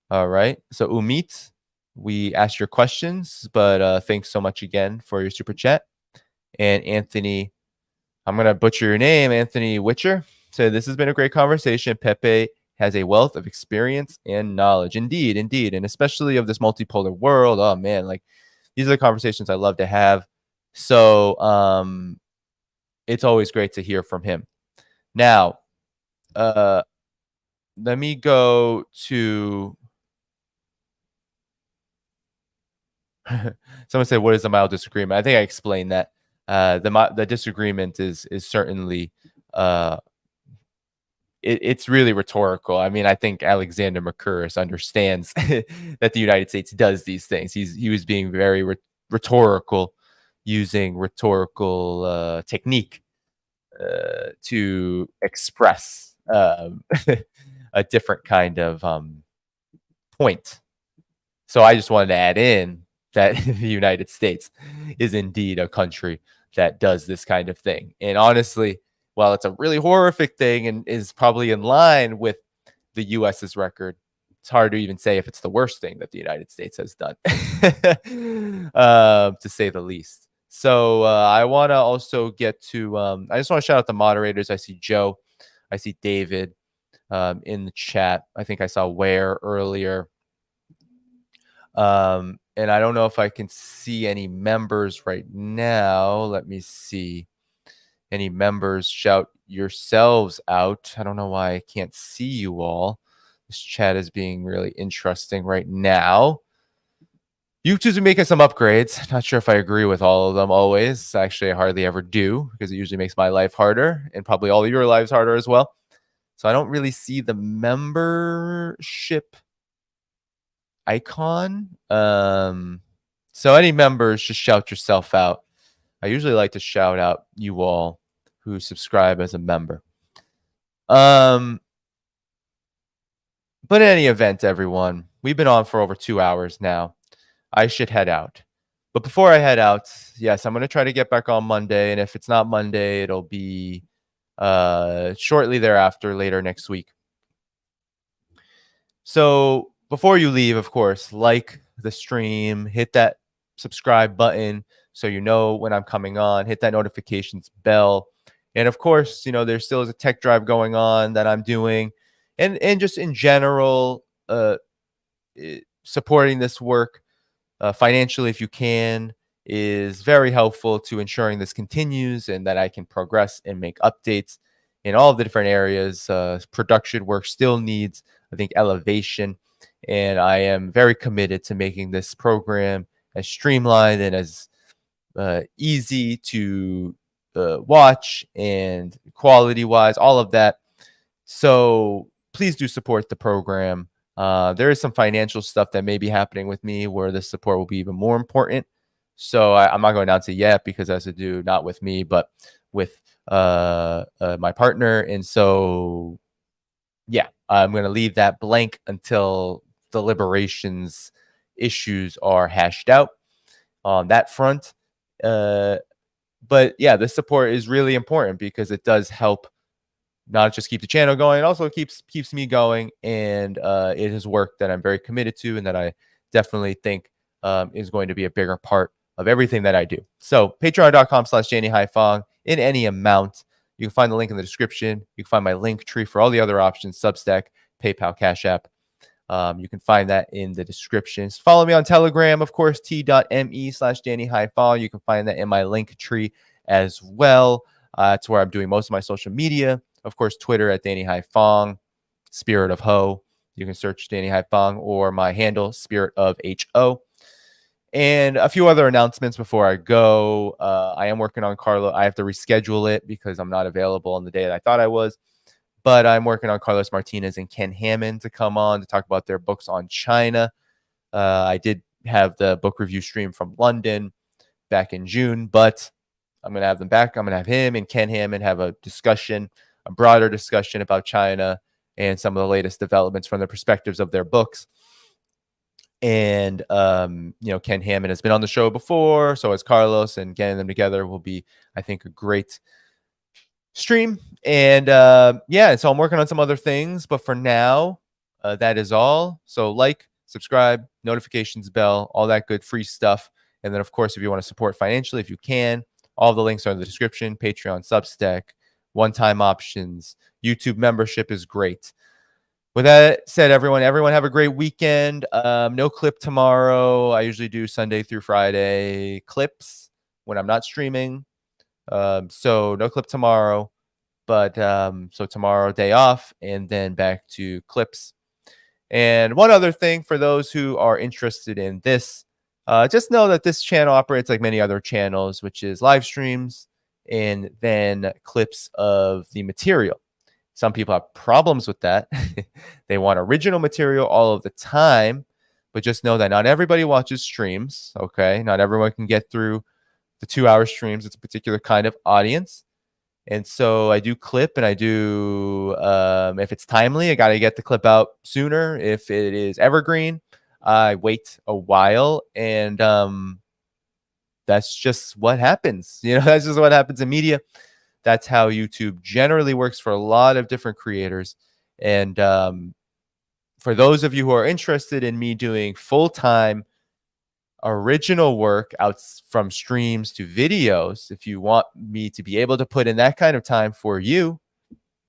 All right. So, Umit, we asked your questions, but thanks so much again for your super chat. And Anthony, I'm going to butcher your name, Anthony Witcher, said, this has been a great conversation. Pepe has a wealth of experience and knowledge. Indeed, indeed. And especially of this multipolar world. Oh, man, like these are the conversations I love to have. So it's always great to hear from him. Now, let me go to... Someone said, what is a mild disagreement? I think I explained that. The disagreement is certainly it's really rhetorical. I mean, I think Alexander Mercouris understands that the United States does these things. He was being very rhetorical, using rhetorical technique to express a different kind of point. So I just wanted to add in that the United States is indeed a country that does this kind of thing. And honestly, while it's a really horrific thing and is probably in line with the US's record, it's hard to even say if it's the worst thing that the United States has done, to say the least. So I want to also get to, I just want to shout out the moderators. I see Joe, I see David in the chat. I think I saw Ware earlier. And I don't know if I can see any members right now. Let me see. Any members, shout yourselves out. I don't know why I can't see you all. This chat is being really interesting right now. YouTube's making some upgrades. Not sure if I agree with all of them always. Actually, I hardly ever do because it usually makes my life harder and probably all of your lives harder as well. So I don't really see the membership icon. So any members, just shout yourself out. I usually like to shout out you all who subscribe as a member. But in any event, everyone, we've been on for over 2 hours now. I should head out. But before I head out, yes, I'm going to try to get back on Monday. And if it's not Monday, it'll be shortly thereafter, later next week. So before you leave, of course, like the stream, hit that subscribe button so you know when I'm coming on. Hit that notifications bell. And of course, there still is a tech drive going on that I'm doing. And just in general, supporting this work financially, if you can, is very helpful to ensuring this continues and that I can progress and make updates in all of the different areas. Production work still needs, I think, elevation. And I am very committed to making this program as streamlined and as easy to watch and quality-wise, all of that. So please do support the program. There is some financial stuff that may be happening with me where the support will be even more important. So I'm not going to announce it yet because it has to do not with me, but with my partner. And so, yeah, I'm going to leave that blank until deliberations issues are hashed out on that front. But yeah, the support is really important because it does help not just keep the channel going, it also keeps me going. And it is work that I'm very committed to and that I definitely think is going to be a bigger part of everything that I do. So patreon.com/Dhaiphong in any amount. You can find the link in the description. You can find my link tree for all the other options, Substack, PayPal, Cashapp. You can find that in the description. Follow me on Telegram, of course, t.me/DannyHighFall. You can find that in my link tree as well. It's where I'm doing most of my social media. Of course, Twitter at Danny Haiphong, Spirit of Ho. You can search Danny Haiphong or my handle, Spirit of HO. And a few other announcements before I go. I am working on Carlos. I have to reschedule it because I'm not available on the day that I thought I was. But I'm working on Carlos Martinez and Ken Hammond to come on to talk about their books on China. I did have the book review stream from London back in June, but I'm going to have them back. I'm going to have him and Ken Hammond have a discussion, a broader discussion about China and some of the latest developments from the perspectives of their books. And, Ken Hammond has been on the show before, so has Carlos, and getting them together will be, I think, a great stream. And so I'm working on some other things, but for now, that is all. So like, subscribe, notifications bell, all that good free stuff. And then, of course, if you want to support financially, if you can, all the links are in the description. Patreon, Substack, one-time options, YouTube membership is great. With that said, everyone have a great weekend. No clip tomorrow. I usually do Sunday through Friday clips when I'm not streaming. So no clip tomorrow, but so tomorrow day off and then back to clips. And one other thing for those who are interested in this, just know that this channel operates like many other channels, which is live streams and then clips of the material. Some people have problems with that. They want original material all of the time, but just know that not everybody watches streams, okay? Not everyone can get through the 2-hour streams. It's a particular kind of audience. And so I do clip and I do, if it's timely, I got to get the clip out sooner. If it is evergreen, I wait a while. And that's just what happens. That's just what happens in media. That's how YouTube generally works for a lot of different creators. And for those of you who are interested in me doing full-time original work out from streams to videos, if you want me to be able to put in that kind of time for you,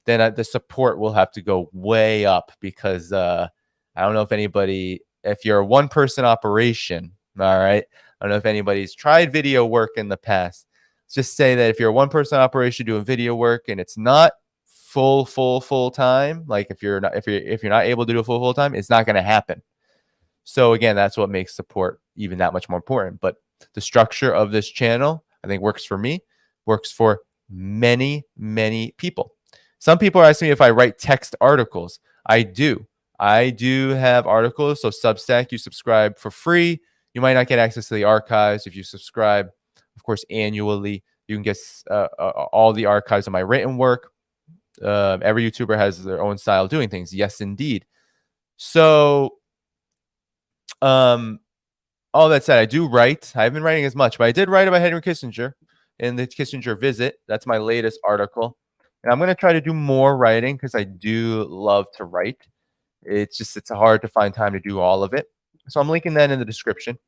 then the support will have to go way up because I don't know if you're a one-person operation, all right? I don't know if anybody's tried video work in the past. Just say that if you're a one-person operation doing video work and it's not full time, like if you're not able to do a full time, it's not going to happen. So again, that's what makes support even that much more important. But the structure of this channel, I think, works for me, works for many people. Some people are asking me if I write text articles. I do have articles. So Substack, you subscribe for free. You might not get access to the archives if you subscribe. Of course, annually, you can get all the archives of my written work. Every YouTuber has their own style of doing things. Yes, indeed. So, all that said, I do write. I haven't been writing as much, but I did write about Henry Kissinger in the Kissinger visit. That's my latest article. And I'm going to try to do more writing because I do love to write. It's hard to find time to do all of it. So I'm linking that in the description.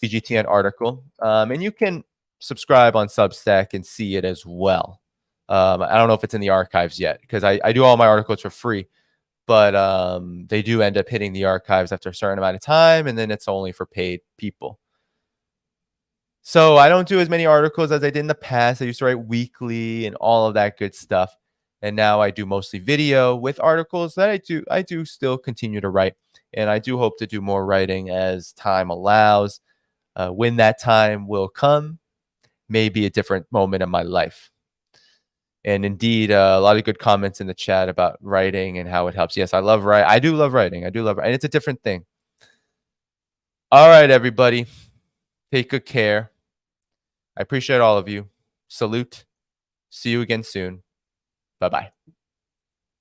BGTN article. And you can subscribe on Substack and see it as well. I don't know if it's in the archives yet because I do all my articles for free, but they do end up hitting the archives after a certain amount of time, and then it's only for paid people. So I don't do as many articles as I did in the past. I used to write weekly and all of that good stuff. And now I do mostly video with articles that I do still continue to write. And I do hope to do more writing as time allows. When that time will come, may be a different moment in my life. And indeed, a lot of good comments in the chat about writing and how it helps. Yes, I love writing. I do love writing. I do love writing. And it's a different thing. All right, everybody. Take good care. I appreciate all of you. Salute. See you again soon. Bye-bye.